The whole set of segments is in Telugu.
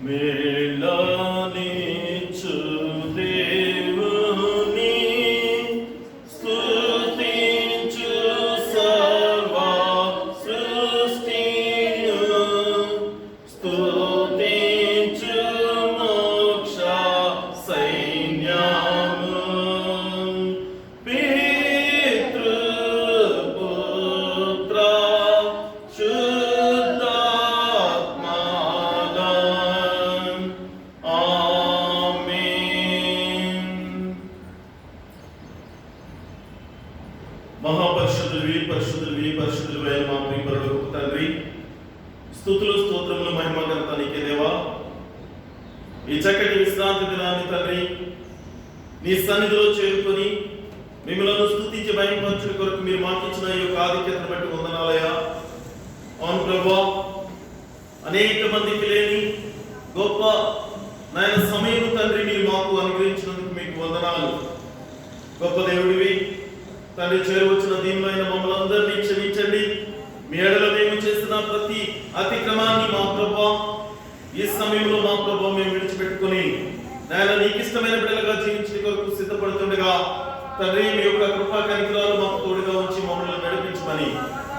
మేళనిచ్చు దేవుని స్తుతించు సర్వ సృష్టియు, స్తుతించు మోక్ష సైన్యము, పితృ పుత్ర పరిశుద్ధులైన మా ప్రియ పరలోకపు తండ్రి, స్తుతులు స్తోత్రములు మహిమ ఘనత నీకే దేవా. ఈ చక్కటి విశ్రాంతి దినాన్ని తండ్రి నీ సన్నిధిలో చేరుకొని మిమ్మల్ని స్తుతించి మహిమపరచుట కొరకు మీరు మాకు ఇచ్చిన ఈ యొక్క ఆధిక్యతను బట్టి వందనాలయ్యా. అవును ప్రభువా, అనేక మందికి లేని గొప్ప నాయన సమయం తండ్రి మీరు మాకు అనుగ్రహించినందుకు మీకు వందనాలు. గొప్ప దేవుడివి తండ్రి, చేరువచ్చిన దీనిమైన మమ్మల్ని అందరినీ క్షమించండి. మీ ఎడల మేము చేసిన ప్రతి అతిక్రమాన్ని మా ప్రభువా ఈ సమయంలో మా ప్రభువా మేము విడిచిపెట్టుకుని నాయన నీకు ఇష్టమైన బిడ్డలుగా జీవించే కొరకు సిద్ధపడుతుండగా తండ్రి మీ యొక్క కృపా కనికరాలు మాకు తోడుగా ఉంచి మమ్మల్ని నడిపించమని,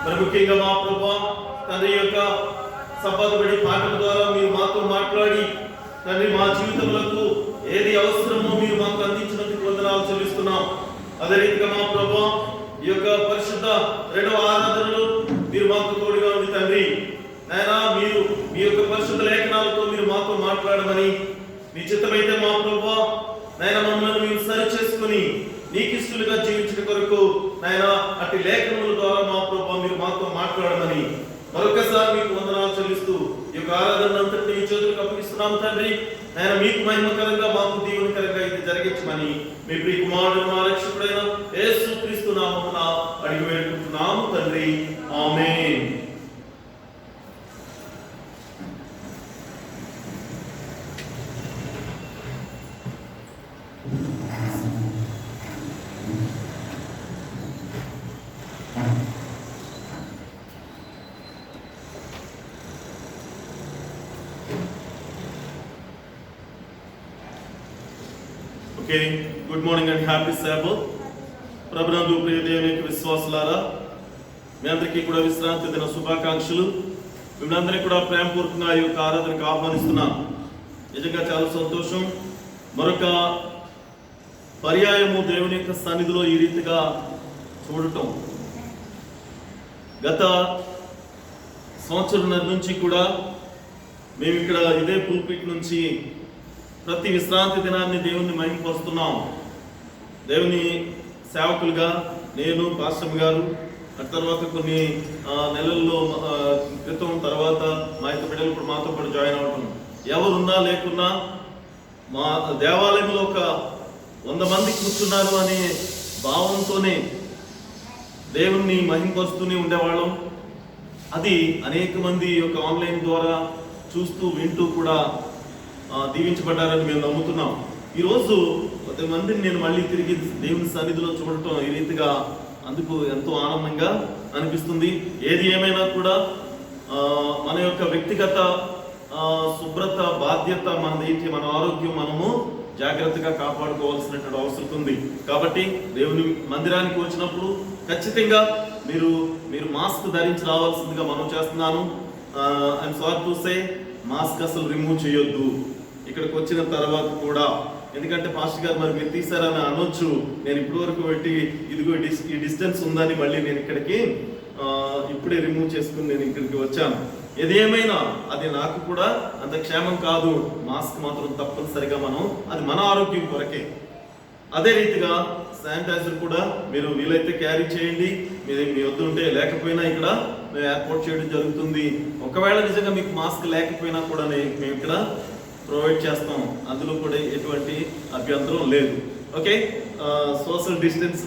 మరి ముఖ్యంగా మా ప్రభువా తండ్రి యొక్క సబ్బాతు బడి పాటల ద్వారా మీరు మాతో మాట్లాడి తండ్రి మా జీవితములకు ఏది అవసరమో మీరు మాకు అందించినందుకు వందనాలు చెల్లిస్తున్నాం. అదే రీతిగా మా ప్రభువా ఈ యొక్క పరిశుద్ధ రెండవ ఆరాధనలో మీరు మాకు తోడుగా ఉంది తండ్రి. నాయనా మీరు మీ యొక్క పరిశుద్ధ లేఖనాలతో మీరు మాతో మాట్లాడమని, మీ చిత్తమైతే మా ప్రభువా నాయన మమ్మల్ని మేము సరి చేసుకుని నీకు ఇష్టలుగా జీవించడం కొరకు నాయన అట్టి లేఖనముల ద్వారా మా ప్రభువా మీరు మాతో మాట్లాడమని మరొకసారి మీకు వందనాలు చెల్లిస్తూ ఈ యొక్క ఆరాధన అంతటి మీ చేతులకు అప్పగిస్తున్నాము తండ్రి. ఆయన మీకు మహిమకరంగా మాకు దీవెనకరంగా ఇది జరిగించమని మీ ప్రియ కుమారుడు మా రక్షకుడైన యేసుక్రీస్తు నామమున అడిగి వేడుకుంటున్నాము తండ్రి. Amen. Okay, good morning and happy Sabbath. ప్రభునందు ప్రియ దేవుని విశ్వాసులారా, మీ అందరికీ కూడా విశ్రాంతి దిన శుభాకాంక్షలు. మిమ్మల్ని అందరికీ కూడా ప్రేమపూర్వకంగా ఈ యొక్క ఆరాధనకు ఆహ్వానిస్తున్నాను. నిజంగా చాలా సంతోషం. మరొక పర్యాయము దేవుని యొక్క సన్నిధిలో ఈ రీతిగా చూడటం. గత సంవత్సరంన్నర నుంచి కూడా మేము ఇక్కడ ఇదే పుల్పిట్ నుంచి ప్రతి విశ్రాంతి దినాన్ని దేవుణ్ణి మహిమపరుస్తున్నాం. దేవుని సేవకులుగా నేను, పాస్టర్ గారు, ఆ తర్వాత కొన్ని నెలల్లో క్రితం తర్వాత మా యొక్క బిడ్డలు ఇప్పుడు మాతో పాటు జాయిన్ అవ్వటం. ఎవరున్నా లేకున్నా మా దేవాలయంలో ఒక 100 మంది కూర్చున్నారు అనే భావంతోనే దేవుణ్ణి మహిమపరుస్తూనే ఉండేవాళ్ళం. అది అనేక మంది యొక్క ఆన్లైన్ ద్వారా చూస్తూ వింటూ కూడా దీవించబడ్డారని మేము నమ్ముతున్నాం. ఈరోజు 10 మందిని నేను మళ్ళీ తిరిగి దేవుని సన్నిధిలో చూడటం ఈ రీతిగా అందుకు ఎంతో ఆనందంగా అనిపిస్తుంది. ఏది ఏమైనా కూడా మన యొక్క వ్యక్తిగత శుభ్రత బాధ్యత మనదైతే, మన ఆరోగ్యం మనము జాగ్రత్తగా కాపాడుకోవాల్సినటువంటి అవసరం ఉంది. కాబట్టి దేవుని మందిరానికి వచ్చినప్పుడు ఖచ్చితంగా మీరు మాస్క్ ధరించి రావాల్సిందిగా మనం చేస్తున్నాను. I'm sorry to say, mask అసలు రిమూవ్ చేయొద్దు ఇక్కడికి వచ్చిన తర్వాత కూడా. ఎందుకంటే పాస్టర్ గారు మరి మీరు తీసారని అనొచ్చు. నేను ఇప్పటి వరకు పెట్టి ఇదిగో ఈ డిస్టెన్స్ ఉందని మళ్ళీ నేను ఇక్కడికి ఇప్పుడే రిమూవ్ చేసుకుని నేను ఇక్కడికి వచ్చాను. ఏదేమైనా అది నాకు కూడా అంత క్షేమం కాదు. మాస్క్ మాత్రం తప్పనిసరిగా అది మన ఆరోగ్యం కొరకే. అదే రీతిగా శానిటైజర్ కూడా మీరు వీలైతే క్యారీ చేయండి. మీ వద్ద ఉంటే, లేకపోయినా ఇక్కడ మేము ఏర్పాటు చేయడం జరుగుతుంది. ఒకవేళ నిజంగా మీకు మాస్క్ లేకపోయినా కూడా మేము ఇక్కడ ప్రొవైడ్ చేస్తాం. అందులో కూడా ఎటువంటి అభ్యంతరం లేదు. ఓకే, సోషల్ డిస్టెన్స్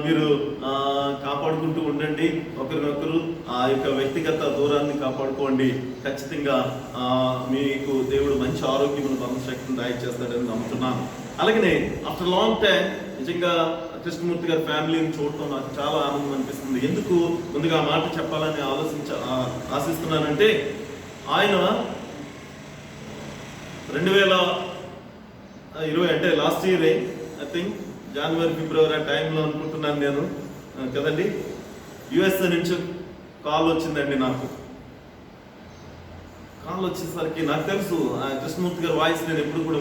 మీరు కాపాడుకుంటూ ఉండండి. ఒకరినొకరు ఆ యొక్క వ్యక్తిగత దూరాన్ని కాపాడుకోండి. ఖచ్చితంగా మీకు దేవుడు మంచి ఆరోగ్యమును బలశక్తిని దయచేస్తాడని నమ్ముతున్నాను. అలాగనే ఆఫ్టర్ లాంగ్ టైం నిజంగా కృష్ణమూర్తి గారి ఫ్యామిలీని చూడటం నాకు చాలా ఆనందం అనిపిస్తుంది. ఎందుకు ముందుగా ఆ మాట చెప్పాలని ఆశిస్తున్నానంటే, ఆయన 2020 అంటే లాస్ట్ ఇయర్ ఐ థింక్ జనవరి ఫిబ్రవరి ఆ టైంలో అనుకుంటున్నాను నేను కదండి. యుఎస్ఏ నుంచి కాల్ వచ్చిందండి. నాకు కాల్ వచ్చేసరికి నాకు తెలుసు కృష్ణమూర్తి గారి వాయిస్ నేను ఎప్పుడు కూడా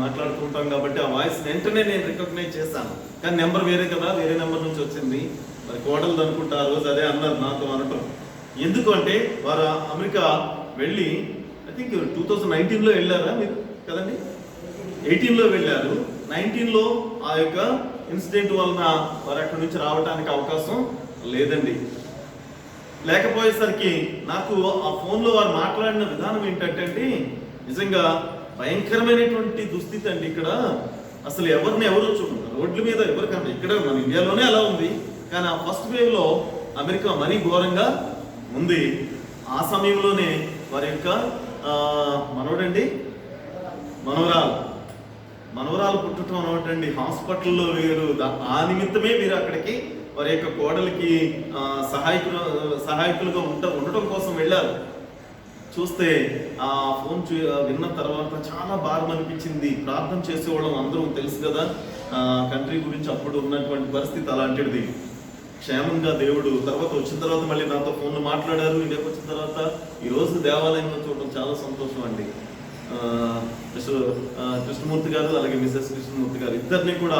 మాట్లాడుతుంటాం కాబట్టి ఆ వాయిస్ వెంటనే నేను రికగ్నైజ్ చేశాను. కానీ నెంబర్ వేరే కదా, వేరే నెంబర్ నుంచి వచ్చింది. మరి కోడలు అనుకుంటా ఆ రోజు అదే అన్నారు నాతో అనటం. ఎందుకు అంటే వారు అమెరికా వెళ్ళి ఐ థింక్ 2019లో వెళ్ళారా మీరు కదండి, 18లో వెళ్ళారు. 19లో ఆ యొక్క ఇన్సిడెంట్ వలన వారు అక్కడి నుంచి రావడానికి అవకాశం లేదండి. లేకపోయేసరికి నాకు ఆ ఫోన్లో వారు మాట్లాడిన విధానం ఏంటంటే అండి, నిజంగా భయంకరమైనటువంటి దుస్థితి అండి. ఇక్కడ అసలు ఎవరు చూడండి, రోడ్ల మీద ఎవరు కన్నా, ఇక్కడ మన ఇండియాలోనే అలా ఉంది. కానీ ఆ ఫస్ట్ వేవ్లో అమెరికా మరీ ఘోరంగా ఉంది. ఆ సమయంలోనే వారి యొక్క మనవరాలు పుట్టడం అనవటండి హాస్పిటల్లో వేరు. ఆ నిమిత్తమే మీరు అక్కడికి వారి యొక్క కోడలికి సహాయకులుగా ఉండటం కోసం వెళ్ళారు. చూస్తే ఆ ఫోన్ విన్న తర్వాత చాలా భారం అనిపించింది. ప్రార్థన చేసేవాళ్ళం అందరూ తెలుసు కదా, కంట్రీ గురించి అప్పుడు ఉన్నటువంటి పరిస్థితి అలాంటిది. క్షేమంగా దేవుడు తర్వాత వచ్చిన తర్వాత మళ్ళీ నాతో ఫోన్లో మాట్లాడారు. ఇండియాకి వచ్చిన తర్వాత ఈరోజు దేవాలయంలో చూడడం చాలా సంతోషం అండి. కృష్ణమూర్తి గారు అలాగే మిసెస్ కృష్ణమూర్తి గారు ఇద్దరిని కూడా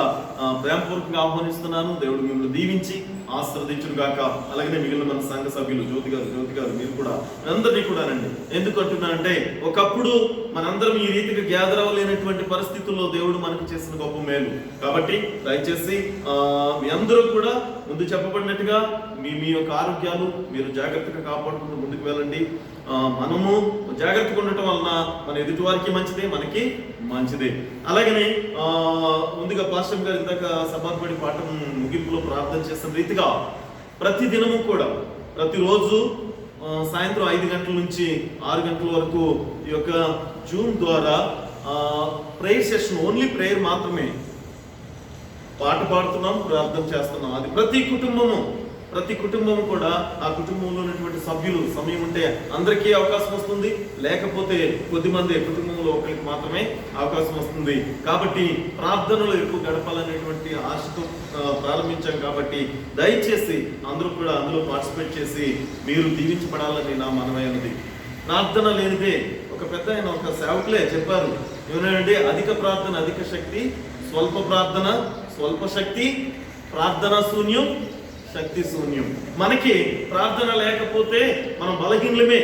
ప్రేమపూర్వకంగా ఆహ్వానిస్తున్నాను. దేవుడు మిమ్మల్ని దీవించి ఆశీర్వదించును గాక. అలాగే మిగిలిన మన సంఘ సభ్యులు జ్యోతి గారు మీరు కూడా అందరినీ కూడానండి. ఎందుకు అంటున్నానంటే ఒకప్పుడు మనందరం ఈ రీతిగా గ్యాదర్ అవ్వలేనటువంటి పరిస్థితుల్లో దేవుడు మనకు చేసిన గొప్ప మేలు. కాబట్టి దయచేసి మీ అందరూ కూడా ముందు చెప్పబడినట్టుగా మీ యొక్క ఆరోగ్యాలు మీరు జాగ్రత్తగా కాపాడుకుంటూ ముందుకు వెళ్ళండి. మనము జాగ్రత్తగా ఉండటం వలన మన ఎదుటి వారికి మంచిదే, మనకి మంచిదే. అలాగనే ముందుగా పాస్టర్ గారు ఇందాక సభాపడి పాఠం ముగింపులో ప్రార్థన చేసిన రీతిగా ప్రతి దినము కూడా ప్రతిరోజు సాయంత్రం 5 గంటల నుంచి 6 గంటల వరకు ఈ యొక్క జూమ్ ద్వారా ప్రేయర్ సెషన్, ఓన్లీ ప్రేయర్ మాత్రమే. పాట పాడుతున్నాం, ప్రార్థన చేస్తున్నాం. అది ప్రతి కుటుంబము కూడా ఆ కుటుంబంలో ఉన్నటువంటి సభ్యులు సమయం ఉంటే అందరికీ అవకాశం వస్తుంది, లేకపోతే కొద్దిమంది కుటుంబంలో ఒకరికి మాత్రమే అవకాశం వస్తుంది. కాబట్టి ప్రార్థనలు ఎక్కువ గడపాలనేటువంటి ఆశతో ప్రారంభించాం. కాబట్టి దయచేసి అందరూ కూడా అందులో పార్టిసిపేట్ చేసి మీరు దీవించబడాలని నా మనమైనది. ప్రార్థన లేనిదే ఒక పెద్ద ఆయన ఒక సేవకులే చెప్పారు ఏమనంటే, అధిక ప్రార్థన అధిక శక్తి, స్వల్ప ప్రార్థన స్వల్ప శక్తి, ప్రార్థన శూన్యం శక్తి శూన్యం. మనకి ప్రార్థన లేకపోతే మనం బలహీనమే.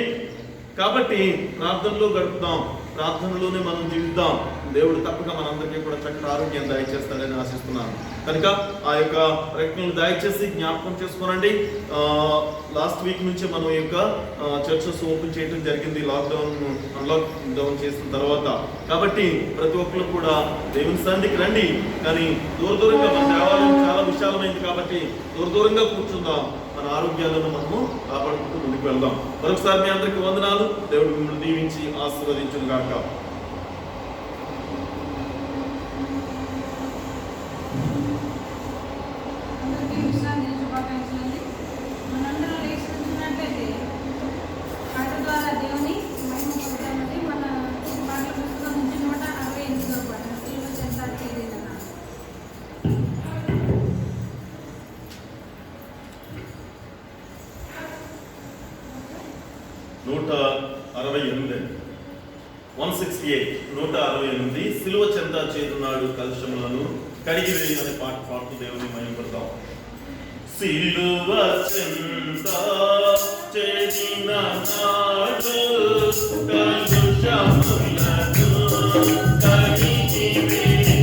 కాబట్టి ప్రార్థనలో గడుపుతాం, ప్రార్థనలోనే మనం జీవిద్దాం. దేవుడు తప్పక మనందరికీ కూడా చక్కటి ఆరోగ్యం దయచేస్తాడని ఆశిస్తున్నాను. కనుక ఆ యొక్క ప్రయత్నాలు దయచేసి జ్ఞాపకం చేసుకోనండి. లాస్ట్ వీక్ నుంచి మనం ఈ యొక్క చర్చెస్ ఓపెన్ చేయడం జరిగింది, అన్లాక్ డౌన్ చేసిన తర్వాత. కాబట్టి ప్రతి ఒక్కరు కూడా దేవుని సన్నిధికి రండి. కానీ దూరంగా మన దేవాలయం చాలా విశాలమైంది కాబట్టి దూరంగా కూర్చుందాం. మన ఆరోగ్యాలను మనము కాపాడుకుంటూ ముందుకు వెళ్దాం. మరొకసారి మీ అందరికీ వందనాలు. దేవుడు మిమ్మల్ని దీవించి ఆశీర్వదించును గాక. సిలువ చెంత చేరున్నాడు కలుషములను కడిగి వేయి అనే పాట పాడుతూ దేవుని మహిమపడతాం. సిలువ చెంత చేరినాడు కలుషములను కడిగి వేయి, సిలువ చెంత చేరినాడు కలుషములను కడిగి వేయి.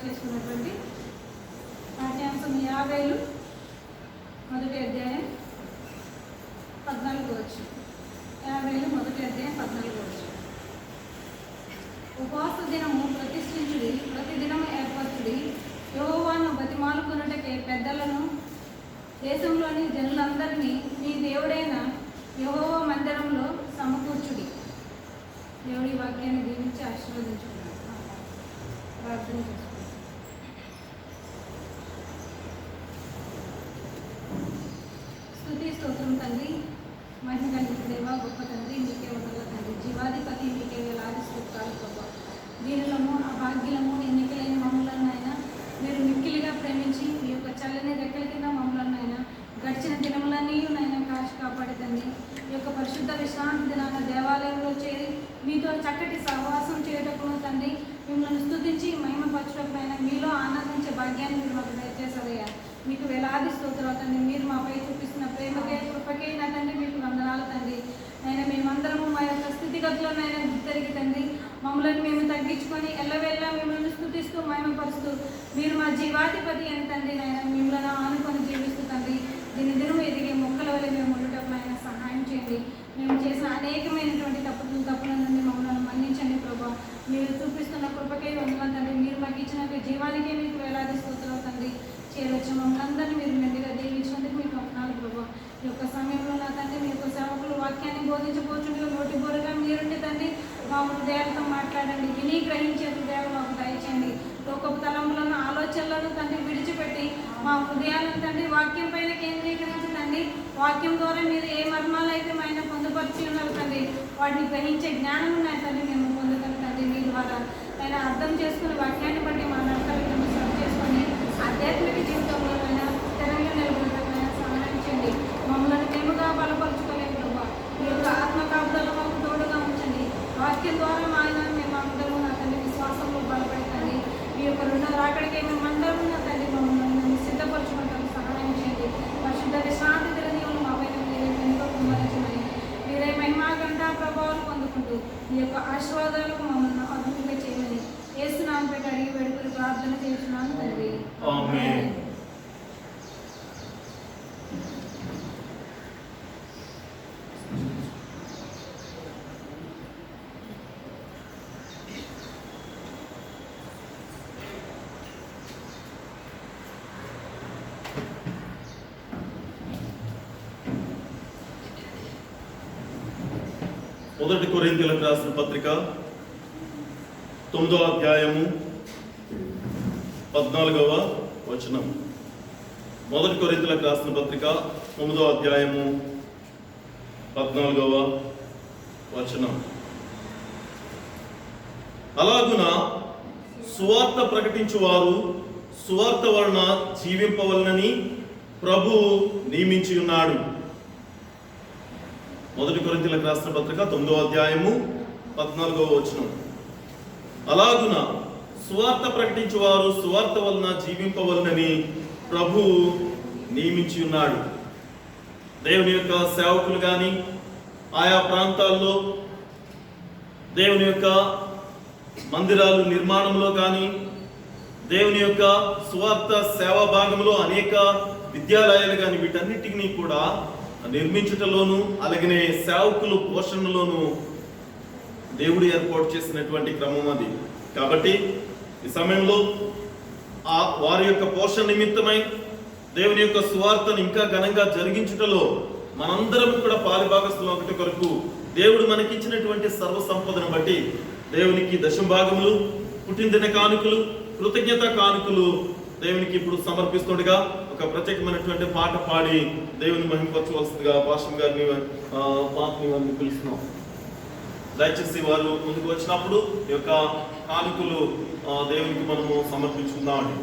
చేసుకున్నటువంటి పాఠ్యాంశం 50 మొదటి అధ్యాయం 14 వచ్చు. 50 మొదటి అధ్యాయం 14 వచ్చు. ఉపవాస దినము ప్రతిష్ఠించుడి, ప్రతి దినము ఏర్పరచుడి, యెహోవాను బతిమాలుకొనుటకే పెద్దలను దేశంలోని జనులందరినీ మీ దేవుడైన యెహోవా మందిరంలో సమకూర్చుడి. దేవుడి వాక్యాన్ని దీవించి ఆశీర్వదించుకున్నాడు. ప్రార్థన చేసుకుంటాం. స్తుతి స్తోత్రం తండ్రి, మహిమ కలిగిన దేవ, గొప్ప తండ్రి, మీకే వందనాలు తండ్రి. జీవాధిపతి మీకే వేలాది స్తోత్రాలు ప్రభా. దీనులము అభాగ్యులము ఎన్నికలేని మమ్మలను అయినా మీరు మిక్కిలిగా ప్రేమించి మీ యొక్క చల్లని రెక్కల కింద మమ్మలను అయినా గడిచిన దినములన్నీ నైనా కాచి కాపాడి తండ్రి. ఈ యొక్క పరిశుద్ధ విశ్రాంతి దినాన దేవాలయంలో చేరి మీతో చక్కటి సహవాసం చేయటకును తండ్రి, మిమ్మల్ని స్తుతించి మహిమపరచటకునైనా మీలో ఆనందించే భాగ్యాన్ని మీరు మాకు దయచేశారయ్యా. మీకు వేలాది స్తోత్రాలు తండ్రి. మీరు మాపై చూపిస్తున్న ప్రేమకే కృపకే నా తండ్రి మీకు వందనాలు తండ్రి. అయినా మేమందరము మా యొక్క స్థితిగతులనైనా గుర్తెరిగి తండ్రి మమ్మల్ని మేము తగ్గించుకొని ఎల్లవేళ మిమ్మల్ని స్తుతిస్తూ మహిమపరుస్తూ మీరు మా జీవాధిపతి అని తండ్రి నాయన మిమ్మల్ని ఆనుకొని జీవిస్తూ తండ్రి దీని దినం ఎదిగే మొక్కల వల్ల మేము ఉండటం ఆయన సహాయం చేయండి. మేము చేసిన అనేకమైనటువంటి తప్పుల నుండి మమ్మల్ని మన్నించండి ప్రభా. మీరు చూపిస్తున్న కృపకే వందనాలు తండ్రి. మీరు మాకు ఇచ్చిన జీవానికే మీకు వేలాది స్తోత్రాలు తండ్రి. చేరవచ్చు మమ్మల్ని అందరినీ మీరు మెండుగా దీవించినందుకు మీకు వందనాలు ప్రభా. ఈ యొక్క సమయంలో నా తండ్రి మీ యొక్క సేవకులు వాక్యాన్ని బోధించబోచుండగా నోటి బోరుగా మీరుండి తండ్రి మా హృదయాలతో మాట్లాడండి. విని గ్రహించే హృదయాలు మాకు దయచేయండి. లోకపు తలంపులను ఆలోచనలను తండ్రి విడిచిపెట్టి మా హృదయాలను తండ్రి వాక్యం పైన కేంద్రీకరించండి. వాక్యం ద్వారా మీరు ఏ మర్మాలు అయితే ఆయన పొందుపరిచి ఉన్నారు తండ్రి వాటిని గ్రహించే జ్ఞానం ఉన్నాయి తండ్రి మేము పొందుతాం తండ్రి. మీ ద్వారా ఆయన అర్థం చేసుకుని వాక్యాన్ని బట్టి మా నడకలు మేము సరి చేసుకొని ఆధ్యాత్మిక జీవితంలో అయినా స్థిరంగా నిలబడటమైనా సహాయం చేయండి. మమ్మల్ని మేముగా బలపరుచుకోలేము ప్రభా. మీ యొక్క ఆత్మకాబ్దాలు మాకు తోడుగా ఉంచండి. వాక్యం ద్వారా ఆయన మేము అందరూ నా తండ్రి విశ్వాసంలో బలపడతండి. మీ యొక్క రెండో రాకడికి మేము అందరూ నా తండ్రి మమ్మల్ని సిద్ధపరచుకుంటాం సహాయం చేయండి. పరిశుద్ధ విశ్రాంతి దినదీవులు మా పైన మీరే ఎంతో కుమరించమని మీరే మహిమా గంట ప్రభావాలు పొందుకుంటూ మీ యొక్క ఆశీర్వాదాలకు మమ్మల్ని అభివృద్ధిగా చేయమని యేసునామం పెట్టి అడిగి వేడుకలు ప్రార్థన చేస్తున్నాను తండ్రి. ఆమేన్. మొదటి కొరింథీయులకు రాసిన పత్రిక 9వ అధ్యాయము 14వ వచనం. మొదటి కొరింథీయులకు రాసిన పత్రిక 9వ అధ్యాయము 14వ వచనం. అలాగున సువార్త ప్రకటించువారు సువార్త వలన జీవింపవలనని ప్రభువు నియమించి ఉన్నాడు. మొదటి కొరింథీయులకు రాసిన పత్రిక 9వ అధ్యాయము 14వ వచనం. అలాగున సువార్త ప్రకటించువారు సువార్త వలన జీవింపవలనని ప్రభువు నియమించి ఉన్నాడు. దేవుని యొక్క సేవకులు కానీ ఆయా ప్రాంతాల్లో దేవుని యొక్క మందిరాలు నిర్మాణంలో కానీ దేవుని యొక్క సువార్త సేవా భాగంలో అనేక విద్యాలయాలు కానీ వీటన్నిటిని కూడా నిర్మించుటలోను అలాగనే సేవకులు పోషణలోను దేవుడు ఏర్పాటు చేసినటువంటి క్రమం అది. కాబట్టి ఈ సమయంలో వారి యొక్క పోషణ నిమిత్తమై దేవుని యొక్క సువార్తను ఇంకా ఘనంగా జరిగించుటలో మనందరం కూడా పాలుభాగస్తులు ఒకటి కొరకు దేవుడు మనకిచ్చినటువంటి సర్వ సంపదను బట్టి దేవునికి దశంభాగములు, పుట్టినదిన కానుకలు, కృతజ్ఞత కానుకలు దేవునికి ఇప్పుడు సమర్పిస్తుండగా ఒక ప్రత్యేకమైనటువంటి పాట పాడి దేవుని మహిమపరచవలసిందిగా పాస్టర్ గారిని వారిని పిలుస్తున్నాం. దయచేసి వారు ముందుకు వచ్చినప్పుడు ఈ యొక్క కానుకలు దేవునికి మనము సమర్పించుకుందామండి.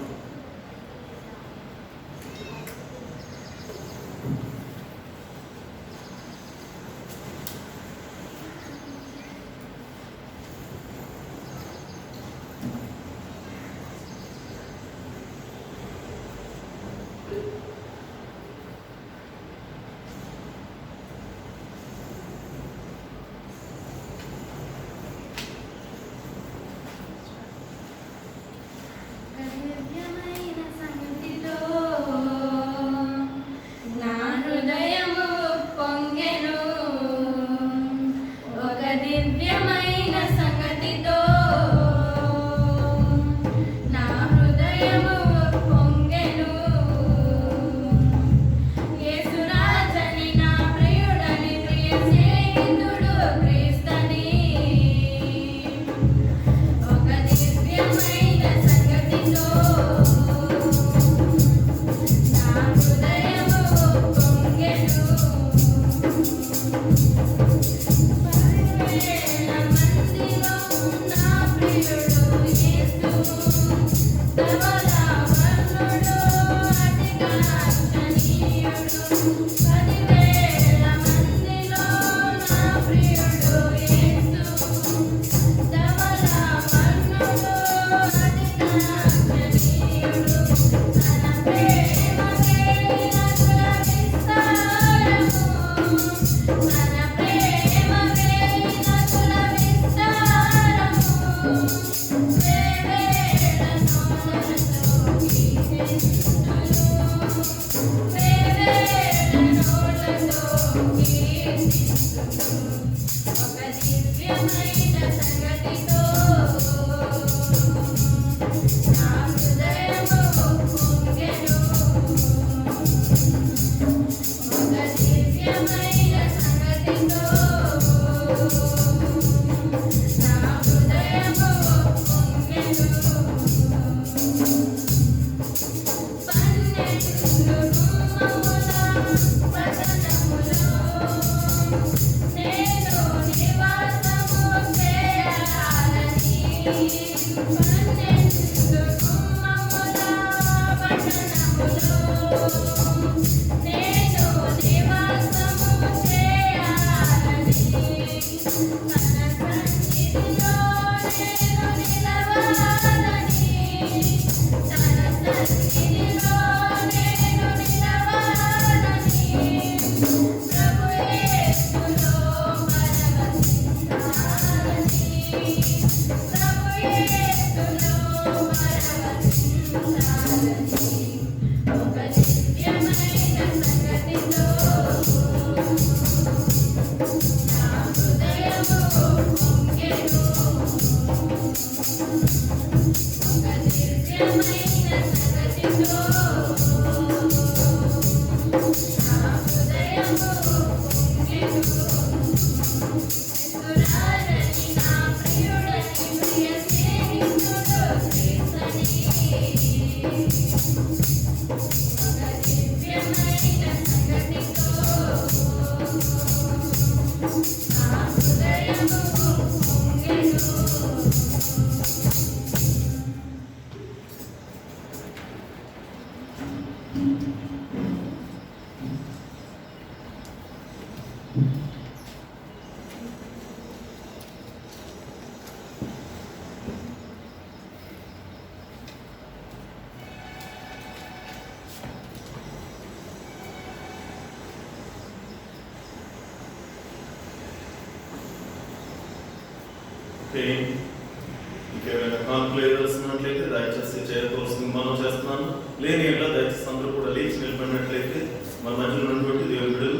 ఇంకేమైనా కాన్పులు ఏదలుస్తున్నట్లయితే దయచేసి చేయవలసింది మనం చేస్తున్నాను. లేని ఎలా దయచేసి అందరూ కూడా లేచి నిలబడినట్లయితే మన మధ్యలో ఉన్నటువంటి దేవుడు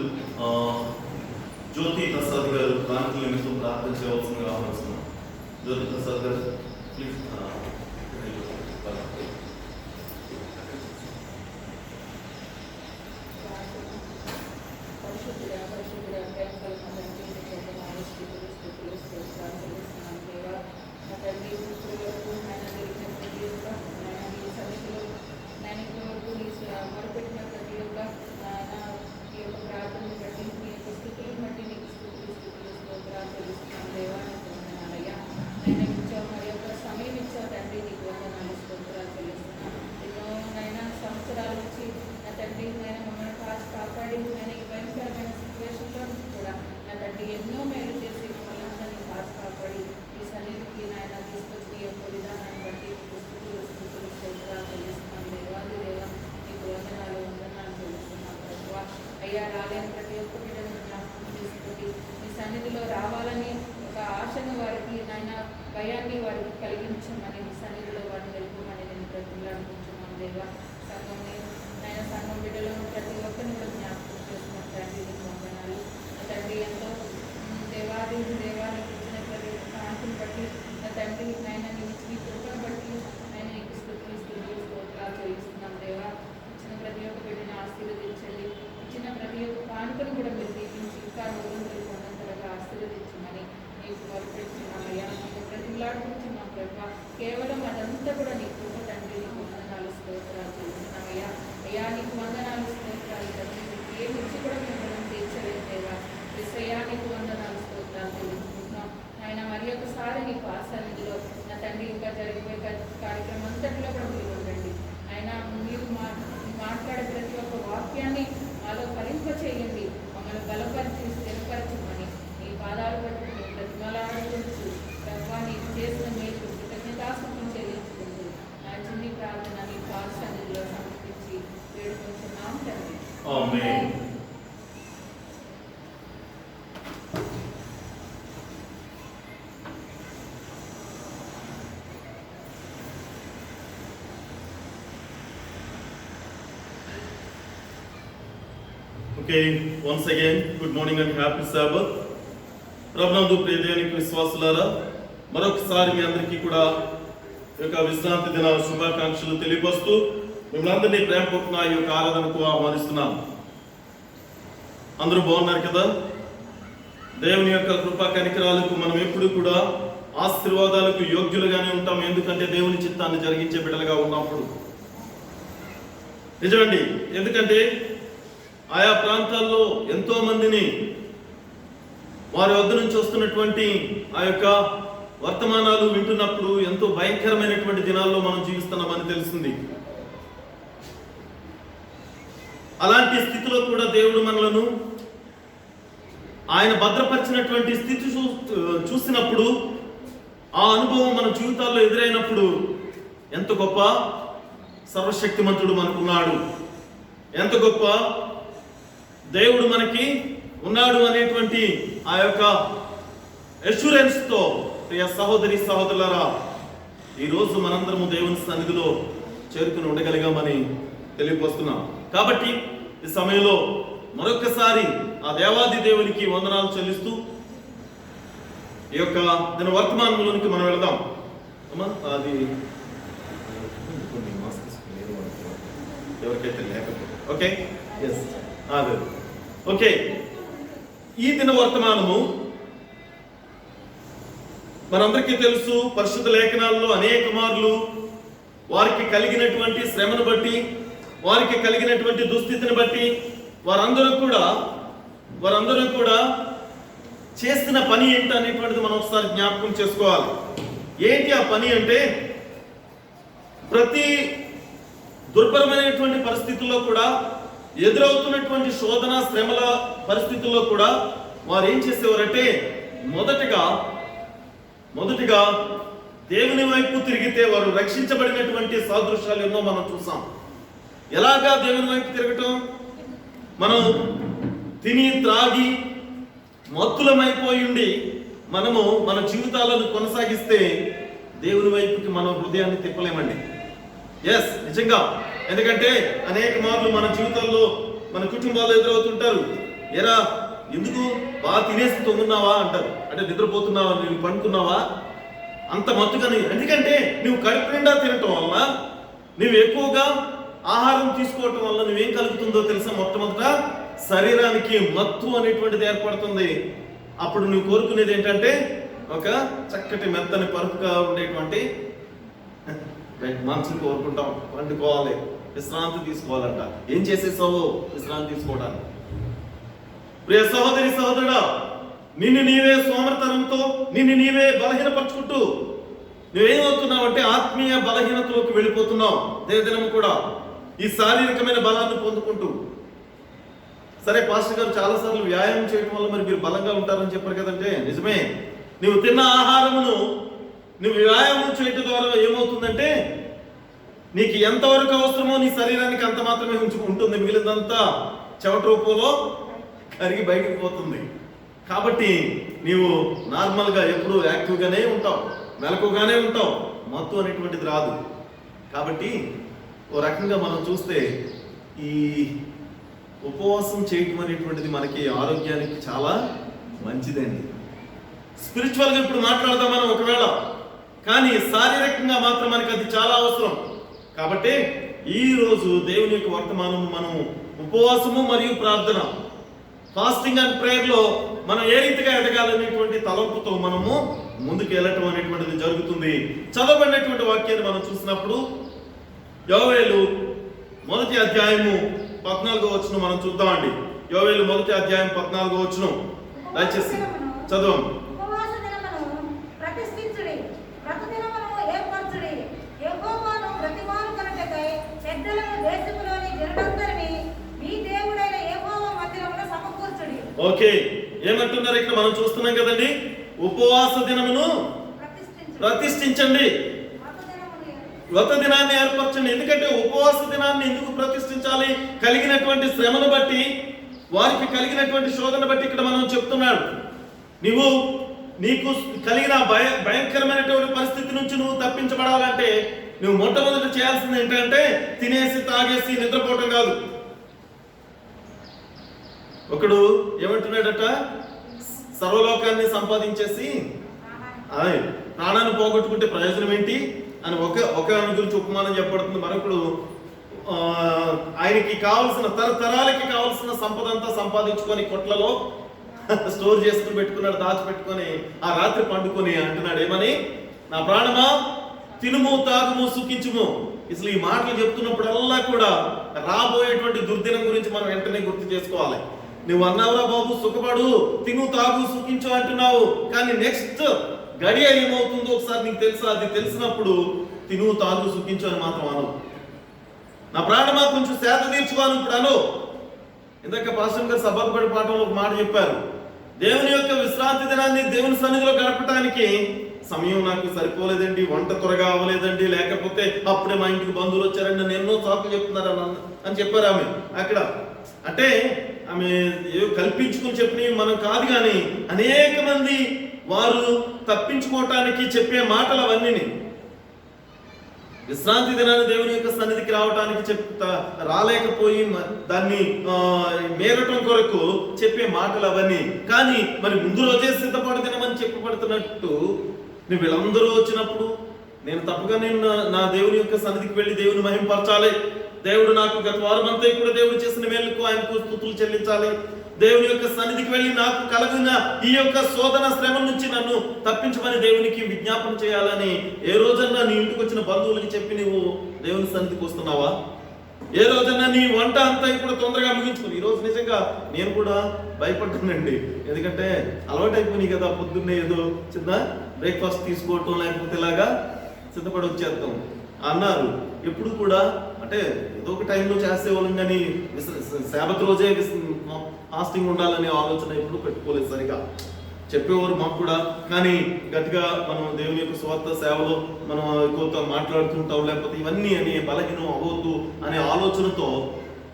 జ్యోతి ప్రసాద్ గారు కాన్పుల నిమిత్తం ప్రార్థన చేయవలసిందిగా ఆహ్వానిస్తున్నాం. జ్యోతి ప్రసాద్ గారు ప్లీజ్. అయ్యా రాలేని ప్రతి ఒక్క బిడ్డను జ్ఞాపకం చేసుకొని మీ సన్నిధిలో రావాలని ఒక ఆశను వారికి నాయన భయాన్ని వారికి కలిగించమని మీ సన్నిధిలో వారిని తెలుపమని నేను ప్రతిలాడుకుంటున్నాను దేవా. సంఘం బిడ్డలో ప్రతి ఒక్కరిని కూడా జ్ఞాపకం చేస్తున్నారు తండ్రి. నీకు వందనాలు తండ్రి. ఎంతో దేవానికి ఇచ్చిన ప్రతి కాంతిని బట్టి నా తండ్రి నాయన నీ కృపను బట్టి ఆయన నీకు స్తుతులు స్తోత్రాలు చెల్లిస్తున్నాం దేవా. ఇచ్చిన ప్రతి ఒక్క బిడ్డని ఆశీర్వదించండి. ఇచ్చిన ప్రతి ఒక్క కానుకను కూడా మీరు దీపించి ఇంకా రోజులు పొందంతగా ఆశీర్వదించమని నీకు మొదలుపెడుతున్నామయ్యా. నీకు ప్రతిలాడుకుంటున్నాం ప్రభా. కేవలం అదంతా కూడా నీ కృప తండ్రి. నీకు వందనాలు స్తోత్రాలు చెల్లిస్తున్నామయ్యా. అయ్యా నీకు వందనాలు స్తోత్రాలు తండ్రి. ఏ రుచి కూడా మేము తీర్చలేదు దేవా. ఎస్సయ్యా నీకు వందనాలు స్తోత్రాలు చెల్లించుకుంటున్నాం ఆయన. మరి ఒకసారి నీకు ఆసన్నిధిలో నా తండ్రి ఇంకా జరిగిపోయే కార్యక్రమం అంతట్లో కూడా మీరు ఉండండి ఆయన. మీరు మాట్లాడే ప్రతి ఒక్క వాక్యాన్ని మాలో ఫలింపచేయండి. మమ్మల్ని బలపరిచి స్థిరపరచమని నీ పాదాలు పట్టుకుని ప్రతిమలాడుకుంటూ ప్రభావ నీకు చేసిన మేలు కృతజ్ఞతాస్తుతులు చెల్లించుకుంటూ నా చిన్ని ప్రార్థన నీ ఆసన్నిధిలో సమర్పించి వేడుకుంటున్నాం తండ్రి. ఆమేన్. Okay, once again, good morning and happy Sabbath. ప్రభునందు ప్రియ దేవునికి విశ్వాసులారా, మరొకసారి మీ అందరికీ కూడా ఈ యొక్క విశ్రాంతి దిన శుభాకాంక్షలు తెలియపరుస్తూ మిమ్మల్ని అందరినీ ప్రేమపూర్వకంగా ఈ యొక్క ఆరాధనకు ఆహ్వానిస్తున్నాం. అందరూ బాగున్నారు కదా? దేవుని యొక్క కృపా కనికరాలకు మనం ఎప్పుడు కూడా ఆశీర్వాదాలకు యోగ్యులుగానే ఉంటాం. ఎందుకంటే దేవుని చిత్తాన్ని జరిగించే బిడ్డలుగా ఉన్నప్పుడు. నిజమండి. ఎందుకంటే ఆయా ప్రాంతాల్లో ఎంతో మందిని వారి వద్ద నుంచి వస్తున్నటువంటి ఆ యొక్క వర్తమానాలు వింటున్నప్పుడు ఎంతో భయంకరమైనటువంటి దినాల్లో మనం జీవిస్తున్నామని తెలిసింది. అలాంటి స్థితిలో కూడా దేవుడు మనలను ఆయన భద్రపరిచినటువంటి స్థితి చూసినప్పుడు, ఆ అనుభవం మన జీవితాల్లో ఎదురైనప్పుడు ఎంత గొప్ప సర్వశక్తిమంతుడు మనకున్నాడు, ఎంత గొప్ప దేవుడు మనకి ఉన్నాడు అనేటువంటి ఆ యొక్క అష్యూరెన్స్ తో ప్రియ సహోదరి సహోదరులారా, ఈరోజు మనందరము దేవుని సన్నిధిలో చేరుకుని ఉండగలిగామని తెలియపరుస్తున్నాం. కాబట్టి ఈ సమయంలో మరొకసారి ఆ దేవాది దేవునికి వందనాలు చెల్లిస్తూ ఈ యొక్క దీని వర్తమానంలోనికి మనం వెళదాం. అది ఎవరికైతే లేకపోతే ఓకే, ఎస్ అదే ఓకే. ఈ దిన వర్తమానము మనందరికీ తెలుసు. పరిశుద్ధ లేఖనాల్లో అనేక మార్లు వారికి కలిగినటువంటి శ్రమను బట్టి, వారికి కలిగినటువంటి దుస్థితిని బట్టి వారందరూ కూడా చేసిన పని ఏంటి అనేటువంటిది మనం ఒకసారి జ్ఞాపకం చేసుకోవాలి. ఏంటి ఆ పని అంటే, ప్రతి దుర్భరమైనటువంటి పరిస్థితుల్లో కూడా, ఎదురవుతున్నటువంటి శోధన శ్రమల పరిస్థితుల్లో కూడా వారు ఏం చేసేవారంటే, మొదటిగా దేవుని వైపు తిరిగితే వారు రక్షించబడినటువంటి సాదృశ్యాలు ఎన్నో మనం చూసాం. ఎలాగా దేవుని వైపు తిరగటం? మనం తిని త్రాగి మత్తులమైపోయి ఉండి మనము మన జీవితాలను కొనసాగిస్తే దేవుని వైపుకి మనం హృదయాన్ని తిప్పలేమండి. ఎస్, నిజంగా. ఎందుకంటే అనేక మార్లు మన జీవితాల్లో మన కుటుంబాలు ఎదురవుతుంటారు. ఎరా ఎందుకు బాగా తినేసి తొంగున్నావా అంటారు. అంటే నిద్రపోతున్నావా, నువ్వు పండుకున్నావా, అంత మత్తుగాని. ఎందుకంటే నువ్వు కడుపు నిండా తినటం వల్ల, నువ్వు ఎక్కువగా ఆహారం తీసుకోవటం వల్ల నువ్వేం కలుగుతుందో తెలుసా? మొట్టమొదట శరీరానికి మత్తు అనేటువంటిది ఏర్పడుతుంది. అప్పుడు నువ్వు కోరుకునేది ఏంటంటే ఒక చక్కటి మెత్తని పరుపుగా ఉండేటువంటి మనసుని కోరుకుంటాం. పండుకోవాలి, విశ్రాంతి తీసుకోవాలంట. ఏం చేసేసావు విశ్రాంతి తీసుకోవడానికి? ప్రియ సహోదరి సహోదరుడా, నిన్ను నీవే సోమరితనంతో నిన్ను నీవే బలహీనపరుచుకుంటూ నువ్వేమవుతున్నావంటే ఆత్మీయ బలహీనతలోకి వెళ్ళిపోతున్నావు. దినము కూడా ఈ శారీరకమైన బలాన్ని పొందుకుంటూ. సరే పాస్టర్ గారు చాలాసార్లు వ్యాయామం చేయడం వల్ల మరి మీరు బలంగా ఉంటారని చెప్పారు కదంటే, నిజమే. నువ్వు తిన్న ఆహారమును నువ్వు వ్యాయామం చేయడం ద్వారా ఏమవుతుందంటే, నీకు ఎంతవరకు అవసరమో నీ శరీరానికి అంత మాత్రమే ఉంటుంది. మిగిలినంతా చెమట రూపంలో కరిగి బయటికి పోతుంది. కాబట్టి నీవు నార్మల్గా ఎప్పుడూ యాక్టివ్గానే ఉంటావు, మెలకుగానే ఉంటావు, మత్తు అనేటువంటిది రాదు. కాబట్టి ఓ రకంగా మనం చూస్తే ఈ ఉపవాసం చేయటం అనేటువంటిది మనకి ఆరోగ్యానికి చాలా మంచిదండి. స్పిరిచువల్గా ఇప్పుడు మాట్లాడదాం మనం ఒకవేళ, కానీ శారీరకంగా మాత్రం మనకి అది చాలా అవసరం. కాబట్టి ఈ రోజు దేవుని యొక్క వర్తమానం మనం ఉపవాసము మరియు ప్రార్థన, ఫాస్టింగ్ అండ్ ప్రేయర్లో మనం ఏ రీతిగా ఎదగాలనేటువంటి తలంపుతో మనము ముందుకు వెళ్ళటం అనేటువంటిది జరుగుతుంది. చదవబడినటువంటి వాక్యాన్ని మనం చూసినప్పుడు యోవేలు 1వ అధ్యాయము 14వ వచనం మనం చూద్దామండి. యోవేలు 1వ అధ్యాయం 14వ వచనం దయచేసి చదవం. ఉపవాస దినమును ప్రతిష్ఠించుడి, ప్రతిదినమును ఏర్పరచుడి, యెహోవాను ప్రతివారు కొరకై పెద్దలను దేశములోని జనులందరినీ మీ దేవుడైన యెహోవా మందిరములో సమకూర్చుడి. ఓకే, ఏమంటున్నారు ఇక్కడ మనం చూస్తున్నాం కదండి. ఉపవాస దినమును ప్రతిష్ఠించండి, వ్రత దినాన్ని ఏర్పరచండి. ఎందుకంటే ఉపవాస దినాన్ని ఎందుకు ప్రతిష్ఠించాలి? కలిగినటువంటి శ్రమను బట్టి, వారికి కలిగినటువంటి శోధన బట్టి ఇక్కడ మనం చెప్తున్నాడు. నీకు కలిగిన భయంకరమైనటువంటి పరిస్థితి నుంచి నువ్వు తప్పించబడాలంటే నువ్వు మొట్టమొదటి చేయాల్సింది ఏంటంటే తినేసి తాగేసి నిద్రపోవటం కాదు. ఒకడు ఏమంటున్నాడట, సర్వలోకాన్ని సంపాదించేసి ప్రాణాన్ని పోగొట్టుకుంటే ప్రయోజనం ఏంటి అని ఒక గురించి ఉపమానం చెప్పబడుతుంది. మరొకడు ఆయనకి కావలసిన తరతరాలకి కావలసిన సంపద అంతా సంపాదించుకొని కొట్లలో స్టోర్ చేసుకుని పెట్టుకున్నాడు, దాచిపెట్టుకొని ఆ రాత్రి పండుకొని అంటున్నాడు ఏమని, నా ప్రాణమా తినుము తాగుము సుఖించుము. అసలు ఈ మాటలు చెప్తున్నప్పుడల్లా కూడా రాబోయేటువంటి దుర్దినం గురించి మనం వెంటనే గుర్తు చేసుకోవాలి. నువ్వు అన్నావురా బాబు సుఖపడు, తిను తాగు సుఖించు అంటున్నావు, కానీ నెక్స్ట్ గడియ ఏమవుతుందో ఒకసారి నీకు తెలుసా? అది తెలిసినప్పుడు తిను తాగు సుఖించు అని మాత్రం అను. నా ప్రాణమా కొంచెం సేద తీర్చుకోను ఇప్పుడు అను. ఇందాక పాస్టర్ గారు సభాపడి పాఠంలో ఒక మాట చెప్పారు, దేవుని యొక్క విశ్రాంతి దినాన్ని దేవుని సన్నిధిలో గడపడానికి సమయం నాకు సరిపోలేదండి, వంట త్వరగా అవ్వలేదండి, లేకపోతే అప్పుడే మా ఇంటికి బంధువులు వచ్చారండి, నేను ఎన్నో సాకులు చెప్తున్నారు అని చెప్పారు ఆమె. అక్కడ అంటే ఆమె ఏవో కల్పించుకుని చెప్పినవి మనం కాదు, కానీ అనేక మంది వారు తప్పించుకోవటానికి చెప్పే మాటలు అవన్నీ విశ్రాంతి దినాన్ని దేవుని యొక్క సన్నిధికి రావటానికి రాలేకపోయి దాన్ని మేరటం కొరకు చెప్పే మాటలు అవన్నీ. కానీ మరి ముందు రోజే సిద్ధపడి దినమని చెప్పబడుతున్నట్టు నువ్వు వీళ్ళందరూ వచ్చినప్పుడు నేను తప్పగా నా దేవుని యొక్క సన్నిధికి వెళ్ళి దేవుని మహింపరచాలి, దేవుడు నాకు గత వారం అంతా కూడా దేవుడు చేసిన మేలుకు ఆయనకు స్తుతులు చెల్లించాలి, దేవుని యొక్క సన్నిధికి వెళ్ళి నాకు కలిగిన ఈ యొక్క శోధన శ్రమ నుంచి నన్ను తప్పించమని దేవునికి విజ్ఞాపన చేయాలని ఏ రోజన్నా నీ ఇంటికి వచ్చిన బంధువులకి చెప్పి నువ్వు దేవుని సన్నిధికి వస్తున్నావా? ఏ రోజన్నా నీ వంట అంతా ఇప్పుడు తొందరగా ముగించుకుని. ఈ రోజు నిజంగా నేను కూడా భయపడ్డానండి, ఎందుకంటే అలవాటు అయిపోయినాయి కదా, పొద్దున్నే ఏదో చిన్న బ్రేక్ఫాస్ట్ తీసుకోవటం లేకపోతే ఇలాగా సిద్ధపడి వచ్చేద్దాం అన్నారు. ఎప్పుడు కూడా అంటే ఏదో ఒక టైంలో చేసేవాళ్ళం, కానీ శాబత్ రోజే ఫాస్టింగ్ ఉండాలనే ఆలోచన ఎప్పుడు పెట్టుకోలేదు. సరిగా చెప్పేవారు మాకు కూడా, కానీ గట్టిగా మనం దేవుని యొక్క స్వార్థ సేవలో మనం ఎక్కువతో మాట్లాడుతుంటాం, లేకపోతే ఇవన్నీ అని బలహీనం అవ్వద్దు అనే ఆలోచనతో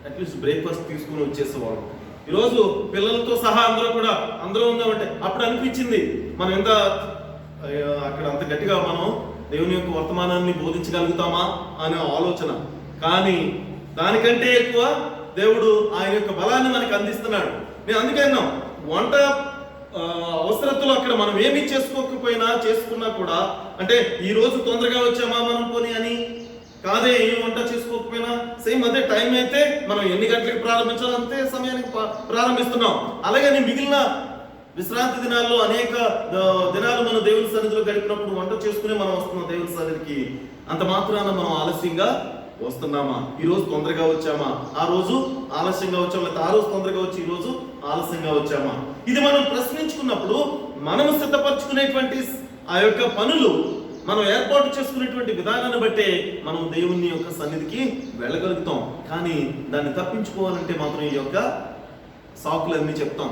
అట్లీస్ట్ బ్రేక్ఫాస్ట్ తీసుకుని వచ్చేసేవాళ్ళం. ఈరోజు పిల్లలతో సహా అందరూ ఉందామంటే అప్పుడు అనిపించింది మనం ఎంత అక్కడ అంత గట్టిగా మనం దేవుని యొక్క వర్తమానాన్ని బోధించగలుగుతామా అనే ఆలోచన. కానీ దానికంటే ఎక్కువ దేవుడు ఆయన యొక్క బలాన్ని మనకు అందిస్తున్నాడు. నేను అందుకే అన్నాం, వంట అవసరతలో అక్కడ మనం ఏమీ చేసుకున్నా కూడా, అంటే ఈ రోజు తొందరగా వచ్చామా మనం పోనీ అని కాదే, ఏం వంట చేసుకోకపోయినా సేమ్ అదే టైం అయితే మనం ఎన్ని గంటలకు ప్రారంభించాలో అంతే సమయానికి ప్రారంభిస్తున్నాం. అలాగే మిగిలిన విశ్రాంతి దినాల్లో అనేక దినాలు మనం దేవుని సన్నిధిలో గడిపినప్పుడు వంట చేసుకునే మనం వస్తున్నాం దేవుని సన్నిధికి. అంత మాత్రాన మనం ఆలస్యంగా వస్తున్నామా? ఈ రోజు తొందరగా వచ్చామా? ఆ రోజు ఆలస్యంగా వచ్చామా? లేకపోతే ఆ రోజు తొందరగా వచ్చి ఈ రోజు ఆలస్యంగా వచ్చామా? ఇది మనం ప్రశ్నించుకున్నప్పుడు మనము సిద్ధపరచుకునేటువంటి ఆ యొక్క పనులు మనం ఏర్పాటు చేసుకునేటువంటి విధానాన్ని బట్టే మనం దేవుని యొక్క సన్నిధికి వెళ్ళగలుగుతాం. కానీ దాన్ని తప్పించుకోవాలంటే మాత్రం ఈ యొక్క సాకులన్నీ చెప్తాం.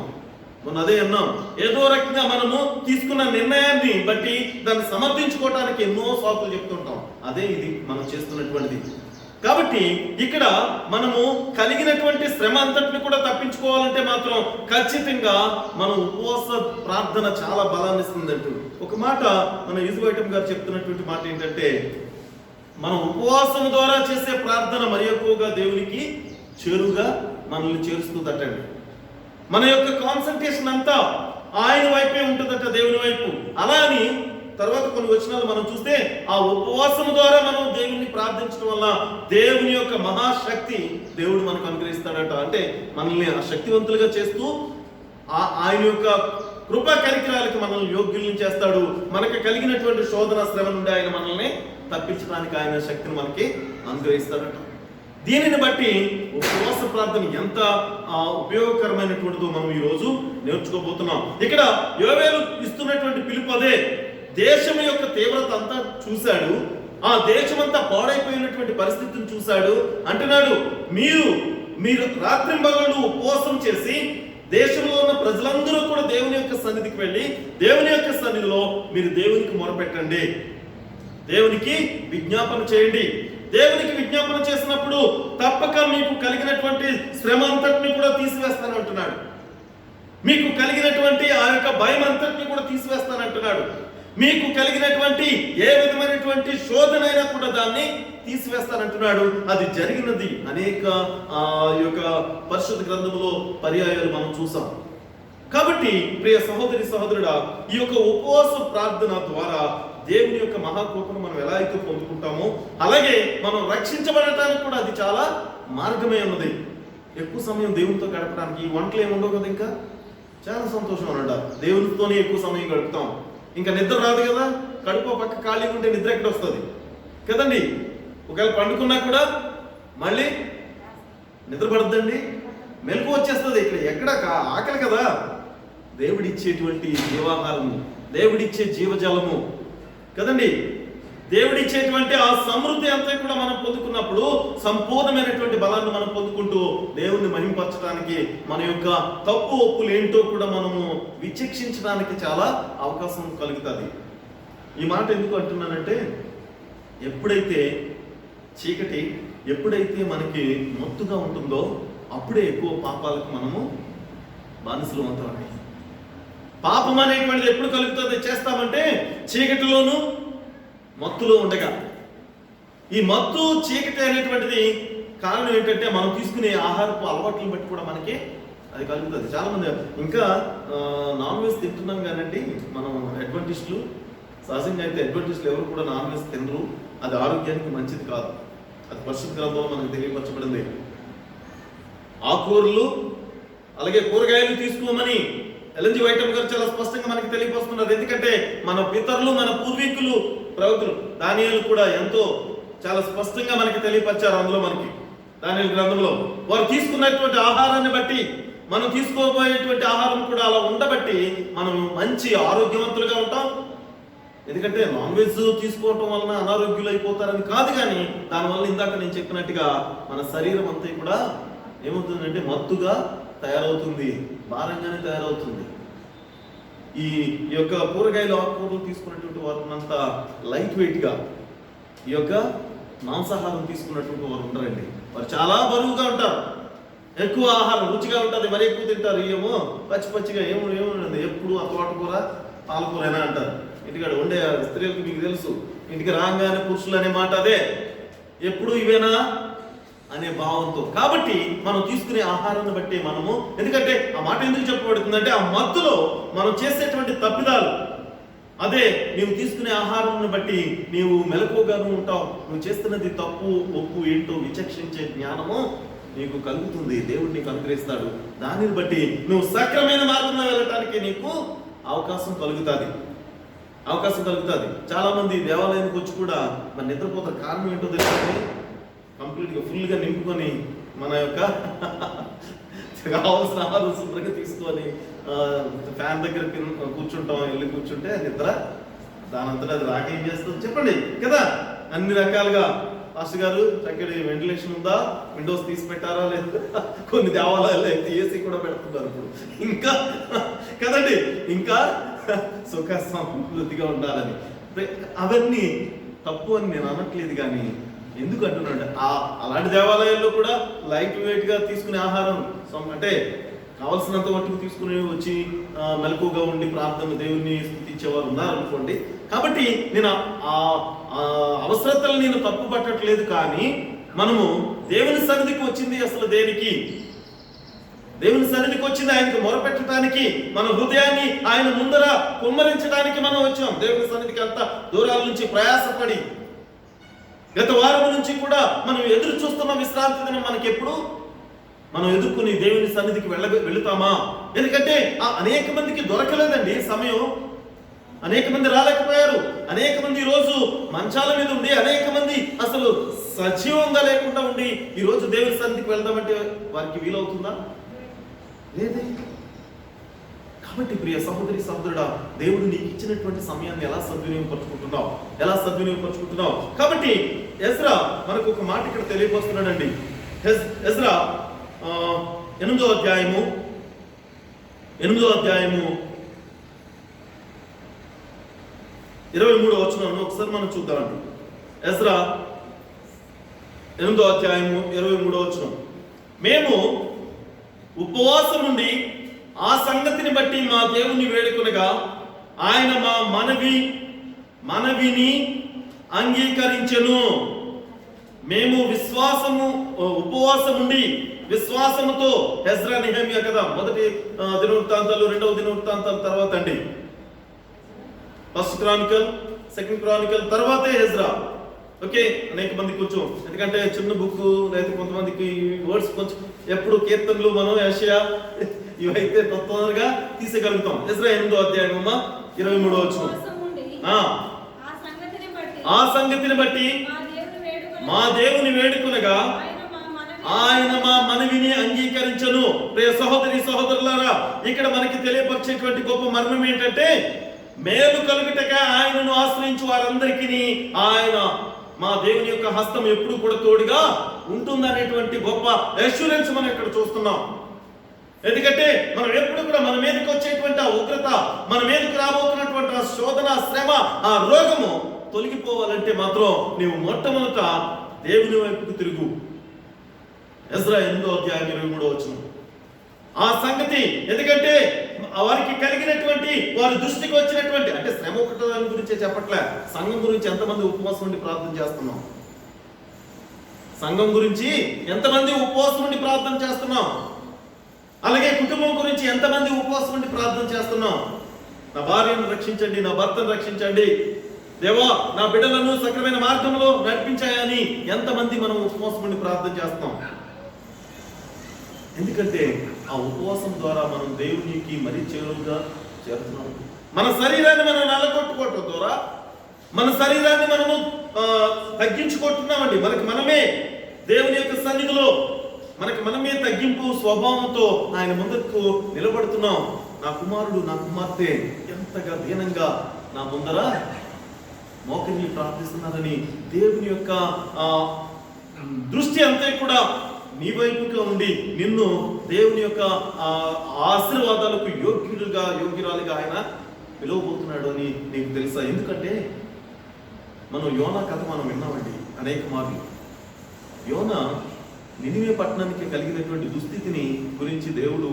మొన్న అదే అన్నాం, ఏదో రకంగా మనము తీసుకున్న నిర్ణయాన్ని బట్టి దాన్ని సమర్థించుకోవటానికి ఎన్నో సాకులు చెప్తుంటాం. అదే ఇది మనం చేస్తున్నటువంటిది. కాబట్టి ఇక్కడ మనము కలిగినటువంటి శ్రమ అంతటిని కూడా తప్పించుకోవాలంటే మాత్రం ఖచ్చితంగా మనం ఉపవాస ప్రార్థన చాలా బలాన్ని ఇస్తుందంటూ ఒక మాట మన యూజువైటమ్ గారు చెప్తున్నటువంటి మాట ఏంటంటే, మనం ఉపవాసం ద్వారా చేసే ప్రార్థన మరి ఎక్కువగా దేవునికి చేరుగా మనల్ని చేరుస్తుందటండి. మన యొక్క కాన్సన్ట్రేషన్ అంతా ఆయన వైపే ఉంటుందట, దేవుని వైపు. అలా అని తర్వాత కొన్ని వచనాలు మనం చూస్తే ఆ ఉపవాసం ద్వారా మనం దేవుని ప్రార్థించడం వల్ల దేవుని యొక్క మహాశక్తి దేవుడు మనకు అనుగ్రహిస్తాడట. అంటే మనల్ని ఆ శక్తివంతులుగా చేస్తూ ఆయన యొక్క కృపా కరికరాలకి మనల్ని యోగ్యుల్ని చేస్తాడు. మనకి కలిగినటువంటి శోధన శ్రమ నుండి ఆయన మనల్ని తప్పించడానికి ఆయన శక్తిని మనకి అనుగ్రహిస్తాడట. దీనిని బట్టి ఉపవాస ప్రార్థన ఎంత ఉపయోగకరమైనటువంటిదో మనం ఈరోజు నేర్చుకోబోతున్నాం. ఇక్కడ యోవేలు ఇస్తున్నటువంటి పిలుపు అదే. దేశం యొక్క తీవ్రత అంతా చూశాడు, ఆ దేశమంతా పాడైపోయినటువంటి పరిస్థితిని చూశాడు. అంటున్నాడు, మీరు రాత్రింబగళ్ళు ఉపవాసం చేసి దేశంలో ఉన్న ప్రజలందరూ కూడా దేవుని యొక్క సన్నిధికి వెళ్ళి దేవుని యొక్క సన్నిధిలో మీరు దేవునికి మొరపెట్టండి, దేవునికి విజ్ఞాపన చేయండి. దేవునికి విజ్ఞాపన చేసినప్పుడు తప్పక మీకు కలిగినటువంటి శ్రమ అంతటిని కూడా తీసివేస్తానంటున్నాడు. మీకు కలిగినటువంటి ఆ యొక్క భయం అంతటిని కూడా తీసివేస్తానంటున్నాడు. మీకు కలిగినటువంటి ఏ విధమైనటువంటి శోధనైనా కూడా దాన్ని తీసివేస్తానంటున్నాడు. అది జరిగినది అనేక యొక్క పరిశుద్ధ గ్రంథంలో పర్యాయాలు మనం చూసాం. కాబట్టి ప్రియ సహోదరి సహోదరుడా, ఈ యొక్క ఉపవాస ప్రార్థన ద్వారా దేవుని యొక్క మహాకృపను మనం ఎలా అయితే పొందుకుంటామో అలాగే మనం రక్షించబడటానికి కూడా అది చాలా మార్గమే ఉన్నది. ఎక్కువ సమయం దేవునితో గడపడానికి ఈ వంటలు ఏమి ఉండవు కదా, ఇంకా చాలా సంతోషం అన్నమాట. దేవునితోనే ఎక్కువ సమయం గడుపుతాం. ఇంకా నిద్ర రాదు కదా, కడుపు పక్క ఖాళీగా ఉంటే నిద్ర ఎక్కడ వస్తుంది కదండి. ఒకవేళ పండుకున్నా కూడా మళ్ళీ నిద్ర పడద్దండి, మెలకు వచ్చేస్తుంది. ఇక్కడ ఎక్కడ ఆకలి కదా. దేవుడిచ్చేటువంటి జీవాహారము, దేవుడిచ్చే జీవజలము కదండి, దేవుడిచ్చేటువంటి ఆ సమృద్ధి అంతా కూడా మనం పొందుకున్నప్పుడు సంపూర్ణమైనటువంటి బలాన్ని మనం పొందుకుంటూ దేవుణ్ణి మహింపరచడానికి మన యొక్క తప్పు ఒప్పులు ఏంటో కూడా మనము విచక్షించడానికి చాలా అవకాశం కలుగుతుంది. ఈ మాట ఎందుకు అంటున్నానంటే, ఎప్పుడైతే చీకటి ఎప్పుడైతే మనకి మత్తుగా ఉంటుందో అప్పుడే ఎక్కువ పాపాలకు మనము బానిసలు అవుతామండి. పాపం అనేటువంటిది ఎప్పుడు కలుగుతుంది చేస్తామంటే చీకటిలోను మత్తులో ఉండగా. ఈ మత్తు చీకటి అనేటువంటిది కారణం ఏంటంటే మనం తీసుకునే ఆహారపు అలవాట్లను బట్టి కూడా మనకి అది కలుగుతుంది. చాలా మంది ఇంకా నాన్ వెజ్ తింటున్నాం కానండి, మనం అడ్వెంటిస్టులు సహజంగా అయితే అడ్వెంటిస్టులు ఎవరు కూడా నాన్ వెజ్ తినరు. అది ఆరోగ్యానికి మంచిది కాదు. అది పరిశుద్ధ గ్రంథంలో మనకు తెలియపరచబడింది. ఆకుకూరలు అలాగే కూరగాయలు తీసుకోమని ఎల్ఎన్జి వైటమ్ గారు చాలా స్పష్టంగా మనకి తెలియపరుస్తున్నారు. ఎందుకంటే మన పితరులు, మన పూర్వీకులు, ప్రవక్తలు దానియేలు కూడా ఎంతో చాలా స్పష్టంగా మనకి తెలియపరిచారు. అందులో మనకి దానియేలు గ్రంథంలో వారు తీసుకున్నటువంటి ఆహారాన్ని బట్టి మనం తీసుకోబోయేటువంటి ఆహారం కూడా అలా ఉండబట్టి మనం మంచి ఆరోగ్యవంతులుగా ఉంటాం. ఎందుకంటే నాన్ వెజ్ తీసుకోవటం వలన అనారోగ్యులు అయిపోతారని కాదు, కానీ దానివల్ల ఇందాక నేను చెప్పినట్టుగా మన శరీరం అంతా కూడా ఏమవుతుందంటే మత్తుగా తయారవుతుంది, భారంగానే తయారవుతుంది. ఈ యొక్క కూరగాయలు ఆకుకూరలు తీసుకున్నటువంటి వారు అంత లైట్ వెయిట్గా ఈ యొక్క మాంసాహారం తీసుకున్నటువంటి వారు ఉండరండి. వారు చాలా బరువుగా ఉంటారు. ఎక్కువ ఆహారం రుచిగా ఉంటుంది, మరి ఎక్కువ తింటారు. ఏమో పచ్చిగా ఏముండదు, ఎప్పుడు ఆ తోటకూర పాలకూరైనా అంటారు. ఇంటికాడ ఉండే స్త్రీలకు మీకు తెలుసు, ఇంటికి రాగానే పురుషులు అనే మాట అదే, ఎప్పుడు ఇవేనా అనే భావంతో. కాబట్టి మనం తీసుకునే ఆహారాన్ని బట్టి మనము, ఎందుకంటే ఆ మాట ఎందుకు చెప్పబడుతుందంటే ఆ మత్తులో మనం చేసేటువంటి తప్పిదాలు అదే. నీవు తీసుకునే ఆహారాన్ని బట్టి నీవు మెలకువగాను ఉంటావు. నువ్వు చేస్తున్నది తప్పు ఒప్పు ఏంటో విచక్షించే జ్ఞానము నీకు కలుగుతుంది. దేవుడు నీకు అనుగ్రహిస్తాడు. దానిని బట్టి నువ్వు సక్రమైన మార్గంలో వెళ్ళటానికి నీకు అవకాశం కలుగుతుంది. చాలా మంది దేవాలయానికి వచ్చి కూడా మరి నిద్రపోతారు. కారణం ఏంటో తెలుసు, కంప్లీట్గా ఫుల్గా నింపుకొని మన యొక్క కావాల్సిన ఆహారం శుభ్రంగా తీసుకొని ఫ్యాన్ దగ్గర కూర్చుంటాం. వెళ్ళి కూర్చుంటే నిద్ర దానంతటా అది రాక ఏం చేస్తుంది చెప్పండి కదా. అన్ని రకాలుగా మాస్టర్ గారు చక్కటి వెంటిలేషన్ ఉందా, విండోస్ తీసి పెట్టారా లేదు, కొన్ని దేవాలయాలు అయితే ఏసీ కూడా పెడుతున్నారు ఇప్పుడు. ఇంకా కదండి, ఇంకా సుఖ సమృద్ధిగా ఉండాలని. అవన్నీ తప్పు అని నేను అనట్లేదు, కానీ ఎందుకు అంటున్నాడు? అలాంటి దేవాలయాల్లో కూడా లైట్ వెయిట్ గా తీసుకునే ఆహారం అంటే కావలసినంత మట్టుకు తీసుకుని వచ్చి మెలకుగా ఉండి ప్రార్థన దేవుని స్థుతించేవారు ఉన్నారనుకోండి. కాబట్టి నేను ఆ అవసరతలు నేను తప్పు పట్టట్లేదు, కానీ మనము దేవుని సన్నిధికి వచ్చింది అసలు దేనికి? దేవుని సన్నిధికి వచ్చింది ఆయనకు మొరపెట్టడానికి, మన హృదయాన్ని ఆయన ముందర కుమ్మరించడానికి మనం వచ్చాం. దేవుని సన్నిధికి అంత దూరాల నుంచి ప్రయాసపడి గత వారం నుంచి కూడా మనం ఎదురు చూస్తున్న విశ్రాంతి దినం మనకి ఎప్పుడు మనం ఎదుర్కొని దేవుని సన్నిధికి వెళుతామా? ఎందుకంటే అనేక మందికి దొరకలేదండి సమయం. అనేక మంది రాలేకపోయారు. అనేక మంది ఈరోజు మంచాల మీద ఉండి, అనేక మంది అసలు సజీవంగా లేకుండా ఉండి ఈరోజు దేవుని సన్నిధికి వెళ్దామంటే వారికి వీలవుతుందా? లేదే. కాబట్టి ప్రియ సహోదరి సహోదరుడా, దేవుడు నీకు ఇచ్చినటువంటి సమయాన్ని ఎలా సద్వినియోగపరుచుకుంటున్నావు? కాబట్టి ఎజ్రా మనకు ఒక మాట ఇక్కడ తెలియపరుస్తున్నాడండి. ఎజ్రా 8వ అధ్యాయము 23వ వచనాన్ని ఒకసారి మనం చూద్దామండి. ఎజ్రా 8వ అధ్యాయము 23వ వచనం. మేము ఉపవాసం నుండి ఆ సంగతిని బట్టి మా దేవుని వేడుకొనగా ఆయన మా మనవిని అంగీకరించెను. మేము ఉపవాసం ఉండి విశ్వాసముతో ఎజ్రా నెహెమ్యా కదా, మొదటి దినవృత్తాంతాలు, రెండవ దినవృత్తాంతాల తర్వాత అండి. ఫస్ట్ క్రానికల్, సెకండ్ క్రానికల్ తర్వాతే ఎజ్రా. ఓకే, అనేక మంది కొంచెం ఎందుకంటే చిన్న బుక్ లేదా కొంతమందికి వర్డ్స్ కొంచెం ఎప్పుడు కీర్తనలు మనం యెషయా ఇవైతే తొందరగా తీసేయగలుగుతాం. ఎజ్రా 8వ అధ్యాయం 23వ వచనం. ఆ సంగతిని బట్టి మా దేవుని వేడుకొనగా ఆయన మా మనవిని అంగీకరించను. ప్రియ సహోదరి సహోదరులారా, ఇక్కడ మనకి తెలియపరిచేటువంటి గొప్ప మర్మం ఏంటంటే, మేలు కలుగుటగా ఆయనను ఆశ్రయించు వారందరికీ ఆయన మా దేవుని యొక్క హస్తం ఎప్పుడు కూడా తోడుగా ఉంటుందనేటువంటి గొప్ప అష్యూరెన్స్ మనం ఇక్కడ చూస్తున్నాం. ఎందుకంటే మనం ఎప్పుడు కూడా మన మీదకి వచ్చేటువంటి ఆ ఉగ్రత, మన మీదకి రాబోతున్నటువంటి ఆ శోధన, శ్రమ, ఆ రోగము తొలగిపోవాలంటే మాత్రం నీవు మొట్టమొదట దేవుని వైపుకు తిరుగు. ఎజ్రా 8వ అధ్యాయం 23వ వచనం. ఆ సంగతి ఎందుకంటే వారికి కలిగినటువంటి వారి దృష్టికి వచ్చినటువంటి అంటే శ్రమ ఒకటి దాని గురించే చెప్పట్లే, సంఘం గురించి ఎంతమంది ఉపవాసం ఉండి ప్రార్థన చేస్తున్నాం? సంఘం గురించి ఎంతమంది ఉపవాసం ఉండి ప్రార్థన చేస్తున్నాం? అలాగే కుటుంబం గురించి ఎంతమంది ఉపవాసం ఉండి ప్రార్థన చేస్తున్నాం? నా భార్యను రక్షించండి, నా భర్తను రక్షించండి, దేవా నా బిడ్డలను సక్రమైన మార్గంలో నడిపించాయని ఎంతమంది మనం ఉపవాసం ఉండి ప్రార్థన చేస్తున్నాం? ఎందుకంటే ఆ ఉపవాసం ద్వారా మనం దేవునికి మరీ చేరువుగా చేరుతున్నాం. మన శరీరాన్ని మనం నలగొట్టుకోవటం ద్వారా మన శరీరాన్ని మనము తగ్గించుకుంటున్నామండి. మనమే దేవుని యొక్క సన్నిధిలో మనమే తగ్గింపు స్వభావంతో ఆయన ముందుకు నిలబడుతున్నాం. నా కుమారుడు నా కుమార్తె ఎంతగా దీనంగా నా ముందర మోకరిల్లి ప్రార్థిస్తున్నారని దేవుని యొక్క దృష్టి అంతే కూడా నీ వైపుగా ఉండి నిన్ను దేవుని యొక్క ఆశీర్వాదాలకు యోగ్యురాలుగా ఆయన పిలువబోతున్నాడు అని నీకు తెలుసా? ఎందుకంటే మనం యోనా కథ మనం విన్నామండి అనేక మార్లు. యోనా నినివే పట్టణానికి కలిగినటువంటి దుస్థితిని గురించి దేవుడు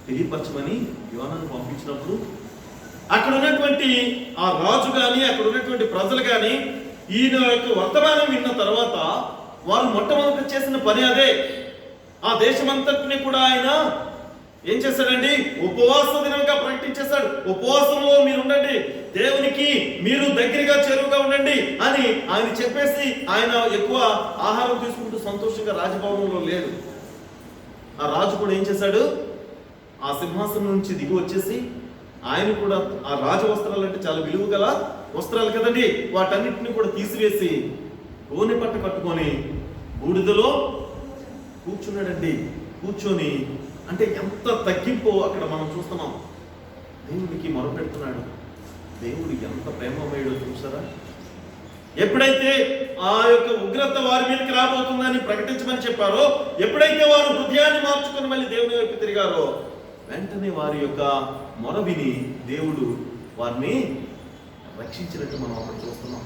తెలియపరచమని యోనాను పంపించినప్పుడు అక్కడ ఉన్నటువంటి ఆ రాజు కానీ అక్కడ ఉన్నటువంటి ప్రజలు కానీ ఈయన యొక్క వర్తమానం విన్న తర్వాత వారు మొట్టమొదటి చేసిన పని అదే. ఆ దేశమంతటిని కూడా ఆయన ఏం చేశాడండి? ఉపవాస దినంగా ప్రకటించేశాడు. ఉపవాసంలో మీరు ఉండండి, దేవునికి మీరు దగ్గరగా చేరువుగా ఉండండి అని ఆయన చెప్పేసి ఆయన ఎక్కువ ఆహారం తీసుకుంటూ సంతోషంగా రాజభవనంలో లేడు. ఆ రాజు కూడా ఏం చేశాడు? ఆ సింహాసనం నుంచి దిగి వచ్చేసి ఆయన కూడా ఆ రాజ వస్త్రాలు అంటే చాలా విలువ గల వస్త్రాలు కదండి, వాటన్నిటిని కూడా తీసివేసి గోనె పట్ట కట్టుకొని బూడిదలో కూర్చున్నాడండి. కూర్చొని అంటే ఎంత తగ్గింపో అక్కడ మనం చూస్తున్నాం. దేవుడికి మొరపెడుతున్నాడు. దేవుడు ఎంత ప్రేమమయుడో చూసారా? ఎప్పుడైతే ఆ యొక్క ఉగ్రత వారి మీదకి రాబోతుందని ప్రకటించమని చెప్పారో, ఎప్పుడైతే వారు హృదయాన్ని మార్చుకొని మళ్ళీ దేవుని వైపు తిరిగారో, వెంటనే వారి యొక్క మొర విని దేవుడు వారిని రక్షించినట్టు మనం అక్కడ చూస్తున్నాం.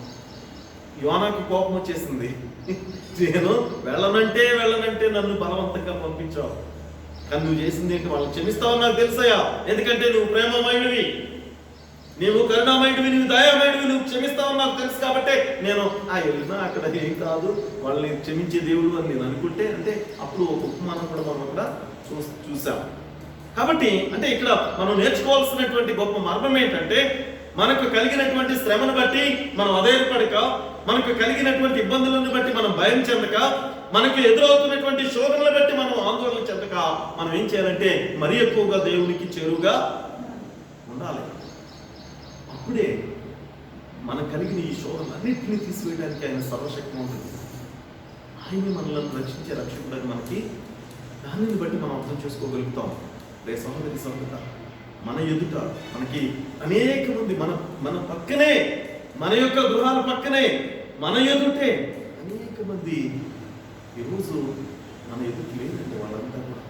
యోనాకు కోపం వచ్చేసింది. నేను వెళ్ళనంటే నన్ను బలవంతంగా పంపించావు, కానీ నువ్వు చేసింది ఏంటి? వాళ్ళని క్షమిస్తావు నాకు తెలుసయ్యా, ఎందుకంటే నువ్వు ప్రేమమయుడివి, నీవు కరుణామయుడివి, నువ్వు దయామయుడివి, నువ్వు క్షమిస్తావు నాకు తెలుసు కాబట్టి నేను వెళ్ళినా అక్కడ ఏం కాదు, వాళ్ళని క్షమించే దేవుడు అని నేను అనుకుంటే, అంటే అప్పుడు ఒక ఉపమానం కూడా మనం అక్కడ చూసాం. కాబట్టి అంటే ఇక్కడ మనం నేర్చుకోవాల్సినటువంటి గొప్ప మర్మం ఏంటంటే, మనకు కలిగినటువంటి శ్రమను బట్టి మనం అధైర్యపడక, మనకు కలిగినటువంటి ఇబ్బందులను బట్టి మనం భయం చెందక, మనకు ఎదురవుతున్నటువంటి శోధనలను బట్టి మనం ఆందోళన చెందక, మనం ఏం చేయాలంటే మరీ ఎక్కువగా దేవునికి చేరువుగా ఉండాలి. అప్పుడే మనకు కలిగిన ఈ శోధనలన్నింటినీ తీసివేయడానికి ఆయన సర్వశక్తిమంతుడు. ఆయనే మనల్ని రక్షించే రక్షకుడని మనకి దానిని బట్టి మనం అర్థం చేసుకోగలుగుతాం. రే సహోదరి సహోదర, మన ఎదుట మనకి అనేక మంది మన పక్కనే, మన యొక్క గృహాల పక్కనే, మన ఎదుటే అనేక మంది ఈరోజు మన ఎదుట లేదండి. వాళ్ళంతా కూడా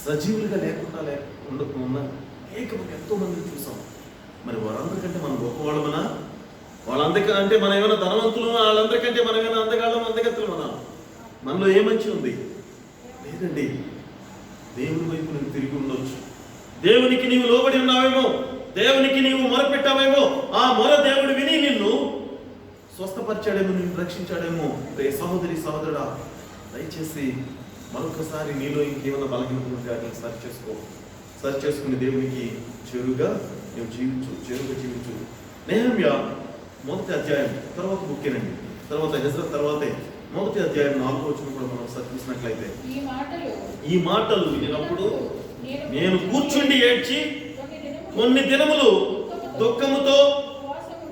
సజీవులుగా లేకుండా ఉండకుండా అనేక మంది ఎంతో మందిని చూసాం. మరి వారందరికంటే మనం గొప్పవాళ్ళమనా? వాళ్ళందరికంటే మనం ఏమైనా ధనవంతులు? వాళ్ళందరికంటే మనం ఏమైనా అందగాళ్ళం, అందగత్తులమనా? మనలో ఏ మంచి ఉంది? లేదండి. దేవుని వైపు నువ్వు తిరిగి ఉండొచ్చు. దేవునికి నీవు లోబడి ఉన్నావేమో, దేవునికి నీవు మొరపెట్టావేమో, ఆ మొర దేవుడు విని నిన్ను స్వస్థపరిచాడేమో, నిన్ను రక్షించాడేమో. రే సహోదరి సహోదరుడా, దయచేసి మరొకసారి నీలో ఇంకేమైనా బలహీనత సరి చేసుకుని దేవునికి చేరుగా నువ్వు జీవించు. నెహెమ్యా 1వ అధ్యాయం తర్వాత బుక్కేనండి, తర్వాత హెజ్రా తర్వాతే 1వ అధ్యాయం 4వ వచనం కూడా మనం ఒకసారి చూసినట్లయితే, ఈ మాటలు వినినప్పుడు నేను కూర్చుండి ఏడ్చి కొన్ని దినములు దుఃఖముతో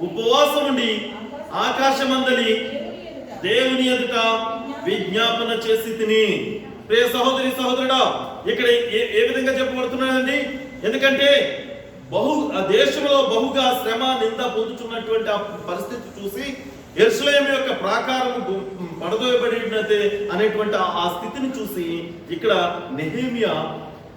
ఉపవాసముండి ఆకాశమందలి దేవుని ఎదుట విజ్ఞాపన చేసి తిని. ప్రియ సహోదరి సహోదరుడా, ఇక్కడ ఏ విధంగా చెప్పబడుతున్నాడండి? ఎందుకంటే ఆ దేశంలో బహుగా శ్రమ నింద పొందుతున్నటువంటి ఆ పరిస్థితి చూసి, యెరూషలేము యొక్క ప్రాకారం పడదోయబడినది అనేటువంటి ఆ స్థితిని చూసి ఇక్కడ నెహెమ్యా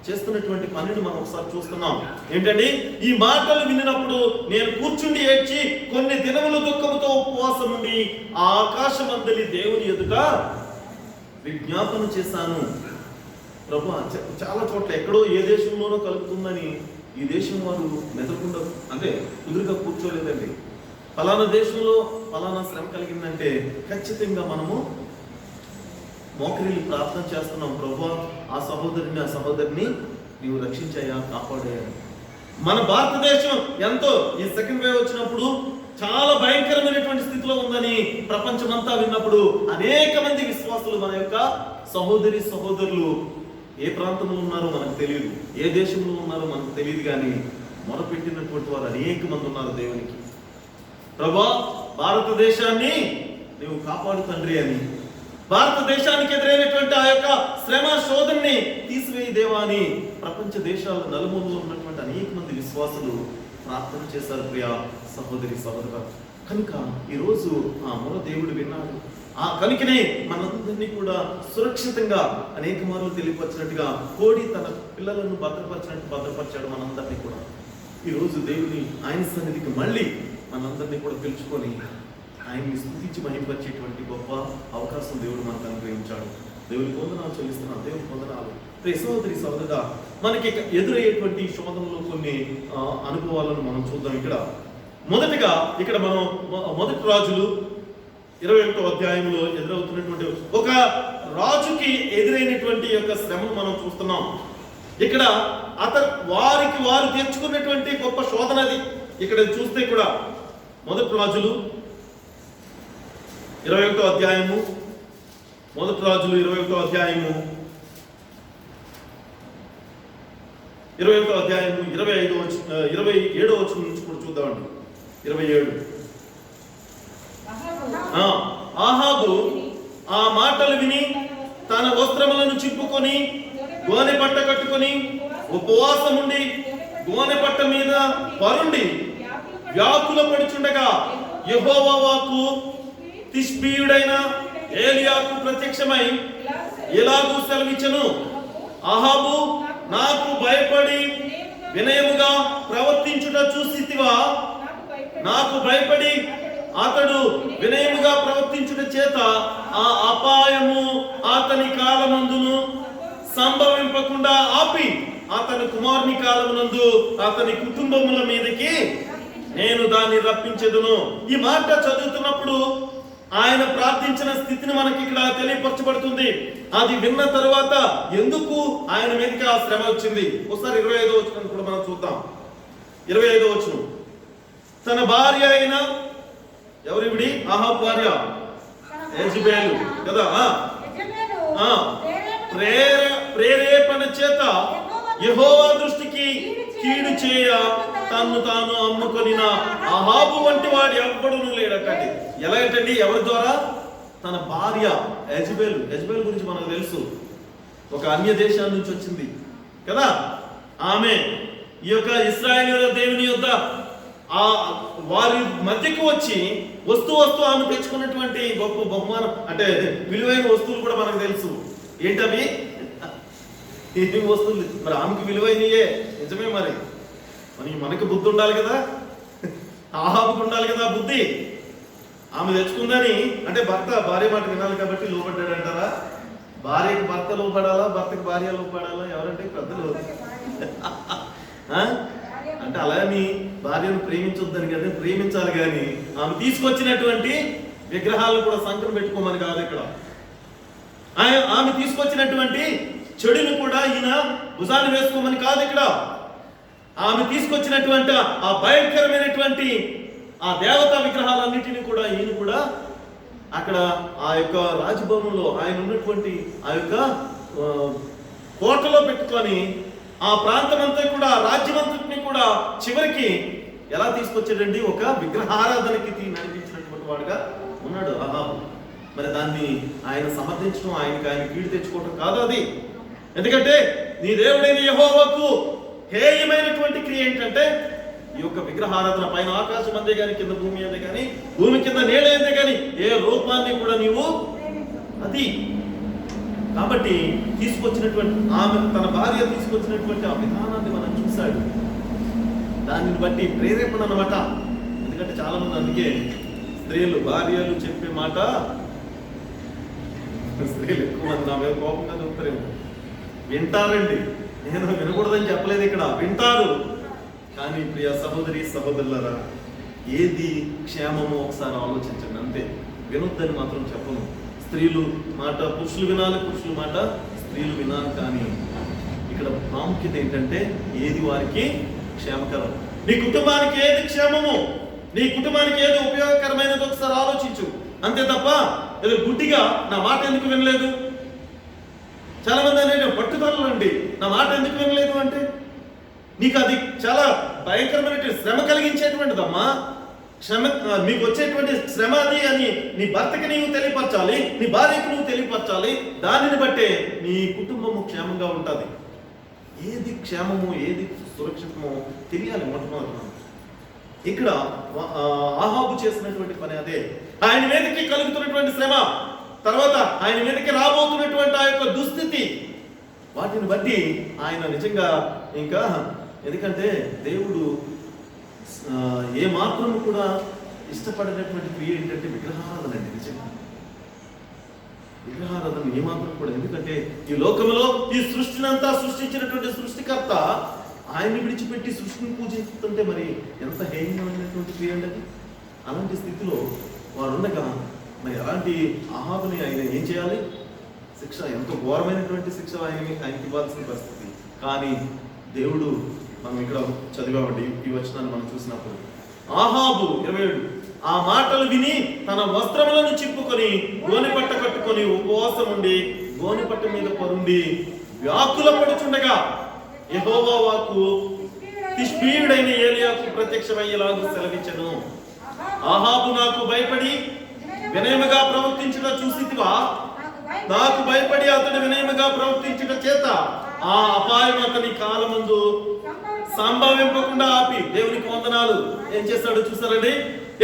చేస్తున్నటువంటి పనిని మనం ఒకసారి చూస్తున్నాం. ఏంటండి? ఈ మాటలు విన్నప్పుడు నేను కూర్చుండి ఏడ్చి కొన్ని దినములు దుఃఖముతో ఉపవాసం ఉండి ఆ ఆకాశమందలి దేవుని ఎదుట విజ్ఞాపన చేశాను. ప్రభు, చాలా చోట్ల ఎక్కడో ఏ దేశంలోనో కలుగుతుందని ఈ దేశం వారు మెదకుండా, అంటే కుదురుగా కూర్చోలేదండి. ఫలానా దేశంలో ఫలానా శ్రమ కలిగిందంటే ఖచ్చితంగా మనము మోకరిల్లి ప్రార్థన చేస్తున్నాం. ప్రభు, ఆ సహోదరిని నీవు రక్షించాయా, కాపాడాయా. మన భారతదేశం ఎంతో ఈ సెకండ్ వేవ్ వచ్చినప్పుడు చాలా భయంకరమైనటువంటి స్థితిలో ఉందని ప్రపంచమంతా విన్నప్పుడు అనేక మంది విశ్వాసులు, మన యొక్క సహోదరులు ఏ ప్రాంతంలో ఉన్నారో మనకు తెలియదు, ఏ దేశంలో ఉన్నారో మనకు తెలియదు, కానీ మొరపెట్టినటువంటి వారు అనేక మంది ఉన్నారు దేవునికి. ప్రభా, భారతదేశాన్ని నీవు కాపాడు తండ్రి అని, భారతదేశానికి ఎదురైనటువంటి ఆ యొక్క శ్రమ శోధనని తీసివేయి దేవా అని ప్రపంచ దేశాల నలుమూలలో ఉన్నటువంటి అనేక మంది విశ్వాసులు ప్రార్థన చేశారు. ప్రియ సహోదరి సహోదరు, కనుక ఈరోజు ఆ మొర దేవుడు విన్నాడు. ఆ కనుకనే మనందరినీ కూడా సురక్షితంగా అనేక మార్లు తెలియపరిచినట్టుగా కోడి తన పిల్లలను భద్రపరిచాడు మనందరినీ కూడా. ఈరోజు దేవుని ఆయన సన్నిధికి మళ్ళీ మనందరినీ కూడా పిలుచుకొని ఆయన్ని స్తుతించి మహిమపరిచేటువంటి గొప్ప అవకాశం దేవుడు మనకు అనుగ్రహించాడు. దేవుని వందనాలు చెల్లిస్తున్నాను. దేవుని వందనాలు. సహోదరి సహోదరుడా, మనకి ఎదురయ్యేటువంటి శోధనలో కొన్ని అనుభవాలను మనం చూద్దాం. మొదటిగా ఇక్కడ మనం 1 రాజులు 21వ అధ్యాయంలో ఎదురవుతున్నటువంటి ఒక రాజుకి ఎదురైనటువంటి యొక్క శ్రమను మనం చూస్తున్నాం. ఇక్కడ వారు తెచ్చుకున్నటువంటి గొప్ప శోధనది. ఇక్కడ చూస్తే కూడా 1 రాజులు 21వ అధ్యాయము 1 రాజులు 21వ అధ్యాయము 27వ వచనం నుంచి కూడా చూద్దామండి. 27. ఆహాబు ఆ మాటలు విని తన వస్త్రములను చింపుకొని గోనె పట్ట కట్టుకొని ఉపవాసం ఉండి గోనె పట్ట మీద పరుండి వ్యాకుల పడుచుండగా యెహోవా వాక్కు తిష్బీయుడైన ఏలియాకు ప్రత్యక్షమై ఇలాగూ సెలవిచ్చెను, ఆహాబు, నాకు భయపడి వినయముగా ప్రవర్తించుట చూసితివా? నాకు భయపడి అతడు వినయముగా ప్రవర్తించుట చేత ఆ అపాయము అతని కాలమందును సంభవింపకుండా ఆపి అతని కుమారుని కాలమునందు అతని కుటుంబముల మీదకి నేను దాన్ని రప్పించెదను. ఈ మాట చదువుతున్నప్పుడు ఆయన ప్రార్థించిన స్థితిని మనకి ఇక్కడ తెలియపరచబడుతుంది. అది విన్న తరువాత ఎందుకు ఆయన మీదకి ఆ శ్రమ వచ్చింది? ఒకసారి 25వ వచనం కూడా మనం చూద్దాం. 25వ వచనం, తన భార్య అయిన ఎవరివిడి? అహాబు భార్య యెజబెలు కదా. ప్రేరేపణ చేత యెహోవా దృష్టికి కీడు చేయ తన్ను తాను అమ్ముకొనిన అహాబు వంటి వాడు ఎవ్వడును లేడటండి. ఎలాగంటండి? ఎవరి ద్వారా? తన భార్య యెజబెలు. యెజబెలు గురించి మనకు తెలుసు, ఒక అన్య దేశాల నుంచి వచ్చింది కదా. ఆమె ఈ యొక్క ఇశ్రాయేలు దేవుని యొద్ద వారి మధ్యకు వచ్చి వస్తూ ఆమె తెచ్చుకున్నటువంటి గొప్ప బహుమానం అంటే విలువైన వస్తువులు కూడా మనకు తెలుసు. ఏంటవి? ఏమి వస్తువులు? మరి ఆమెకి విలువైనయే, నిజమే. మరి మనకి బుద్ధి ఉండాలి కదా, ఆహాబుకు ఉండాలి కదా బుద్ధి. ఆమె తెచ్చుకుందని అంటే భార్య మాట వినాలి కాబట్టి లోపడ్డాడు అంటారా? భార్యకి భర్త లోపడాలా, భర్తకి భార్య లోపడాలా? ఎవరంటే పెద్దలు అంటే అలాని భార్యను ప్రేమించొద్దని కదా, ప్రేమించాలి. కానీ ఆమె తీసుకొచ్చినటువంటి విగ్రహాలను కూడా సంకరం పెట్టుకోమని కాదు ఇక్కడ. ఆమె తీసుకొచ్చినటువంటి చెడును కూడా ఈయన భుజాన్ని వేసుకోమని కాదు ఇక్కడ. ఆమె తీసుకొచ్చినటువంటి ఆ భయంకరమైనటువంటి ఆ దేవతా విగ్రహాలన్నిటిని కూడా ఈయన కూడా అక్కడ ఆ యొక్క రాజభవనంలో ఆయన ఉన్నటువంటి ఆ యొక్క కోటలో పెట్టుకొని ఆ ప్రాంతమంతా కూడా రాజ్యమంతటిని కూడా చివరికి ఎలా తీసుకొచ్చాడండి? ఒక విగ్రహారాధనకి నడిపించినటువంటి వాడుగా ఉన్నాడు అహాబు. మరి దాన్ని ఆయన సమర్థించడం, ఆయన కీడు తెచ్చుకోవడం కాదు అది. ఎందుకంటే నీ దేవుడైన యెహోవాకు హేయమైనటువంటి క్రియ ఏంటంటే ఈ యొక్క విగ్రహారాధన. పైన ఆకాశం అందే కానీ, కింద భూమి అందే కానీ, భూమి కింద నేల అందే కానీ ఏ రూపాన్ని కూడా నీవు అది. కాబట్టి తీసుకొచ్చినటువంటి ఆమె తన భార్య తీసుకొచ్చినటువంటి ఆ విధానాన్ని మనం చూశాడు. దానిని బట్టి ప్రేరేపణ అన్నమాట. ఎందుకంటే చాలా మంది అందుకే స్త్రీలు భార్యలు చెప్పే మాట, స్త్రీలు ఎక్కువ మంది నా మీద కోపంగా చెప్తారేమో, వింటారండి. నేను వినకూడదని చెప్పలేదు ఇక్కడ, వింటారు. కానీ ప్రియ సహోదరి సహోదరులారా, ఏది క్షేమమో ఒకసారి ఆలోచించండి అంతే. వినొద్దని మాత్రం చెప్పను. స్త్రీలు మాట పురుషులు వినాలి, పురుషుల మాట స్త్రీలు వినాలి. కానీ ఇక్కడ ప్రాముఖ్యత ఏంటంటే ఏది వారికి క్షేమకరం, నీ కుటుంబానికి ఏది క్షేమము, నీ కుటుంబానికి ఏది ఉపయోగకరమైనది ఒకసారి ఆలోచించు. అంతే తప్ప ఏదో గుడ్డిగా నా మాట ఎందుకు వినలేదు. చాలా మంది అనేది పట్టుదలలు అండి, నా మాట ఎందుకు వినలేదు అంటే నీకు అది చాలా భయంకరమైన శ్రమ కలిగించేటువంటిదమ్మా. మీకు వచ్చేటువంటి శ్రమ అది అని నీ భర్తకి నీవు తెలియపరచాలి, నీ భార్యకు నువ్వు తెలియపరచాలి. దానిని బట్టే నీ కుటుంబము క్షేమంగా ఉంటుంది. ఏది క్షేమము ఏది సురక్షితమో తెలియాలి మొట్టమొదటి. ఇక్కడ అహాబు చేసినటువంటి పని అదే. ఆయన మీదకి కలుగుతున్నటువంటి శ్రమ, తర్వాత ఆయన మీదకి రాబోతున్నటువంటి ఆ యొక్క దుస్థితి, వాటిని బట్టి ఆయన నిజంగా ఇంకా, ఎందుకంటే దేవుడు ఏ మాత్రము కూడా ఇష్టపడినటువంటి క్రియ ఏంటంటే విగ్రహారాధన అండి. నిజంగా విగ్రహారాధన ఏ మాత్రం కూడా. ఎందుకంటే ఈ లోకంలో ఈ సృష్టినంతా సృష్టించినటువంటి సృష్టికర్త ఆయన్ని విడిచిపెట్టి సృష్టిని పూజిస్తుంటే మరి ఎంత హేయమైనటువంటి క్రియ అండి అది. అలాంటి స్థితిలో వారు ఉండగా మరి అలాంటి అహాబుని ఆయన ఏం చేయాలి? శిక్ష, ఎంతో ఘోరమైనటువంటి శిక్ష ఆయనకి ఇవ్వాల్సిన పరిస్థితి. కానీ దేవుడు, మనం ఇక్కడ చదివామండి ఈ వచనాన్ని మనం చూసినప్పుడు, అహాబు 27 ఆ మాటలు విని తన వస్త్రములను చింపుకొని గోనెపట్ట కట్టుకొని ఉపవాసం ఉండి గోనెపట్ట మీద పరుండి వ్యాకుల పడుచుండగా యెహోవా వాక్కు తిష్బీయుడైన ఏలియాకు ప్రత్యక్షమయ్యేలాగా సెలవిచ్చెను. అహాబు నాకు భయపడి వినయముగా ప్రవర్తించుట చూసితివా? నాకు భయపడి అతడు వినయముగా ప్రవర్తించుట చేత ఆ అపాయం అతని కాలమందు సంభవింపకుండా ఆపి. దేవునికి వందనాలు. ఏం చేస్తాడో చూసారండి.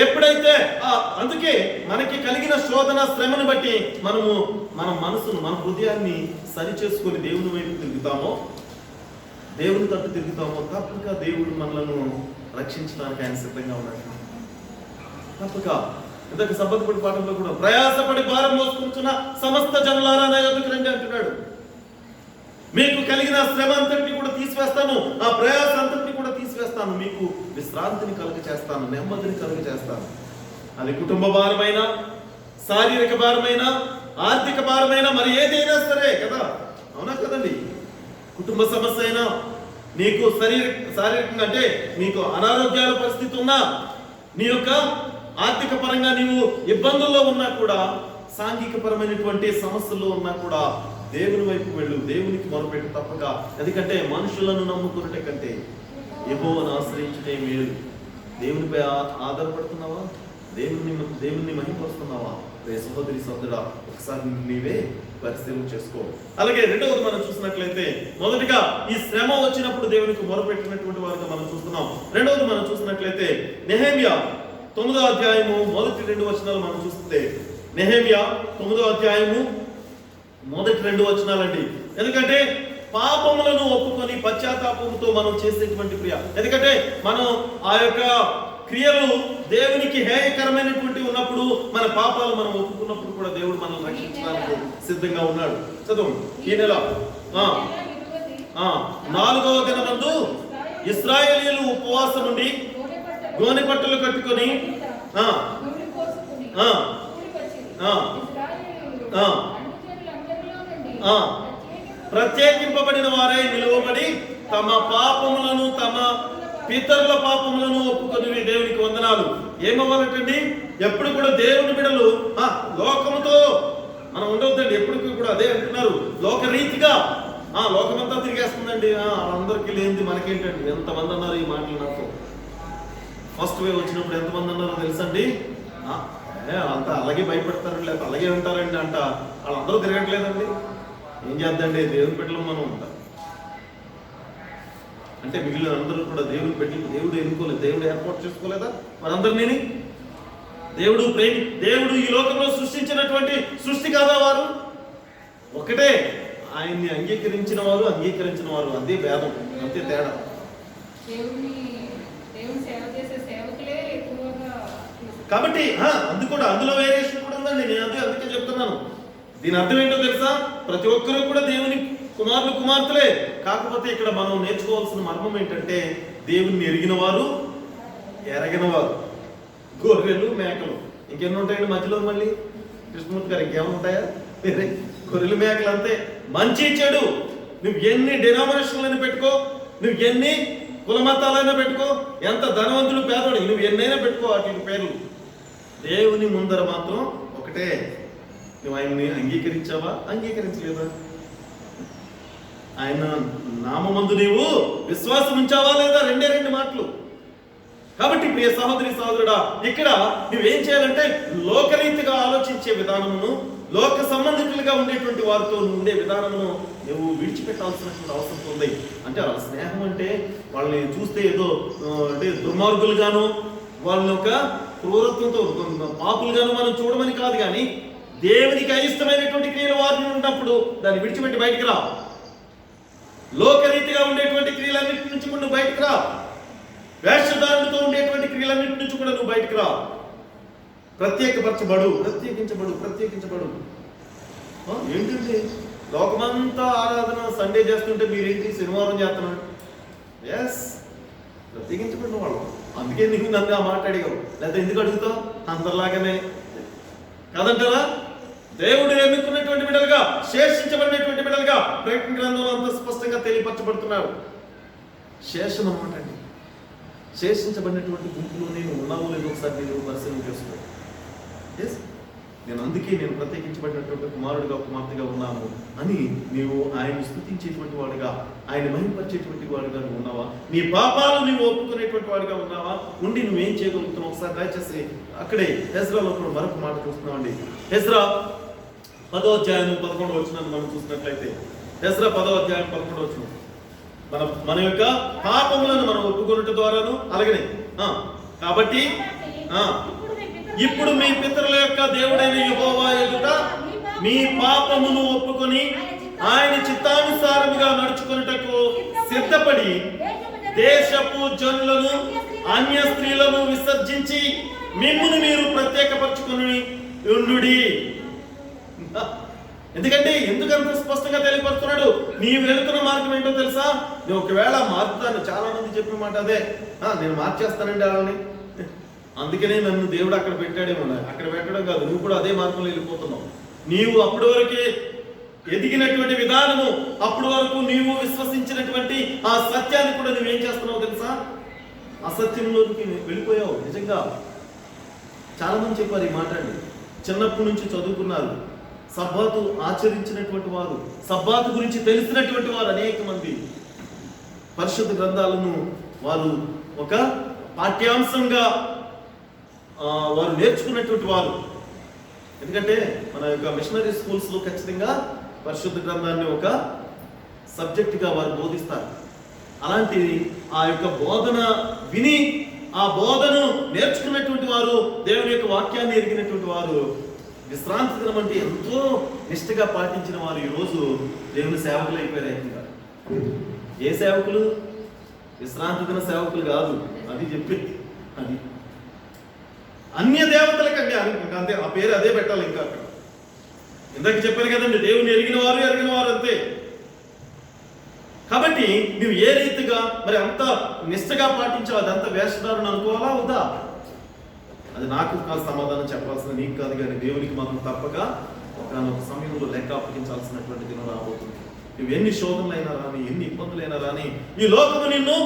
ఎప్పుడైతే అందుకే మనకి కలిగిన శోధన శ్రమను బట్టి మన మనసును, మన హృదయాన్ని సరి చేసుకొని దేవుని వైపు తిరుగుతామో, దేవుని తట్టు తిరుగుతామో, తప్పక దేవుడు మనలను రక్షించడానికి ఆయన సిద్ధంగా ఉన్నాడు. తప్పక ఇంతకు సబ్బతపడి పాఠంలో కూడా ప్రయాసపడి భారం మోసుకుంటున్న సమస్త జనులారా నా యొద్దకు రండి అంటున్నాడు. మీకు కలిగిన శ్రమ అంతటిని కూడా తీసివేస్తాను, ఆ ప్రయాస అంతటిని కూడా తీసివేస్తాను, మీకు విశ్రాంతిని కలుగ చేస్తాను, నెమ్మదిని కలుగ చేస్తాను. అది కుటుంబ భారమైన, శారీరక భారమైన, ఆర్థిక భారమైన, మరి ఏదైనా సరే కదా, అవునా కదండి. కుటుంబ సమస్య అయినా, నీకు శారీరకంగా అంటే నీకు అనారోగ్యాల పరిస్థితి ఉన్నా, నీ యొక్క ఆర్థిక పరంగా నీవు ఇబ్బందుల్లో ఉన్నా కూడా, సాంఘిక పరమైనటువంటి సమస్యల్లో ఉన్నా కూడా దేవుని వైపు వెళ్ళు, దేవునికి మొరపెట్టు తప్పక. ఎందుకంటే మనుషులను నమ్ముకున్నట్టే కంటే యెహోవాను ఆశ్రయించుటే మేలు. దేవునిపై ఆధారపడుతున్నావా? దేవుని మహిమపరుస్తున్నావా? సహోదరి సోదరుడా, ఒకసారి నీవే పరిశీలన చేసుకో. అలాగే రెండవది మనం చూసినట్లయితే, మొదటిగా ఈ శ్రమ వచ్చినప్పుడు దేవునికి మొరపెట్టినటువంటి వారిగా మనం చూస్తున్నాం. రెండవది మనం చూసినట్లయితే నెహెమ్యా 9వ అధ్యాయము మొదటి 2 వచనాలు మనం చూస్తే, నెహెమ్యా 9వ అధ్యాయము మొదటి 2 వచనాలండి. ఎందుకంటే పాపములను ఒప్పుకొని పశ్చాత్తాపంతో మనం చేసేటువంటి క్రియ. ఎందుకంటే మనం ఆ యొక్క క్రియలు దేవునికి హేయకరమైనటువంటి ఉన్నప్పుడు, మన పాపాలు మనం ఒప్పుకున్నప్పుడు కూడా దేవుడు మనల్ని రక్షించడానికి సిద్ధంగా ఉన్నాడు. చదువు. ఈ నెల 4వ దినమందు ఇశ్రాయేలీయులు ఉపవాసం ఉండి గోనె పట్టలు కట్టుకొని ప్రత్యేకింపబడిన వారై నిలువబడి తమ పాపములను, తమ పితరుల పాపములను ఒప్పుకొని దేవునికి వందనాలు. ఏమవ్వాలంటండి? ఎప్పుడు కూడా దేవుని బిడ్డలు లోకముతో మనం ఉండవద్దండి. ఎప్పటికీ కూడా అదే అంటున్నారు, లోకరీతిగా లోకమంతా తిరిగేస్తుందండి, వాళ్ళందరికీ లేనిది మనకేంటండి. ఎంతమంది అన్నారు ఈ మాటలు నాతో? ఫస్ట్ వేవ్ వచ్చినప్పుడు ఎంతమంది అన్నారో తెలుసండి? అంతా అలాగే భయపడతారండి, లేకపోతే అలాగే ఉంటారండి అంట. వాళ్ళందరూ తిరగట్లేదండి. ఏం చేద్దండి, దేవుని బిడ్డలు మనం ఉంటాం అంటే మిగిలిన అందరూ కూడా దేవుని బిడ్డలు. దేవుడు ఎన్నుకోలేదు, దేవుడు ఏర్పాటు చేసుకోలేదా వారందరినీ? దేవుడు ఈ లోకంలో సృష్టించినటువంటి సృష్టి కాదా వారు? ఒకటే, ఆయన్ని అంగీకరించిన వారు, అంగీకరించిన వారు, అంతే భేదం, అంతే తేడా. కాబట్టి అందులో వేరియేషన్ కూడా ఉందండి. నేను అందుకే చెప్తున్నాను. దీని అర్థం ఏంటో తెలుసా? ప్రతి ఒక్కరూ కూడా దేవుని కుమారులు, కుమార్తెలే. కాకపోతే ఇక్కడ మనం నేర్చుకోవాల్సిన మర్మం ఏంటంటే, దేవుణ్ణి ఎరిగిన వారు, ఎరగిన వారు, గొర్రెలు, మేకలు. ఇంకెన్ని ఉంటాయండి మధ్యలో? మళ్ళీ కృష్ణమూర్తి గారు ఇంకేమైనా ఉంటాయా? వేరే గొర్రెలు, మేకలు అంతే. మంచి చెడు నువ్వు ఎన్ని డినామినేషన్లను పెట్టుకో, నువ్వు ఎన్ని కులమతాలైనా పెట్టుకో, ఎంత ధనవంతులు పేదోడు నువ్వు ఎన్నైనా పెట్టుకో, వాటి పేర్లు దేవుని ముందర మాత్రం ఒకటే. నువ్వు ఆయన్ని అంగీకరించావా, అంగీకరించలేదా? ఆయన నామమందు నీవు విశ్వాసం ఉంచావా లేదా? రెండే మాటలు. కాబట్టి ప్రియ సహోదరి సహోదరుడా, ఇక్కడ నువ్వేం చేయాలంటే లోకరీతిగా ఆలోచించే విధానమును, లోక సంబంధితులుగా ఉండేటువంటి వారితో ఉండే విధానమును నువ్వు విడిచిపెట్టాల్సినటువంటి అవసరం ఉంది. అంటే వాళ్ళ స్నేహం అంటే వాళ్ళని చూస్తే ఏదో అంటే దుర్మార్గులుగాను, వాళ్ళని ఒక క్రూరత్వంతో పాపులుగాను మనం చూడమని కాదు, కానీ దేవునికి అయిష్టమైనటువంటి క్రియలు వారిని ఉన్నప్పుడు దాన్ని విడిచిపెట్టి బయటికి రా. లోకరీతిగా ఉండేటువంటి క్రియలన్నింటి నుంచి కూడా నువ్వు బయటకు రా. వేషధారులతో ఉండేటువంటి క్రియలన్నింటి నుంచి కూడా నువ్వు బయటకు రా. ప్రత్యేకించబడు. ఏంటంటే లోకమంతా ఆరాధన సండే చేస్తుంటే మీరేంటి శనివారం చేస్తున్నాడు? ఎస్, ప్రత్యేకించబడిన వాళ్ళు. అందుకే నీకు నన్ను ఆ మాట అడిగావు, లేదా ఎందుకు అడుగుతావు? అందరిలాగానే కాదంటారా? దేవుడు ఎన్నుకున్నటువంటి బిడ్డలుగా, శేషించబడినటువంటి బిడ్డలుగా ప్రకటన గ్రంథంలో అంత స్పష్టంగా తెలియపరచబడుతున్నాడు. శేషం అన్నమాట అండి. శేషించబడినటువంటి గుంపులో నేను ఉన్నావో లేదో ఒకసారి నేను పరిశీలన చేసుకో. ఎస్, నేను ప్రత్యేకించబడినటువంటి కుమారుడిగా, కుమార్తెగా ఉన్నాను అని నీవు ఆయన స్తుతించేటువంటి వాడుగా, ఆయన మహిమపరిచేటువంటి వాడుగా నువ్వు ఉన్నావా? నీ పాపాలు నీవు ఒప్పుకునేటువంటి వాడుగా ఉన్నావా? ఉండి నువ్వేం చేయగలుగుతున్నావు? ఒకసారి దయచేసి అక్కడే హెజ్రాలో కూడా మరొక మాట చూస్తున్నామండి. హెజ్రా 10వ అధ్యాయం 11వ వచనాన్ని మనం చూసినట్లయితే, హెజ్రా 10వ అధ్యాయం 11వ వచనం, మన యొక్క పాపములను మనం ఒప్పుకొనుట ద్వారాను అలాగనే కాబట్టి ఇప్పుడు మీ పితరుల యొక్క దేవుడైన యెహోవా ఎదుట మీ పాపమును ఒప్పుకొని ఆయన చిత్తానుసారముగా నడుచుకొనుటకు సిద్ధపడి దేశపు జనులను, అన్య స్త్రీలను విసర్జించి మిమ్మును మీరు ప్రత్యేకపరచుకుని ఉండుడి. ఎందుకంటే ఎందుకంత స్పష్టంగా తెలియపరుస్తున్నాడు? నీవు వెళుతున్న మార్గం ఏంటో తెలుసా? నేను ఒకవేళ మారుతాను, చాలా మంది చెప్పిన మాట అదే, నేను మార్చేస్తానండి వాళ్ళని, అందుకనే నన్ను దేవుడు అక్కడ పెట్టాడేమో. అక్కడ పెట్టడం కాదు, నువ్వు కూడా అదే మార్గంలో వెళ్ళిపోతున్నావు. నీవు అప్పటి వరకే ఎదిగినటువంటి విధానము, అప్పటి వరకు నీవు విశ్వసించినటువంటి ఆ సత్యాన్ని కూడా నువ్వేం చేస్తున్నావు తెలుసా? అసత్యంలోకి వెళ్ళిపోయావు. నిజంగా చాలా మంది చెప్పారు ఈ మాట అండి. చిన్నప్పటి నుంచి చదువుకున్నారు, సబ్బాతు ఆచరించినటువంటి వారు, సబ్బాతు గురించి తెలిసినటువంటి వారు అనేక మంది పరిశుద్ధ గ్రంథాలను వారు ఒక పాఠ్యాంశంగా వారు నేర్చుకున్నటువంటి వారు. ఎందుకంటే మన యొక్క మిషనరీ స్కూల్స్లో ఖచ్చితంగా పరిశుద్ధ గ్రంథాన్ని ఒక సబ్జెక్టుగా వారు బోధిస్తారు. అలాంటి ఆ యొక్క బోధన విని ఆ బోధను నేర్చుకున్నటువంటి వారు, దేవుని యొక్క వాక్యాన్ని ఎరిగినటువంటి వారు, విశ్రాంతి దినం అంటే ఎంతో నిష్ఠగా పాటించిన వారు ఈరోజు దేవుని సేవకులు అయిపోయారు. ఏ సేవకులు? విశ్రాంతి దిన సేవకులు కాదు. అది చెప్పి అది అన్య దేవతలకండి, అంతే, ఆ పేరు అదే పెట్టాలి. ఇంకా అక్కడ ఇందాక చెప్పాను కదండి, దేవుని ఎరిగిన వారు అంతే. కాబట్టి నువ్వు ఏ రీతిగా మరి అంత నిష్ఠగా పాటించావు, అదంతా వేషధారణ అనుకోవాలా వద్దా? అది నాకు కాదు సమాధానం చెప్పాల్సిన, నీకు కాదు. కానీ దేవునికి మాత్రం తప్పక ఒకనొక సమయంలో లెక్క అప్పగించాల్సినటువంటి దినం రాబోతుంది. నువ్వు ఎన్ని శోధనలైనా రాని, ఎన్ని ఇబ్బందులైనా రాని, ఈ లోకము నిన్ను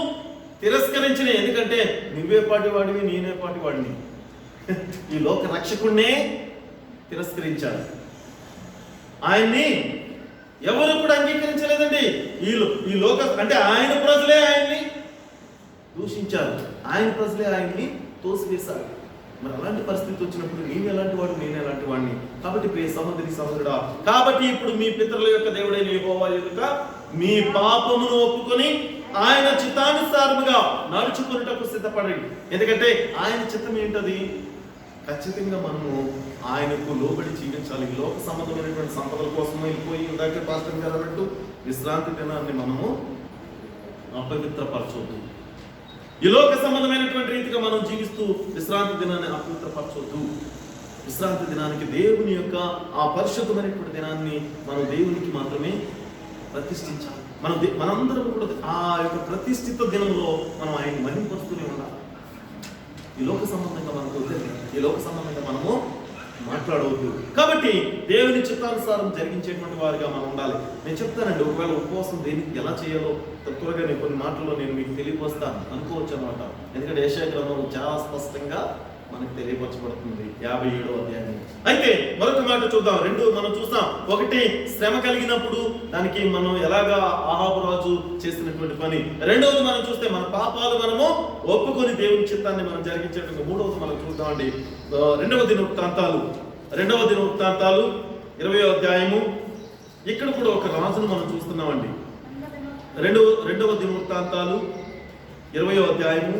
తిరస్కరించిన, ఎందుకంటే నువ్వే పాటి వాడివి, నేనే పాటి వాడిని. ఈ లోక రక్షకుడినే తిరస్కరించాడు. ఆయన్ని ఎవరు కూడా అంగీకరించలేదండి. ఈ లోక అంటే ఆయన ప్రజలే ఆయన్ని దూషించారు, ఆయన ప్రజలే ఆయన్ని తోసివేశారు. మరి అలాంటి పరిస్థితి వచ్చినప్పుడు నేను ఎలాంటి వాడు, నేను ఎలాంటి వాడిని? కాబట్టి ప్రియ సహోదరి సహోదరుడా, కాబట్టి ఇప్పుడు మీ పితరుల యొక్క దేవుడైన యెహోవా ఎదుట మీ పాపమును ఒప్పుకొని ఆయన చిత్తానుసారముగా నడుచుకున్నటకు సిద్ధపడండి. ఎందుకంటే ఆయన చిత్తం ఏంటది? ఖచ్చితంగా మనము ఆయనకు లోబడి జీవించాలి. ఈ లోక సంబంధమైనటువంటి సంపదల కోసం వెళ్ళిపోయి ఇందాక పాస్టర్ గారు అన్నట్టు విశ్రాంతి దినాన్ని మనము అపవిత్రపరచవద్దు. ఈ లోక సంబంధమైనటువంటి రీతిగా మనం జీవిస్తూ విశ్రాంతి దినాన్ని అపవిత్రపరచవద్దు. విశ్రాంతి దినానికి దేవుని యొక్క ఆ పరిశుద్ధమైనటువంటి దినాన్ని మనం దేవునికి మాత్రమే ప్రతిష్ఠించాలి. మనందరం కూడా ఆ యొక్క ప్రతిష్ఠిత దినంలో మనం ఆయన్ని మహిమపరుస్తూనే ఉండాలి. ఈ లోక సంబంధంగా మనకు వద్దండి, ఈ లోక సంబంధంగా మనము మాట్లాడవద్దు. కాబట్టి దేవుని చిత్తానుసారం జరిగించేటువంటి వారిగా మనం ఉండాలి. నేను చెప్తానండి, ఒకవేళ ఉపవాసం దేనికి ఎలా చేయాలో త్వరగా నేను కొన్ని మాటల్లో నేను మీకు తెలియపరుస్తాను అనుకోవచ్చు అనమాట. ఎందుకంటే యెషయా గ్రంథంలో చాలా స్పష్టంగా మనకు తెలియపరచబడుతుంది 57వ అధ్యాయం. అయితే మరొక మాట చూద్దాం. మనం చూస్తాం. ఒకటి, శ్రమ కలిగినప్పుడు దానికి మనం ఎలాగా ఆహాబు రాజు చేసినటువంటి పని. రెండవది మనం చూస్తే మన పాపాలు మనము ఒప్పుకొని దేవుని చిత్తాన్ని మనం జరిగించేటువంటి. మూడవది మనం చూద్దామండి, రెండవ దినవృత్తాంతాలు 20వ అధ్యాయము. ఇక్కడ కూడా ఒక రాజును మనం చూస్తున్నామండి. రెండవ దినవృత్తాంతాలు 20వ అధ్యాయము.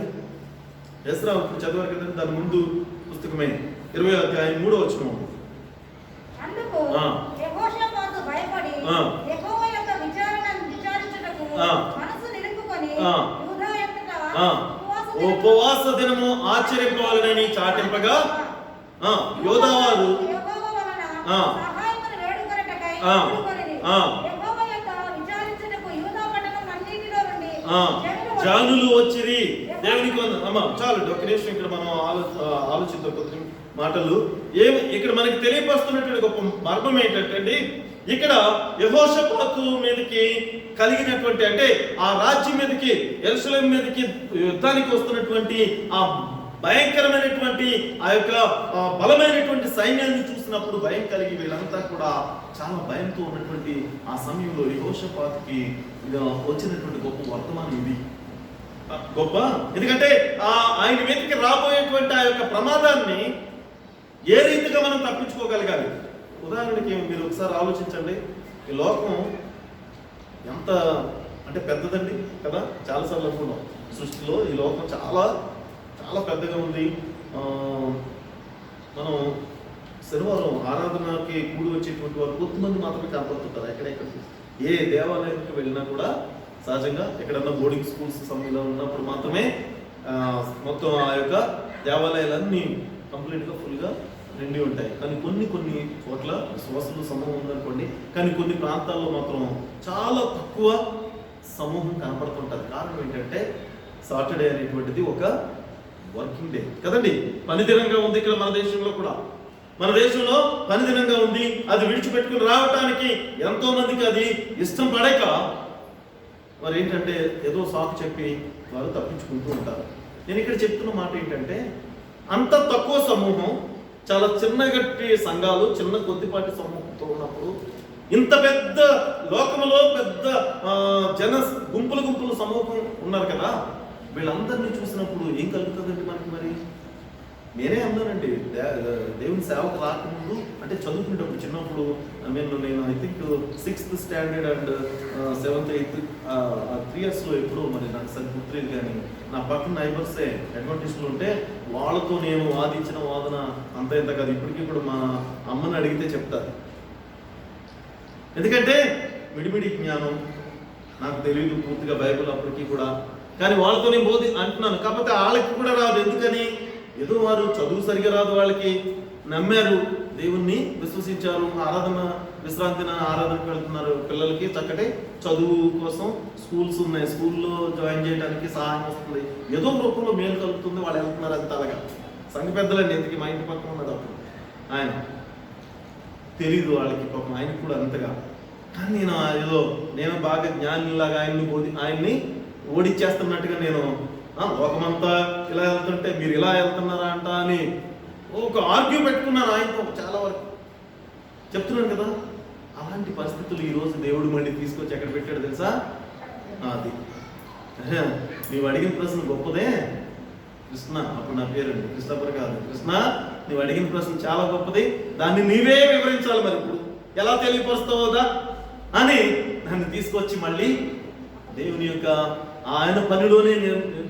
ఎస్రా చదివారు కదండి, దాని ముందు పుస్తకమే 20వ అధ్యాయం 3వ వచనం. అందుకు యెహోషాపాతు భయపడి యెహోవా యొక్క విచారించుటకు మనసు నిలుపుకొని యూదా ఎంతటా ఉపవాస దినము ఆచరింపవాలని చాటింపగా యోధావారు యెహోవా వలన సహాయమును వేడుకొనుటకై యెహోవా యొక్క విచారించుటకు యూదా పట్టణం అన్నిటిలో నుండి జనులు వచ్చిరి. దేవునికి చాలు ఒక నిమిషం ఇక్కడ మనం ఆలోచిద్దాం కొద్ది మాటలు. ఇక్కడ మనకి తెలియపరుస్తున్నటువంటి గొప్ప మర్మం ఏంటంటే, ఇక్కడ యెహోషాపాతు మీదకి కలిగినటువంటి, అంటే ఆ రాజ్యం మీదకి, యెరూషలేము మీదకి యుద్ధానికి వస్తున్నటువంటి ఆ భయంకరమైనటువంటి ఆ యొక్క బలమైనటువంటి సైన్యాన్ని చూసినప్పుడు భయం కలిగి వీళ్ళంతా కూడా చాలా భయంతో ఉన్నటువంటి ఆ సమయంలో యెహోషాపాతుకి వచ్చినటువంటి గొప్ప వర్తమానం ఇది. గొప్ప, ఎందుకంటే ఆయన మీదకి రాబోయేటువంటి ఆ యొక్క ప్రమాదాన్ని ఏ రీతిగా మనం తప్పించుకోగలగాలి. ఉదాహరణకి మీరు ఒకసారి ఆలోచించండి, ఈ లోకం ఎంత అంటే పెద్దదండి కదా. చాలాసార్లు అనుకున్నాం, సృష్టిలో ఈ లోకం చాలా చాలా పెద్దగా ఉంది. మనం శనివారం ఆరాధనకి కూడి వచ్చేటువంటి వారు కొంతమంది మాత్రమే కనపడుతుంటారు. ఎక్కడెక్కడ ఏ దేవాలయానికి వెళ్ళినా కూడా సహజంగా ఎక్కడన్నా బోర్డింగ్ స్కూల్స్ సమయంలో ఉన్నప్పుడు మాత్రమే మొత్తం ఆ యొక్క దేవాలయాలన్నీ కంప్లీట్గా ఫుల్గా నిండి ఉంటాయి. కానీ కొన్ని చోట్ల విశ్వాసుల సమూహం ఉందనుకోండి, కానీ కొన్ని ప్రాంతాల్లో మాత్రం చాలా తక్కువ సమూహం కనపడుతుంటుంది. కారణం ఏంటంటే సాటర్డే అనేటువంటిది ఒక వర్కింగ్ డే కదండి, పని దినంగా ఉంది. ఇక్కడ మన దేశంలో కూడా, మన దేశంలో పని దినంగా ఉంది. అది విడిచిపెట్టుకుని రావటానికి ఎంతో మందికి అది ఇష్టం పడక మరి ఏంటంటే ఏదో సాకు చెప్పి వారు తప్పించుకుంటూ ఉంటారు. నేను ఇక్కడ చెప్తున్న మాట ఏంటంటే, అంత తక్కువ సమూహం, చాలా చిన్నగట్టి సంఘాలు, చిన్న కొద్దిపాటి సమూహంతో ఉన్నప్పుడు ఇంత పెద్ద లోకంలో పెద్ద గుంపులు సమూహం ఉన్నారు కదా, వీళ్ళందరినీ చూసినప్పుడు ఏం కలుగుతుందండి మనకి? మరి నేనే అన్నానండి, దేవుని సేవకు రాకముందు అంటే చదువుకునేటప్పుడు చిన్నప్పుడు నేను I think 6th standard and 7th 8th 3 yearsలో ఎప్పుడో మరి నాకు సరి గుర్తులేదు, కానీ నా పక్కన నైబర్సే అడ్వాంటేజ్లు ఉంటే వాళ్ళతో నేను వాదించిన వాదన అంత ఇంత కాదు. ఇప్పటికీ ఇప్పుడు మా అమ్మని అడిగితే చెప్తారు. ఎందుకంటే మిడిమిడి జ్ఞానం నాకు తెలియదు పూర్తిగా బైబిల్ అప్పటికీ కూడా, కానీ వాళ్ళతో నేను అంటున్నాను. కాకపోతే వాళ్ళకి కూడా రాదు. ఎందుకని? ఏదో వారు చదువు సరిగా రాదు, వాళ్ళకి నమ్మారు, దేవుణ్ణి విశ్వసించారు, విశ్రాంతిన ఆరాధనకు వెళ్తున్నారు. పిల్లలకి చక్కటి చదువు కోసం స్కూల్స్ ఉన్నాయి, స్కూల్లో జాయిన్ చేయడానికి సహాయం వస్తుంది, ఏదో రూపంలో మేలు కలుగుతుంది, వాళ్ళు వెళ్తున్నారు. అది తలగా సంఘ పెద్దలండి. ఎందుకు మా ఇంటి పక్కన ఉన్నది అప్పుడు ఆయన తెలీదు వాళ్ళకి, పాపం ఆయనకి కూడా అంతగా. కానీ నేను బాగా జ్ఞానిలాగా ఆయన్ని ఓడిచ్చేస్తున్నట్టుగా నేను లోకమంతా ఇలా వెళ్తుంటే మీరు ఇలా వెళ్తున్నారా అంట అని ఒక ఆర్గ్యూ పెట్టుకున్నాను ఆయనతో చాలా వరకు. చెప్తున్నాను కదా, అలాంటి పరిస్థితులు ఈరోజు దేవుడు మళ్ళీ తీసుకొచ్చి ఎక్కడ పెట్టాడు తెలుసా? అది నీవు అడిగిన ప్రశ్న గొప్పదే కృష్ణ, అప్పుడు నా పేరండి కృష్ణపర్ కాదు, కృష్ణ నీవు అడిగిన ప్రశ్న చాలా గొప్పది, దాన్ని నీవే వివరించాలి. మరి ఇప్పుడు ఎలా తెలియపరుస్తావుదా అని నన్ను తీసుకొచ్చి మళ్ళీ దేవుని యొక్క ఆయన పనిలోనే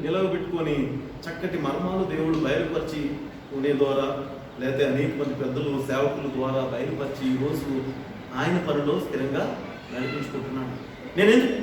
నిలవబెట్టుకొని చక్కటి మర్మాలు దేవుడు బయలుపరిచి ఉండే ద్వారా, లేకపోతే అనేక మంది పెద్దలు సేవకుల ద్వారా బయలుపరిచి ఈరోజు ఆయన పనిలో స్థిరంగా నడిపించుకుంటున్నాను. నేనేందుకు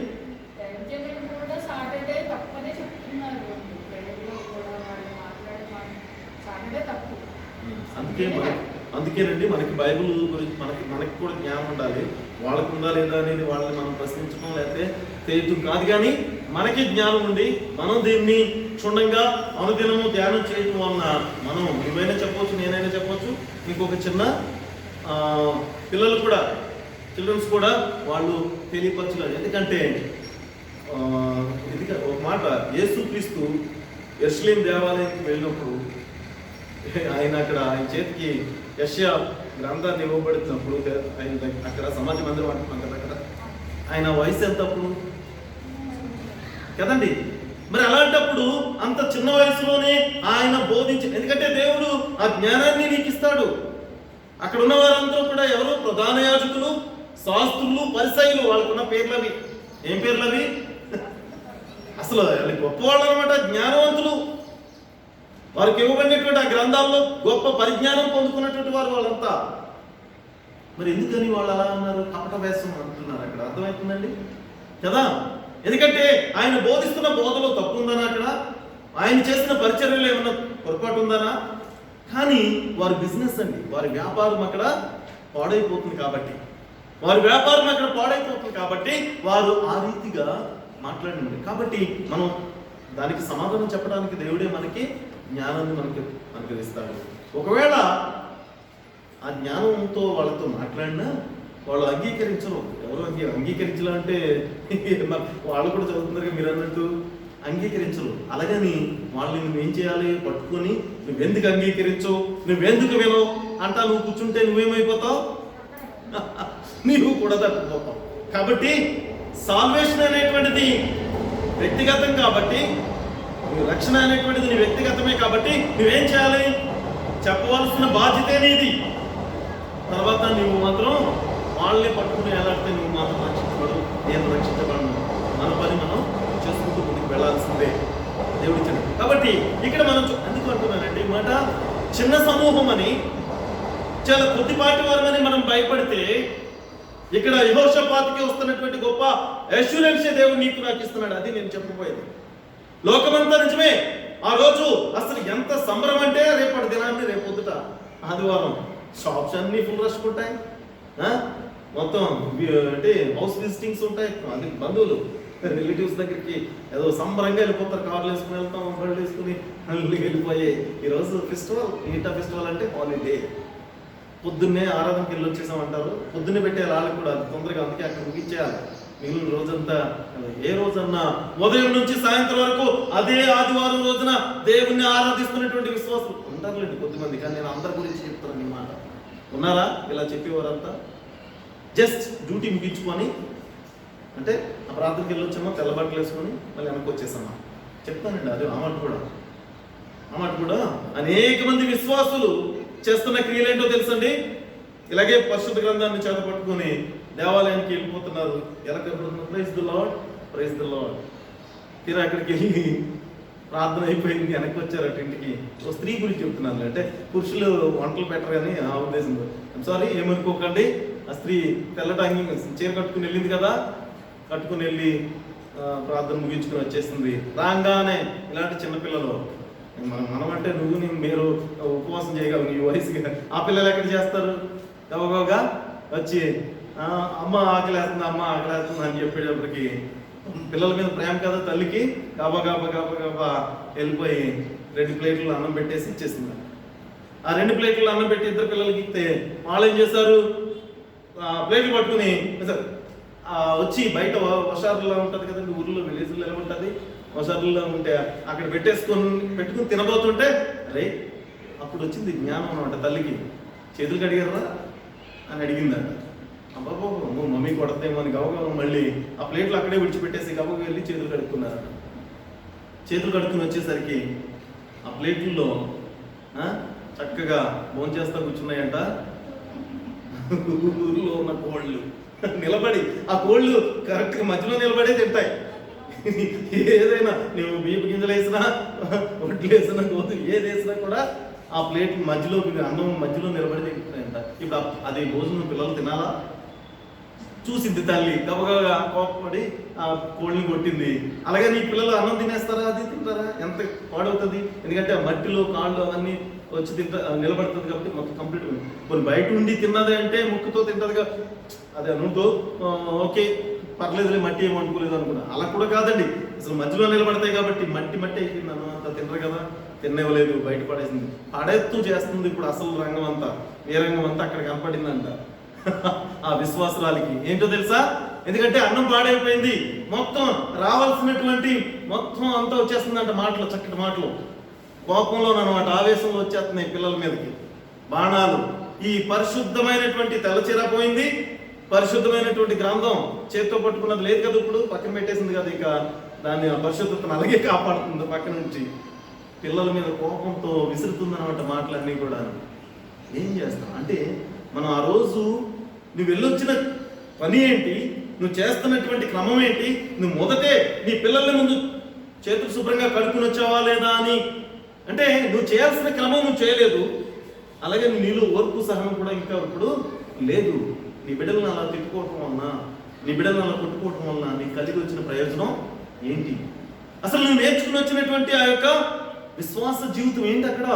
అందుకేనండి మనకి బైబిల్ గురించి మనకి కూడా జ్ఞానం ఉండాలి. వాళ్ళకు ఉందా లేదా అనేది వాళ్ళని మనం ప్రశ్నించడం లేకపోతే తెలియటం కాదు, కానీ మనకి జ్ఞానం ఉండి మనం దీన్ని క్షుణ్ణంగా అనుదినము ధ్యానం చేయటం వలన మనం నువ్వైనా చెప్పవచ్చు, నేనైనా చెప్పవచ్చు, ఇంకొక చిన్న పిల్లలు కూడా, చిల్డ్రన్స్ కూడా వాళ్ళు తెలియపరచలేదు. ఎందుకంటే ఇది ఒక మాట, యేసుక్రీస్తు యెరూషలేము దేవాలయానికి వెళ్ళినప్పుడు ఆయన చేతికి యెషయా గ్రంథాన్ని ఇవ్వబడుతున్నప్పుడు ఆయన అక్కడ సమాజ మందిరం అంటున్నాం కదా, అక్కడ ఆయన వయసు ఎంత అప్పుడు కదండి. మరి అలాంటప్పుడు అంత చిన్న వయసులోనే ఆయన బోధించి, ఎందుకంటే దేవుడు ఆ జ్ఞానాన్ని నీకు ఇస్తాడు. అక్కడ ఉన్న వారందరూ కూడా ఎవరు? ప్రధాన యాజకులు, శాస్త్రులు, పరిసయ్యులు. వాళ్ళకున్న పేర్లవి ఏం పేర్లవి? అసలు గొప్పవాళ్ళు అనమాట, జ్ఞానవంతులు. వారికి ఇవ్వబడినటువంటి ఆ గ్రంథాల్లో గొప్ప పరిజ్ఞానం పొందుకున్నటువంటి వారు వాళ్ళంతా. మరి ఎందుకని వాళ్ళు అలా అన్నారు? కపట వేషం అంటున్నారు. అక్కడ అర్థమవుతుందండి కదా. ఎందుకంటే ఆయన బోధిస్తున్న బోధలో తప్పు ఉందనా? అక్కడ ఆయన చేసిన పరిచర్యలో ఏమన్నా పొరపాటు ఉందనా? కానీ వారి బిజినెస్ అండి, వారి వ్యాపారం అక్కడ పాడైపోతుంది కాబట్టి, వారు ఆ రీతిగా మాట్లాడినారు. కాబట్టి మనం దానికి సమాధానం చెప్పడానికి దేవుడే మనకి జ్ఞానాన్ని మనకి ఇస్తాడు. ఒకవేళ ఆ జ్ఞానంతో వాళ్ళతో మాట్లాడినా వాళ్ళు అంగీకరించరు. ఎవరు అంగీకరించాలంటే వాళ్ళు కూడా చదువుతున్నారు మీరు అన్నట్టు, అంగీకరించరు. అలాగని వాళ్ళని నువ్వేం చేయాలి? పట్టుకొని నువ్వెందుకు అంగీకరించవు, నువ్వెందుకు వినవు అంటా నువ్వు కూర్చుంటే నువ్వేమైపోతావు? నీవు కూడా తప్పిపోతావు. కాబట్టి సాల్వేషన్ అనేటువంటిది వ్యక్తిగతం కాబట్టి, రక్షణ అనేటువంటిది నీ వ్యక్తిగతమే కాబట్టి నువ్వేం చేయాలి? చెప్పవలసిన బాధ్యతే నీది. తర్వాత నువ్వు మాత్రం వాళ్ళని పట్టుకుని ఎలాంటి నువ్వు మాత్రం రక్షించబడు, నేను రక్షించబడను. మన పని మనం చేసుకుంటూ ముందుకు వెళ్ళాల్సిందే దేవుడి. కాబట్టి ఇక్కడ మనం ఎందుకు అంటున్నానండి మాట, చిన్న సమూహం అని, చాలా కొద్దిపాటి వారమని మనం భయపడితే, ఇక్కడ యెహోషాపాతుకి వస్తున్నటువంటి గొప్ప అష్యూరెన్స్ దేవుడు నీకు నాకు ఇస్తున్నాడు. అది నేను చెప్పబోయేది. లోకమంతా నిజమే, ఆ రోజు అసలు ఎంత సంబరం అంటే రేపటి దినాన్ని రేపొద్దుట ఆదివారం షాప్స్ అన్ని ఫుల్ రష్ ఉంటాయి, మొత్తం అంటే హౌస్ విజిటింగ్స్ ఉంటాయి, అది బంధువులు రిలేటివ్స్ దగ్గరికి ఏదో సంబరంగా వెళ్ళిపోతారు, కార్లు వేసుకుని వెళ్తాం, బళ్ళు వేసుకుని వెళ్ళిపోయి ఈరోజు ఫెస్టివల్. ఏంటా ఫెస్టివల్ అంటే హాలిడే. పొద్దున్నే ఆరాధనకి వెళ్ళి వచ్చేసామంటారు, పొద్దున్నే పెట్టేయాలి వాళ్ళకి కూడా తొందరగా, అందుకే అక్కడ ముగించేయాలి. మిగిలిన రోజంతా ఏ రోజన్నా ఉదయం నుంచి సాయంత్రం వరకు అదే ఆదివారం రోజున దేవుణ్ణి ఆరాధిస్తున్నటువంటి విశ్వాసం ఉంటారులేండి కొద్దిమంది, కానీ నేను అందరి గురించి చెప్తాను. ఈ మాట ఉన్నారా ఇలా చెప్పేవారంతా? జస్ట్ డ్యూటీ ముగించుకొని అంటే ఆ ప్రార్థనకి వెళ్ళి వచ్చామో తెల్లబట్టలు వేసుకొని మళ్ళీ వెనక్కి వచ్చేసామా చెప్తానండి. అది ఆ మాట కూడా అనేక మంది విశ్వాసులు చేస్తున్న క్రియలేంటో తెలుసండి. ఇలాగే పరిశుద్ధ గ్రంథాన్ని చేతపట్టుకొని దేవాలయానికి వెళ్ళిపోతున్నారు. ఎలా కనపడుతున్నారు? Praise the lord, praise the lord. తీరా అక్కడికి వెళ్ళి ప్రార్థన అయిపోయింది, వెనక్కి వచ్చారట ఇంటికి. ఓ స్త్రీ గురించి చెప్తున్నాను, అంటే పురుషులు వంటలు పెట్టరు అని ఆ ఉద్దేశంతో. సారీ, ఏమనుకోకండి. ఆ స్త్రీ తెల్లటాంగి చీర కట్టుకుని వెళ్ళింది కదా, కట్టుకుని వెళ్ళి ప్రార్థన ముగించుకుని వచ్చేసింది. రాగానే ఇలాంటి చిన్నపిల్లలు, మనం అంటే నువ్వు మీరు ఉపవాసం చేయగలరు ఈ వయసుగా, ఆ పిల్లలు ఎక్కడ చేస్తారు? గబగబగా వచ్చి అమ్మ ఆకలేస్తుంది, అమ్మ ఆకలేస్తుంది అని చెప్పేటప్పటికి పిల్లల మీద ప్రేమ కదా తల్లికి, గబగబా వెళ్ళిపోయి 2 ప్లేట్లు అన్నం పెట్టేసి ఇచ్చేసింది. ఆ 2 ప్లేట్లు అన్నం పెట్టి 2 పిల్లలకి ఇస్తే వాళ్ళు ఏం చేశారు? ప్లేట్లు పట్టుకుని వచ్చి బయట వషారులో ఉంటుంది కదండి, ఊర్లో విలేజ్లో ఎలా ఉంటుంది, వషారులో ఉంటే అక్కడ పెట్టుకుని తినబోతుంటే అరే అప్పుడు వచ్చింది జ్ఞానం అనమాట తల్లికి. చేతులు కడిగారా అని అడిగిందంట. అబ్బాబో మమ్మీ కొడతామో అని గబగబా మళ్ళీ ఆ ప్లేట్లు అక్కడే విడిచిపెట్టేసి గబగబా వెళ్ళి చేతులు కడుక్కున్నారట. చేతులు కడుక్కుని వచ్చేసరికి ఆ ప్లేట్లలో చక్కగా భోంచేస్తా కూర్చున్నాయంట ఊరిలో ఉన్న కోళ్ళు. నిలబడి ఆ కోళ్ళు కరెక్ట్గా మధ్యలో నిలబడే తింటాయి. ఏదైనా నువ్వు బియ్యపు గింజలు వేసినా, ఒడ్లు వేసినా, గోధుమ ఏది వేసినా కూడా ఆ ప్లేట్ మధ్యలో అన్నం మధ్యలో నిలబడి తింటున్నాయంట. ఇప్పుడు అది భోజనం పిల్లలు తినాలా? చూసింది తల్లి, గబగబా కోపపడి ఆ కోళ్ళని కొట్టింది. అలాగే నీ పిల్లలు అన్నం తినేస్తారా, అది తింటారా? ఎంత పాడవుతుంది. ఎందుకంటే ఆ మట్టిలో కాళ్ళు అవన్నీ వచ్చి నిలబడుతుంది కాబట్టి మొత్తం కంప్లీట్. కొన్ని బయట ఉండి తిన్నది అంటే ముక్కుతో తింటదిగా, అదే నూనెతో ఓకే పర్లేదులే, మట్టి ఏమి వండుకోలేదు అనుకున్నా. అలా కూడా కాదండి, అసలు మధ్యలో నిలబడతాయి కాబట్టి మట్టి అయిపోయింది. అన్నం అంతా తినరు కదా, తినేవలేదు, బయట పడేసింది. పడేత్తూ చేస్తుంది ఇప్పుడు అసలు రంగం అంతా, ఏ రంగం అంతా అక్కడ కనపడిందంట ఆ విశ్వాసురాలికి. ఏంటో తెలుసా? ఎందుకంటే అన్నం పాడైపోయింది, మొత్తం రావాల్సినటువంటి మొత్తం అంతా వచ్చేస్తుందంట. మాటలు, చక్కటి మాటలు, కోపంలోనమాట, ఆవేశంలో వచ్చేస్తున్నాయి పిల్లల మీదకి బాణాలు. ఈ పరిశుద్ధమైనటువంటి తెల్లచీర పోయింది, పరిశుద్ధమైనటువంటి గ్రంథం చేతితో పట్టుకున్నది లేదు కదా, ఇప్పుడు పక్కన పెట్టేసింది కదా, ఇక దాన్ని పరిశుద్ధతను అలాగే కాపాడుతుంది పక్క నుంచి. పిల్లల మీద కోపంతో విసురుతుందన్నమాట మాటలన్నీ కూడా. ఏం చేస్తాం అంటే మనం ఆ రోజు నువ్వు వెళ్ళొచ్చిన పని ఏంటి, నువ్వు చేస్తున్నటువంటి క్రమం ఏంటి, నువ్వు మొదటే నీ పిల్లల ముందు చేతులు శుభ్రంగా కడుక్కుని వచ్చావా లేదా అని, అంటే నువ్వు చేయాల్సిన క్రమం నువ్వు చేయలేదు. అలాగే నీలో ఓర్పు సహనం కూడా ఇంకా ఇప్పుడు లేదు. నీ బిడ్డలను అలా తిట్టుకోవటం వలన, నీ బిడ్డలను అలా కొట్టుకోవటం వలన నీకు కలిగి వచ్చిన ప్రయోజనం ఏంటి? అసలు నువ్వు నేర్చుకుని వచ్చినటువంటి ఆ యొక్క విశ్వాస జీవితం ఏంటి అక్కడ?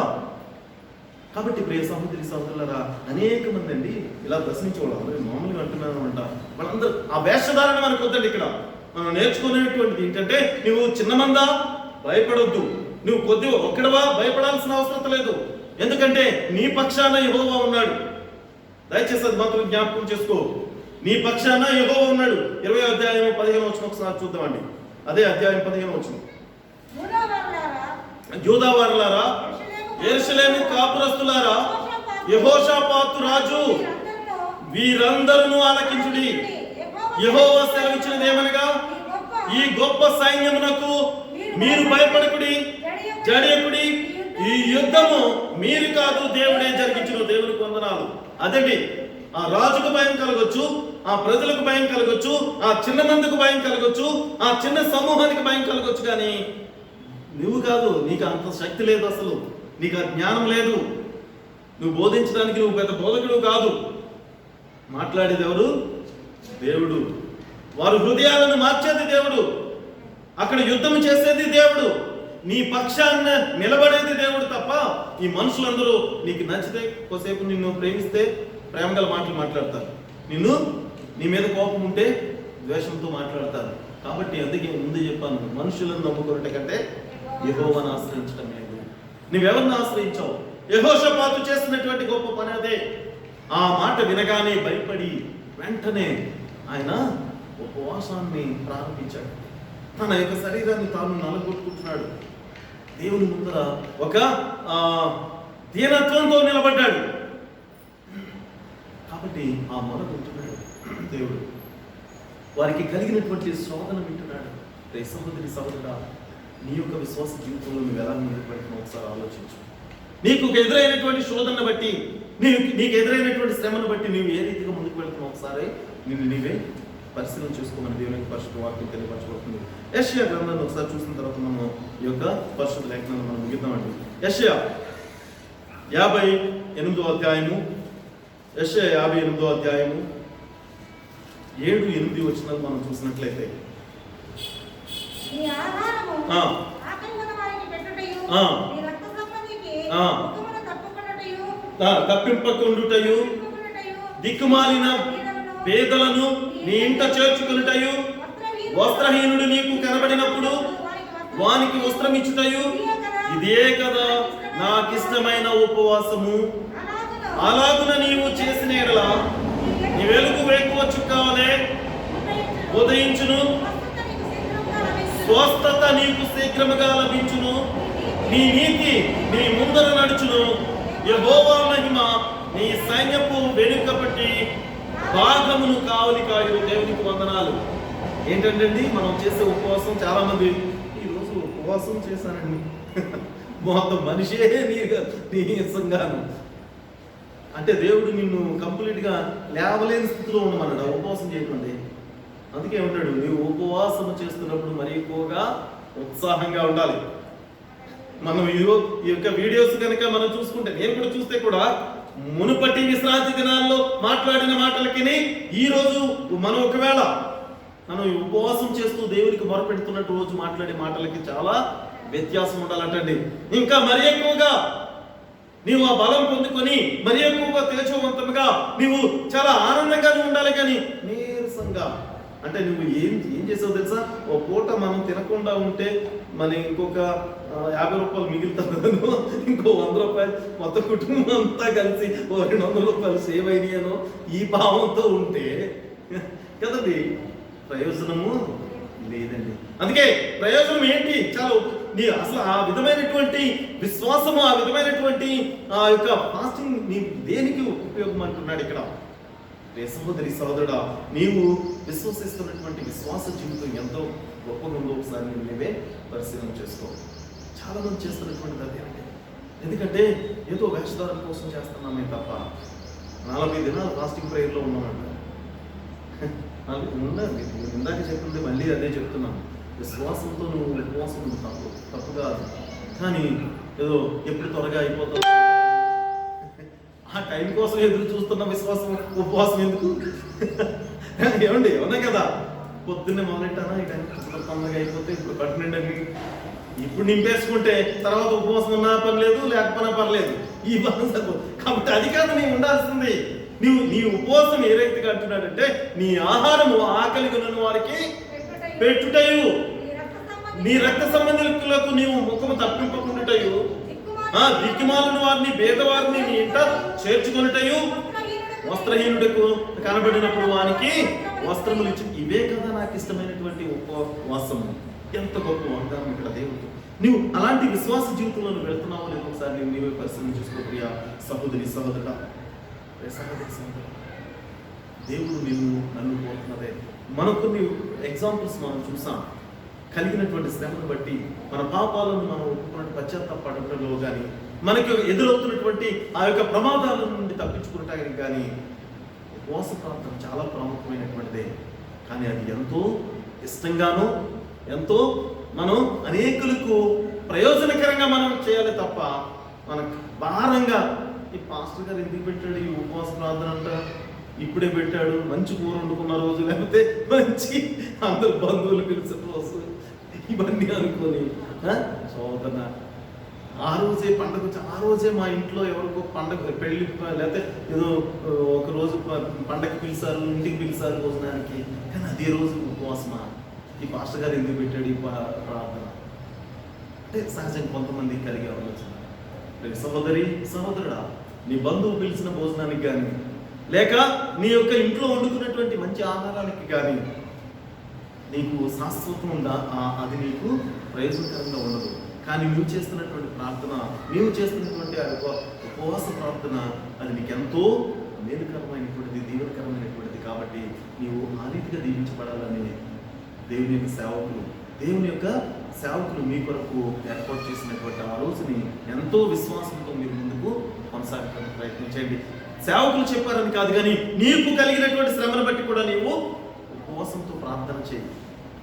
కాబట్టి ప్రియ సహోదరి సహోదరులారా, అనేక మంది అండి ఇలా ప్రశ్నించేవాళ్ళు, అందరూ మామూలుగా అంటున్నాను అంట, వాళ్ళందరూ ఆ వేషధారణ మనకు వద్దండి. ఇక్కడ మనం నేర్చుకునేటువంటిది ఏంటంటే, నువ్వు చిన్నమందా భయపడొద్దు, నువ్వు కొద్దిగా ఒక్కడవా భయపడాల్సిన అవసరం లేదు. ఎందుకంటే నీ పక్షాన యెహోవా ఉన్నాడు. దయచేసి అది మాత్రం జ్ఞాపకం చేసుకో. నీ పక్షాన యెహోవా ఉన్నాడు. 20వ అధ్యాయం 15వ వచనం ఒకసారి చూద్దామండి. అదే అధ్యాయం 15వ వచనం. యూదావారులారా, యెరూషలేము కాపురస్తులారా, యెహోషాపాతు రాజు వీరందరూ ఆలకించుడి. యెహోవా సెలవిచ్చినది ఏమనగా, ఈ గొప్ప సైన్యమునకు మీరు భయపడకుడి, జడియకుడి. ఈ యుద్ధము మీరు కాదు, దేవుడే జరిగించిన. దేవునికి వందనాలు. అదండి, ఆ రాజుకు భయం కలగొచ్చు, ఆ ప్రజలకు భయం కలగొచ్చు, ఆ చిన్న మందికి భయం కలగొచ్చు, ఆ చిన్న సమూహానికి భయం కలగొచ్చు, కానీ నువ్వు కాదు. నీకు అంత శక్తి లేదు, అసలు నీకు ఆ జ్ఞానం లేదు. నువ్వు బోధించడానికి నువ్వు పెద్ద బోధకుడు కాదు. మాట్లాడేది ఎవరు? దేవుడు. వారు హృదయాలను మార్చేది దేవుడు. అక్కడ యుద్ధం చేసేది దేవుడు. నీ పక్షాన నిలబడేది దేవుడు తప్ప ఈ మనుషులందరూ నీకు నచ్చితే కొద్దిసేపు నిన్ను ప్రేమిస్తే ప్రేమగల మాటలు మాట్లాడతారు, నీ మీద కోపం ఉంటే ద్వేషంతో మాట్లాడతారు. కాబట్టి అందుకే ముందు చెప్పాను, మనుషులను నమ్ముకున్నట్టు కంటే యెహోవాను ఆశ్రయించడం లేదు. నువ్వెవరిని ఆశ్రయించావు? యెహోషాపాతు చేసినటువంటి గొప్ప పని అదే. ఆ మాట వినగానే భయపడి వెంటనే ఆయన ఉపవాసాన్ని ప్రారంభించాడు. తన యొక్క శరీరాన్ని తాను నలగొట్టుకుంటున్నాడు. దేవుని ముందర ఒక దీనత్వంతో నిలబడ్డాడు. కాబట్టి ఆ మొర వింటున్నాడు దేవుడు. వారికి కలిగినటువంటి శోధన వింటున్నాడు. సహోదరి సహోదరుడా, నీ యొక్క విశ్వాస జీవితంలో నువ్వు ఎలా ముందుకు వెళ్తున్నావు ఒకసారి ఆలోచించు. నీకు ఎదురైనటువంటి శోధనను బట్టి, నీకు ఎదురైనటువంటి శ్రమను బట్టి నువ్వు ఏ రీతిగా ముందుకు వెళ్తున్నావు ఒకసారి నీవే పరిశీలన చేసుకోమని దేవుని పరిశుద్ధ వాక్యం తెలియపరచబడుతుంది. యెషయా గ్రంథాన్ని ఒకసారి చూసిన తర్వాత మనం ఈ యొక్క పరిశుద్ధ లేఖనాన్ని మనం ముగిద్దామండి. యెషయా 58వ అధ్యాయము, యెషయా 58వ అధ్యాయము 7-8 వచనాలు మనం చూసినట్లయితే, నీ ఆహారము ఆ. ఆకలిగొన్న వారికి పెట్టుటయు, ఆ. నీ రక్త సంబంధికి ఆ. ముఖమున తప్పుకొనుటయు, తప్పింపకుండుటయు, దిక్కుమాలిన పేదలను నీ ఇంట చేర్చుకునుటయు, వస్త్రహీనుడు నీకు కనబడినప్పుడు వానికి వస్త్రం ఇచ్చుటయు, ఇదే కదా నాకిష్టమైన ఉపవాసము. అలాగున నీవు చేసిన యెడల నీ వెలుగు వేకువ చుక్కవలే ఉదయించును, స్వస్థత నీకు శీఘ్రముగా లభించును, నీ నీతి నీ ముందర నడుచును, యెహోవా మహిమ నీ సైన్యపు వెనుక పట్టి భాగమును కావలి కాయు. దేవునికి వందనాలు. ఏంటంటే మనం చేసే ఉపవాసం, చాలా మంది ఈరోజు ఉపవాసం చేశానండి మొత్తం మనిషే నీరసంగాను అంటే దేవుడు నిన్ను కంప్లీట్ గా లేవలేని స్థితిలో ఉండమన్నాడు ఉపవాసం చేయకండి. అందుకే ఉంటాడు, నీవు ఉపవాసం చేస్తున్నప్పుడు మరి ఎక్కువగా ఉత్సాహంగా ఉండాలి. మనం ఈ యొక్క వీడియోస్ కనుక మనం చూసుకుంటే, నేను కూడా చూస్తే కూడా మునుపటి విశ్రాంతి దినాల్లో మాట్లాడిన మాటలకి ఈ రోజు మనం ఒకవేళ మనం ఉపవాసం చేస్తూ దేవునికి మొరపెడుతున్నట్టు రోజు మాట్లాడే మాటలకి చాలా వ్యత్యాసం ఉండాలంటండి. ఇంకా మరి ఎక్కువగా నీవు ఆ బలం పొందుకొని మరి ఎక్కువగా తేజవంతంగా నీవు చాలా ఆనందంగా ఉండాలి. కానీ నీరసంగా అంటే నువ్వు ఏం చేసావు తెలుసా? ఓ పూట మనం తినకుండా ఉంటే మన ఇంకొక 50 రూపాయలు మిగులుతాను, ఇంకో 100 రూపాయలు మొత్తం కుటుంబం అంతా కలిసి ఓ 200 రూపాయలు సేవ్ అయినాయను ఈ భావంతో ఉంటే కదండి ప్రయోజనము లేదండి. అందుకే ప్రయోజనం ఏంటి? చాలా అసలు ఆ విధమైనటువంటి విశ్వాసము, ఆ విధమైనటువంటి ఆ యొక్క ఫాస్టింగ్ నీ దేనికి ఉపయోగం అంటున్నాడు ఇక్కడ. సహోదరి సహోదరుడా, నీవు విశ్వసిస్తున్నటువంటి విశ్వాస జీవితం ఎంతో గొప్పగా ఉందో ఒకసారి నువ్వే పరిశీలన చేసుకో. చాలా మంది చేస్తున్నటువంటిది అదే అండి. ఎందుకంటే ఏదో వేషధారణ కోసం చేస్తున్నామే తప్ప 40 దినాలు ఫాస్టింగ్ ప్రేయర్లో ఉన్నామంట. ఉండండి, ఇందాక చెప్పింది మళ్ళీ అదే చెప్తున్నాను. విశ్వాసంతో నువ్వు ఉపవాసం తప్పు కాదు, కానీ ఏదో ఎప్పుడు త్వరగా అయిపోతావు ఆ టైం కోసం ఎదురు చూస్తున్న విశ్వాసం ఉపవాసం ఎందుకు? ఏమండి అవునా కదా, పొద్దున్నే మొదలెట్టానా ఈ టైం తొందరగా అయిపోతే ఇప్పుడు పట్టినండి, ఇప్పుడు నింపేసుకుంటే తర్వాత ఉపవాసం ఉన్నా పర్లేదు లేకపోయినా పర్లేదు, ఈ బాధ కాబట్టి అది కాదు నీవు ఉండాల్సింది. నీ ఉపవాసం ఏ రీతిగా అంటున్నాడంటే నీ ఆహారము ఆకలి కొన్న వారికి పెట్టుటయు, నీ రక్త సంబంధికులకు నీవు ముఖము తప్పింపకుండుటయు, దిక్కుమాలిన వారిని పేదవారిని నీ ఇంట చేర్చుకొనుటయు, వస్త్రహీనుడకు కనబడినప్పుడు వానికి వస్త్రములు ఇచ్చి, ఇవే కదా నాకు ఇష్టమైనటువంటి ఉపవాసము. ఎంత గొప్ప వాగ్దానం ఇక్కడ దేవుడు. నువ్వు అలాంటి విశ్వాస జీవితంలో నువ్వు వెళ్తున్నావు లేదు ఒకసారి నీవే పరిశీలన చేసుకో ప్రియ సహోదరి సహోదరుడా. దేవుడు నన్ను కోరుతున్నదే. మనం కొన్ని ఎగ్జాంపుల్స్ మనం చూసాం. కలిగినటువంటి శ్రమను బట్టి మన పాపాలను మనం ఒప్పుకున్నట్టు పశ్చాత్తాపడటంలో కానీ, మనకి ఎదురవుతున్నటువంటి ఆ యొక్క ప్రమాదాల నుండి తప్పించుకుంటానికి కానీ ఉపవాస ప్రాంతం చాలా ప్రాముఖ్యమైనటువంటిదే. కానీ అది ఎంతో ఇష్టంగాను ఎంతో మనం అనేకులకు ప్రయోజనకరంగా మనం చేయాలి తప్ప మనకు భారంగా ఈ పాస్టర్ గారు ఎందుకు పెట్టాడు ఈ ఉపవాస ప్రార్థన అంట, ఇప్పుడే పెట్టాడు, మంచి కూర వండుకున్న రోజు, లేకపోతే మంచి అందరు బంధువులు పిలిచిన రోజు, ఇవన్నీ అనుకొని సోదర ఆ రోజే పండగ ఆ రోజే మా ఇంట్లో ఎవరికో పండగ పెళ్లి లేకపోతే ఏదో ఒక రోజు పండగ పిలిచారు, ఇంటికి పిలిచారు భోజనానికి, కానీ అదే రోజు ఉపవాసమా? ఈ పాస్టర్ గారు ఎందుకు పెట్టాడు ఈ ప్రార్థన అంటే సహజంగా కొంతమంది కలిగే ఆలోచన. సహోదరి సహోదరుడా, నీ బంధువు పిలిచిన భోజనానికి కానీ లేక నీ యొక్క ఇంట్లో వండుకున్నటువంటి మంచి ఆహారానికి కానీ నీకు శాశ్వతం ఉందా? అది నీకు ప్రయోజనకరంగా ఉండదు. కానీ నువ్వు చేస్తున్నటువంటి ప్రార్థన, నీవు చేస్తున్నటువంటి ఆ యొక్క ఉపవాస ప్రార్థన అది నీకు ఎంతో మేలుకరమైనటువంటిది, దీవెనకరమైనటువంటిది. కాబట్టి నీవు ఆ రీతిగా దీవించబడాలని దేవుని యొక్క సేవకులు మీ కొరకు ఏర్పాటు చేసినటువంటి ఆ రోజుని ఎంతో విశ్వాసంతో మీరు ముందుకు కొనసాగడానికి ప్రయత్నించండి. సేవకులు చెప్పారని కాదు, కానీ నీకు కలిగినటువంటి శ్రమను బట్టి కూడా నీవు ఉపవాసంతో ప్రార్థన చేయి.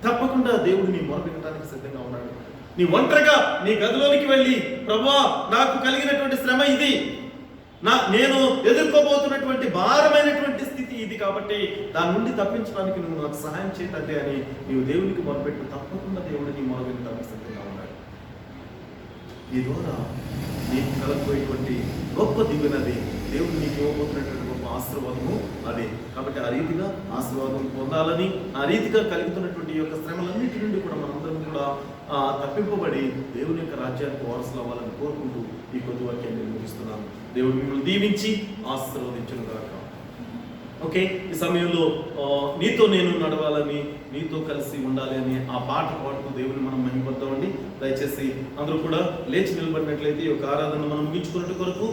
తప్పకుండా దేవుడు నీ మొర వినడానికి సిద్ధంగా ఉన్నాడు. నీ ఒంటరిగా నీ గదిలోనికి వెళ్ళి, ప్రభువా నాకు కలిగినటువంటి శ్రమ ఇది, నేను ఎదుర్కోబోతున్నటువంటి భారమైనటువంటి స్థితి ఇది, కాబట్టి దాని నుండి తప్పించడానికి నువ్వు నాకు సహాయం చేయతండి అని నీవు దేవునికి మొరపెట్టు. తప్పకుండా దేవుడు నీ మొర వినడానికి సిద్ధంగా ఉన్నాడు. ఈ ద్వారా నీకు కలగబోయేటువంటి గొప్ప దిగునది దేవుడు నీకు ఇవ్వబోతున్నటువంటి గొప్ప ఆశీర్వాదము అదే. కాబట్టి ఆ రీతిగా ఆశీర్వాదం పొందాలని, ఆ రీతిగా కలుగుతున్నటువంటి యొక్క శ్రమలన్నిటి నుండి కూడా మనందరం కూడా తప్పింపబడి దేవుని యొక్క రాజ్యానికి వారసులు అవ్వాలని కోరుకుంటూ ఈ కొద్ది వాక్యాన్ని ముగిస్తున్నాను. దేవుడు మిమ్మల్ని దీవించి ఆశీర్వదించును గాక. ఓకే, ఈ సమయంలో నీతో నేను నడవాలని, నీతో కలిసి ఉండాలి అని ఆ పాట పాడుతూ దేవుని మనం మహిమపడతామండి. దయచేసి అందరూ కూడా లేచి నిలబడినట్లయితే ఈ యొక్క ఆరాధన మనం ముగించుకున్నట్టు కొరకు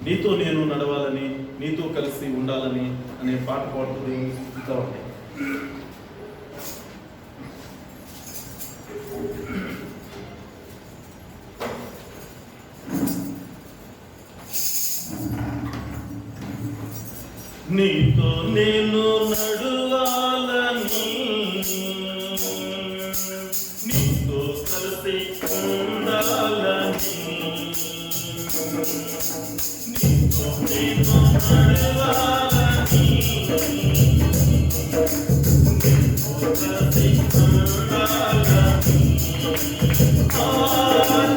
నీతో నేను నడవాలని, నీతో కలిసి ఉండాలని అనే పాట పాడుతూ దేవుని స్థుతిస్తూ ఉంటాయి. నీతో నేను నడవాలని, నీతో కలిసి ఉండాలని, నీతో నేను నడవాలని, నీతో కలిసి ఉండాలని,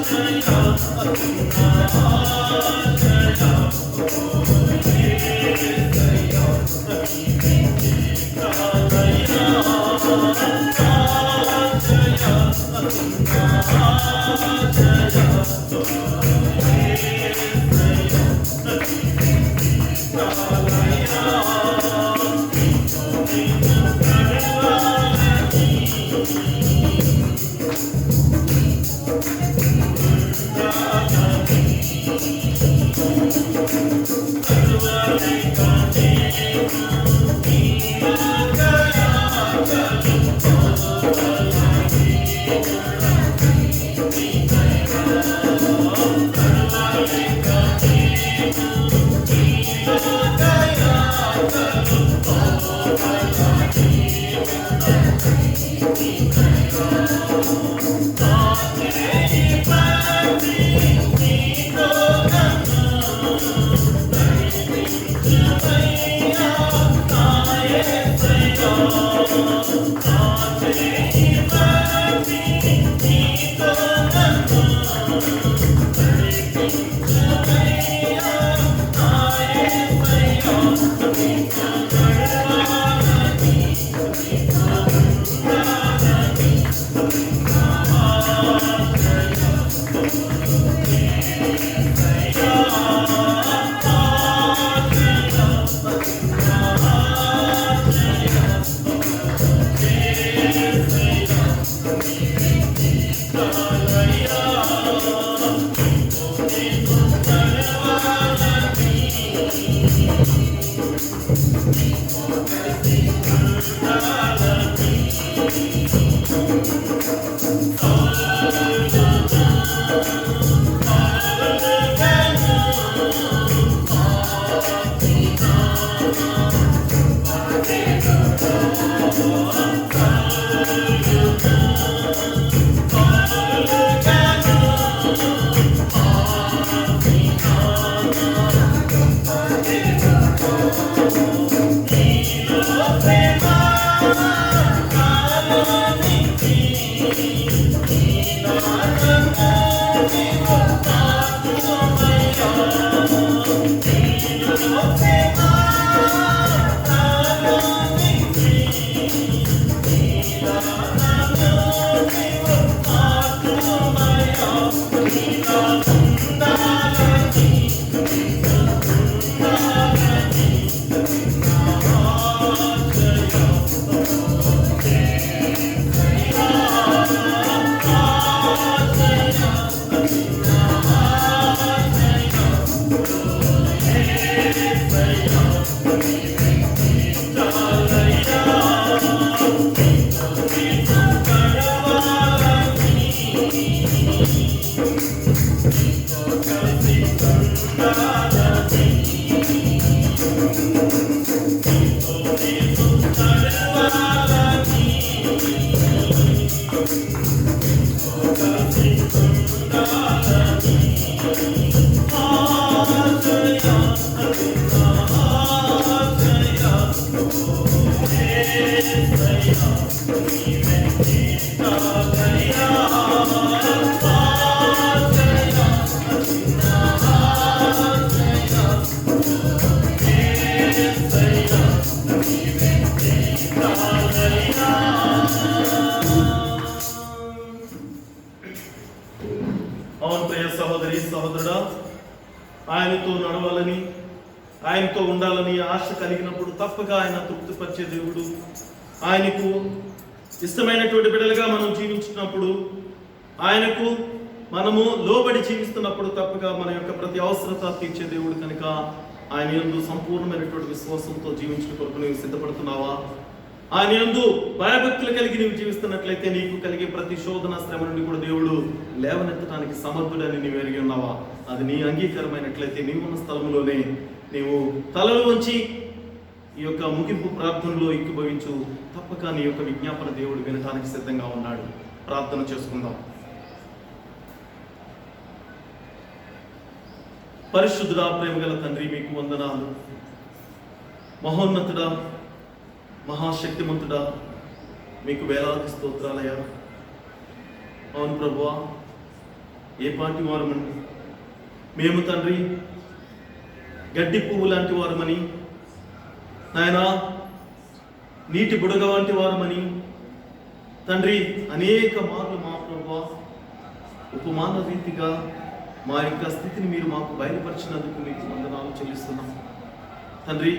ఆశయ Thank you. అవును ప్రియ సహోదరి సహోదరుడా, ఆయనతో నడవాలని, ఆయనతో ఉండాలని ఆశ కలిగినప్పుడు తప్పక ఆయన తృప్తిపరిచే దేవుడు. ఆయనకు ఇష్టమైనటువంటి బిడ్డలుగా మనం జీవించినప్పుడు, ఆయనకు మనము లోబడి జీవిస్తున్నప్పుడు తప్పక మన యొక్క ప్రతి అవసరత తీర్చే దేవుడు కనుక ఆయన యందు సంపూర్ణమైనటువంటి విశ్వాసంతో జీవించిన కొరకు నీవు సిద్ధపడుతున్నావా? ఆయన యందు భయభక్తులు కలిగి నీవు జీవిస్తున్నట్లయితే నీకు కలిగే ప్రతి శోధన శ్రమ నుండి కూడా దేవుడు లేవనెత్తడానికి సమర్థుడని నీవు ఎరిగి ఉన్నావా? అది నీ అంగీకారమైనట్లయితే నీవు ఉన్న స్థలంలోనే నీవు తలలు వంచి ఈ యొక్క ముగింపు ప్రార్థనలో ఎక్కిభవించు. తప్పక నీ యొక్క విజ్ఞాపన దేవుడు వినటానికి సిద్ధంగా ఉన్నాడు. ప్రార్థన చేసుకుందాం. పరిశుద్ధుడా, ప్రేమగల తండ్రి, మీకు వందనాలు. మహోన్నతుడా, మహాశక్తిమంతుడా, మీకు వేలాది స్తోత్రాలయ్యా. అవును ప్రభువా, ఏ పాటి వారమండి మేము తండ్రి, గడ్డి పువ్వు లాంటి వారమని, నాయనా నీటి బుడగ వంటి వారమని తండ్రి అనేక మార్లు మా ప్రభువా ఉపమాన రీతిగా మా యొక్క స్థితిని మీరు మాకు బయలుపరిచినందుకు మీకు వందనాలు చెల్లిస్తున్నాం తండ్రి.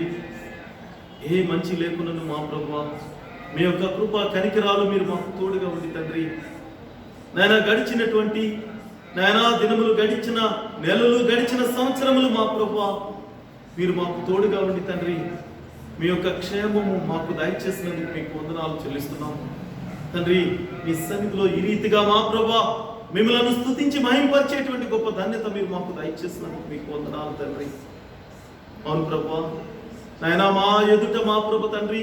ఏ మంచి లేకున్నను మా ప్రభువా మీ యొక్క కృప కనికరాలు మీరు మాకు తోడుగా ఉండి తండ్రి, నాయనా గడిచినటువంటి నాయనా దినములు, గడిచిన నెలలు, గడిచిన సంవత్సరములు మా ప్రభువా మీరు మాకు తోడుగా ఉండి తండ్రి, మీ యొక్క క్షేమము మాకు దయచేసినందుకు మీకు వందనాలు చెల్లిస్తున్నాం తండ్రి. మీ సన్నిధిలో ఈ రీతిగా మా ప్రభువా మిమ్మల్ని స్తుతించి మహింపరిచేటువంటి గొప్ప ధన్యత మీరు మాకు దయచేసినందుకు మీకు వందనాలు తండ్రి. అవును ప్రభువా, నాయనా మా ఎదుట మా ప్రభు తండ్రి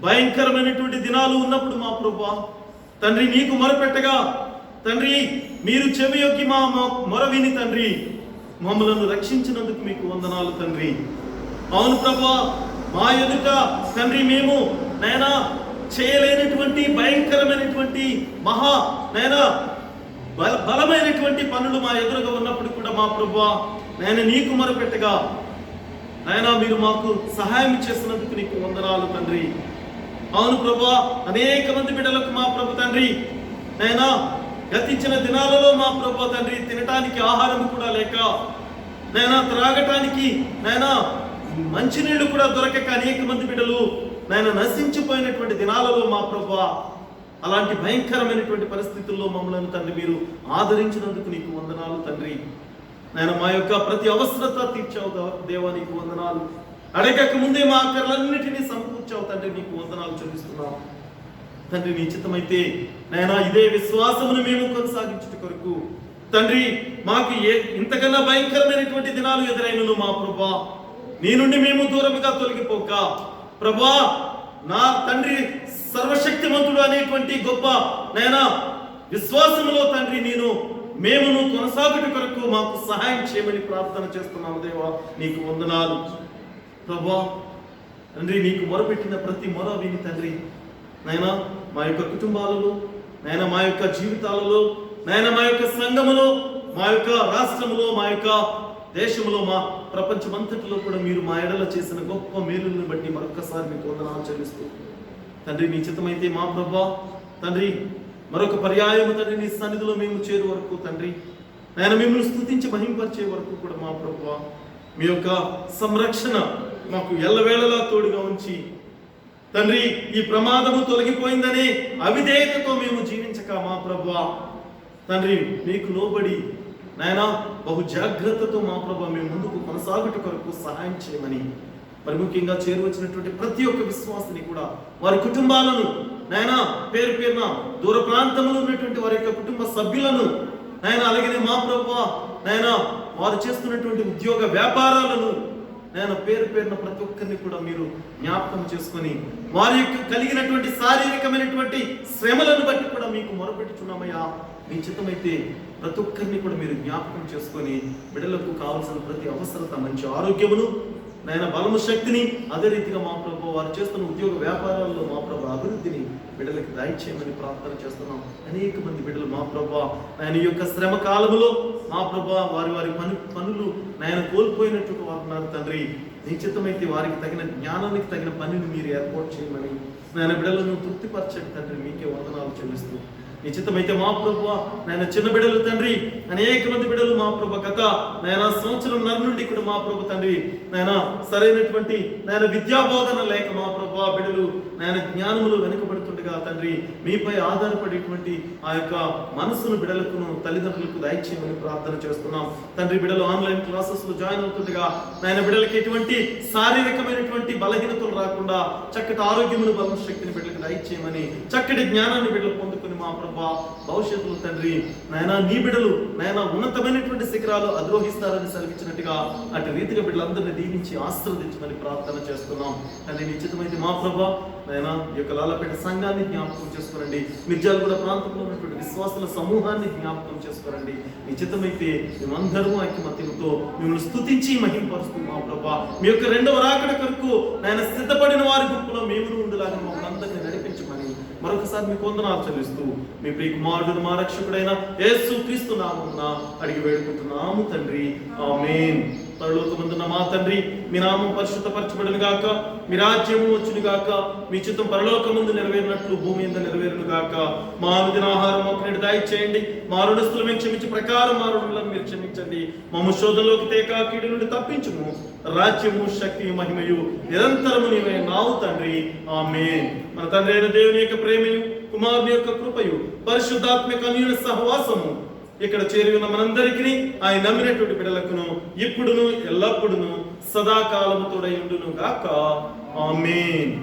భయంకరమైనటువంటి దినాలు ఉన్నప్పుడు మా ప్రభువా తండ్రి నీకు మొరపెట్టగా తండ్రి మీరు చెవియొగ్గి మా మొర విని తండ్రి మమ్మలను రక్షించినందుకు మీకు వందనాలు తండ్రి. అవును ప్రభువా, మా ఎదుట తండ్రి మేము నాయనా చేయలేనటువంటి భయంకరమైనటువంటి మహా నాయనా బలమైనటువంటి పనులు మా ఎదురుగా ఉన్నప్పుడు కూడా మా ప్రభువా నాయన నీకు మొరపెట్టగా నాయనా మీరు మాకు సహాయం చేసినందుకు నీకు వందనాలు తండ్రి. అవును ప్రభువా, అనేక మంది బిడ్డలకు మా ప్రభు తండ్రి నాయనా గతించిన దినాలలో మా ప్రభు తండ్రి తినటానికి ఆహారం కూడా లేక నాయనా త్రాగటానికి నాయనా మంచినీళ్లు కూడా దొరకక అనేక మంది బిడ్డలు నాయన నశించిపోయినటువంటి దినాలలో మా ప్రభువా అలాంటి భయంకరమైనటువంటి పరిస్థితుల్లో మమ్మల్ని తండ్రి మీరు ఆదరించినందుకు నీకు వందనాలు తండ్రి. నాయన మా యొక్క ప్రతి అవసరత తీర్చావు దేవా, నీకు వందనాలు. అడగక ముందే మా ఆకర్లన్నిటినీ సమకూర్చావు తండ్రి, నీకు వందనాలు చెల్లిస్తున్నాం తండ్రి. నీ చిత్తమైతే నాయనా ఇదే విశ్వాసమును మేము కొనసాగించుట కొరకు తండ్రి మాకు ఇంతకన్నా భయంకరమైనటువంటి దినాలు ఎదురైనను మా ప్రభువా నీ నుండి మేము దూరముగా తొలగిపోక ప్రభువా నా తండ్రి సర్వశక్తిమంతుడు అనేటువంటి గొప్ప నాయనా విశ్వాసములో తండ్రి మేమును కొనసాగుట కొరకు మాకు సహాయం చేయమని ప్రార్థన చేస్తున్నాము దేవా, నీకు వందనాలు ప్రభువా తండ్రి. నీకు మొరపెట్టిన ప్రతి మొర విని తండ్రి నాయనా మా యొక్క కుటుంబాలలో నాయనా మా యొక్క జీవితాలలో నాయనా మా యొక్క సంఘములో మా యొక్క రాష్ట్రములో మా యొక్క దేశంలో మా ప్రపంచమంతటిలో కూడా మీరు మా ఎడల చేసిన గొప్ప మేలులను బట్టి మరొకసారి మీకు వందనాలు చెల్లిస్తూ తండ్రి నీ చిత్తమైతే మా ప్రభువా తండ్రి మరొక పర్యాయము తండ్రి నీ సన్నిధిలో మేము చేరు వరకు తండ్రి ఆయన మిమ్మల్ని స్తుతించి మహింపరిచే వరకు కూడా మా ప్రభువా మీ యొక్క సంరక్షణ మాకు ఎల్లవేళలా తోడుగా ఉంచి తండ్రి ఈ ప్రమాదము తొలగిపోయిందని అవిధేయతతో మేము జీవించక మా ప్రభువా తండ్రి మీకు లోబడి నాయన బహు జాగ్రత్తతో మా ప్రభువా మేము ముందుకు కొనసాగుట కొరకు సహాయం చేయమని మరి ముఖ్యంగా చేరువచ్చినటువంటి ప్రతి ఒక్క విశ్వాసిని కూడా వారి కుటుంబాలను నాయన పేరు పేరున దూర ప్రాంతంలో ఉన్నటువంటి వారి యొక్క కుటుంబ సభ్యులను నాయన అలాగే మా ప్రభువా నాయన వారు చేస్తున్నటువంటి ఉద్యోగ వ్యాపారాలను నేను పేరు పేరున ప్రతి ఒక్కరిని కూడా మీరు జ్ఞాపకం చేసుకొని వారి యొక్క కలిగినటువంటి శారీరకమైనటువంటి శ్రమలను బట్టి కూడా మీకు మొరపెట్టుచున్నామయ్యా. మీ చిత్తమైతే ప్రతి ఒక్కరిని కూడా మీరు జ్ఞాపకం చేసుకొని బిడ్డలకు కావాల్సిన ప్రతి అవసరత మంచి ఆరోగ్యమును నాయన బలము శక్తిని అదే రీతిగా మా ప్రభు వారు చేస్తున్న ఉద్యోగ వ్యాపారాల్లో మా ప్రభు అభివృద్ధిని బిడ్డలకు దయచేయమని ప్రార్థన చేస్తున్నాం. అనేక మంది బిడ్డలు మా ప్రభు ఆయన యొక్క శ్రమ కాలములో మా ప్రభు వారి పనులు నాయన కోల్పోయినట్టు వారు ఉన్నారు తండ్రి. నీ చిత్తమైతే వారికి తగిన జ్ఞానానికి తగిన పనిని మీరు ఏర్పాటు చేయమని నాయన బిడ్డలను తృప్తిపరచండి తండ్రి. మీకే వందనాలు చెల్లిస్తూ నిశ్చితమైతే మా ప్రభు నాయన చిన్న బిడ్డలు తండ్రి అనేక మంది బిడ్డలు మా ప్రభు గత నాయన సంవత్సరంన్నర నుండి కూడా మా ప్రభు తండ్రి నాయన సరైనటువంటి నాయన విద్యాబోధన లేక మా ప్రభు బిడ్డలు నాయన జ్ఞానములు వెనుకబడుతుండగా తండ్రి మీపై ఆధారపడేటువంటి ఆ యొక్క మనసును బిడ్డలకు తల్లిదండ్రులకు దయచేయమని ప్రార్థన చేస్తున్నాం తండ్రి. బిడ్డలు ఆన్లైన్ క్లాసెస్ లో జాయిన్ అవుతుండగా నాయన బిడ్డలకి ఎటువంటి శారీరకమైనటువంటి బలహీనతలు రాకుండా చక్కటి ఆరోగ్యమును బలం శక్తిని బిడ్డలకు దయచేయమని చక్కటి జ్ఞానాన్ని బిడ్డలు పొందుకుని మా ప్రభు భవిష్యత్తులో తండ్రి నాయన నీ బిడ్డలు నాయన ఉన్నతమైనటువంటి శిఖరాలు అధిరోహిస్తారని సెలవిచ్చినట్టుగా అటు రీతిగా బిడ్డలందరినీ దీవించి ఆశీర్వదించమని ప్రార్థన చేస్తున్నాం తండ్రి. నిశ్చితమైతే మా ప్రభు నాయన ఈ యొక్క లాలపేట సంఘాన్ని జ్ఞాపకం చేసుకోరండి. మిర్జాలగూడ ప్రాంతంలో ఉన్నటువంటి విశ్వాసుల సమూహాన్ని జ్ఞాపకం చేసుకోరండి. నిశ్చితమైతే మేమందరము ఐక్యమత్యంతో మిమ్మల్ని స్తుతించి మహింపరుస్తూ మా ప్రభు మీ యొక్క రెండవ రాకడ కొరకు నాయన సిద్ధపడిన వారి గుంపులో మేము ఉండలాగా మమ్మల్ని అందరినీ నడిపించమని మరొకసారి మీకు వందనాలు చెల్లిస్తూ మీ ప్రియ కుమారుడు మా రక్షకుడైన యేసుక్రీస్తు నామమున అడిగి వేడుకుంటున్నాము తండ్రి. ఆమేన్. పరలోకమందున్న మా తండ్రి మీ నామం పరిశుద్ధపరచబడును గాక, మీ రాజ్యము వచ్చును గాక, మీ చిత్తం పరలోకమందు నెరవేరినట్లు భూమి మీద నెరవేరును గాక. మా అనుదిన ఆహారం ఒక నేడు దయచేయండి. మా రుణస్తులు మేము క్షమించే ప్రకారం మా రుణులను మీరు క్షమించండి. మమ్మ శోధనలోకి తేక కీడు నుండి తప్పించుము. రాజ్యము శక్తి మహిమయు నిరంతరము నీవే నావు తండ్రి. ఆమేన్. మన తండ్రి అయిన దేవుని యొక్క ప్రేమయు కుమారుని యొక్క కృపయు పరిశుద్ధాత్మక అన్యోన్య సహవాసము ఇక్కడ చేరి ఉన్న మనందరికీ ఆయన నమ్మినటువంటి బిడ్డలకును ఇప్పుడును ఎల్లప్పుడును సదాకాలము తోడై ఉండును గాక. ఆమేన్.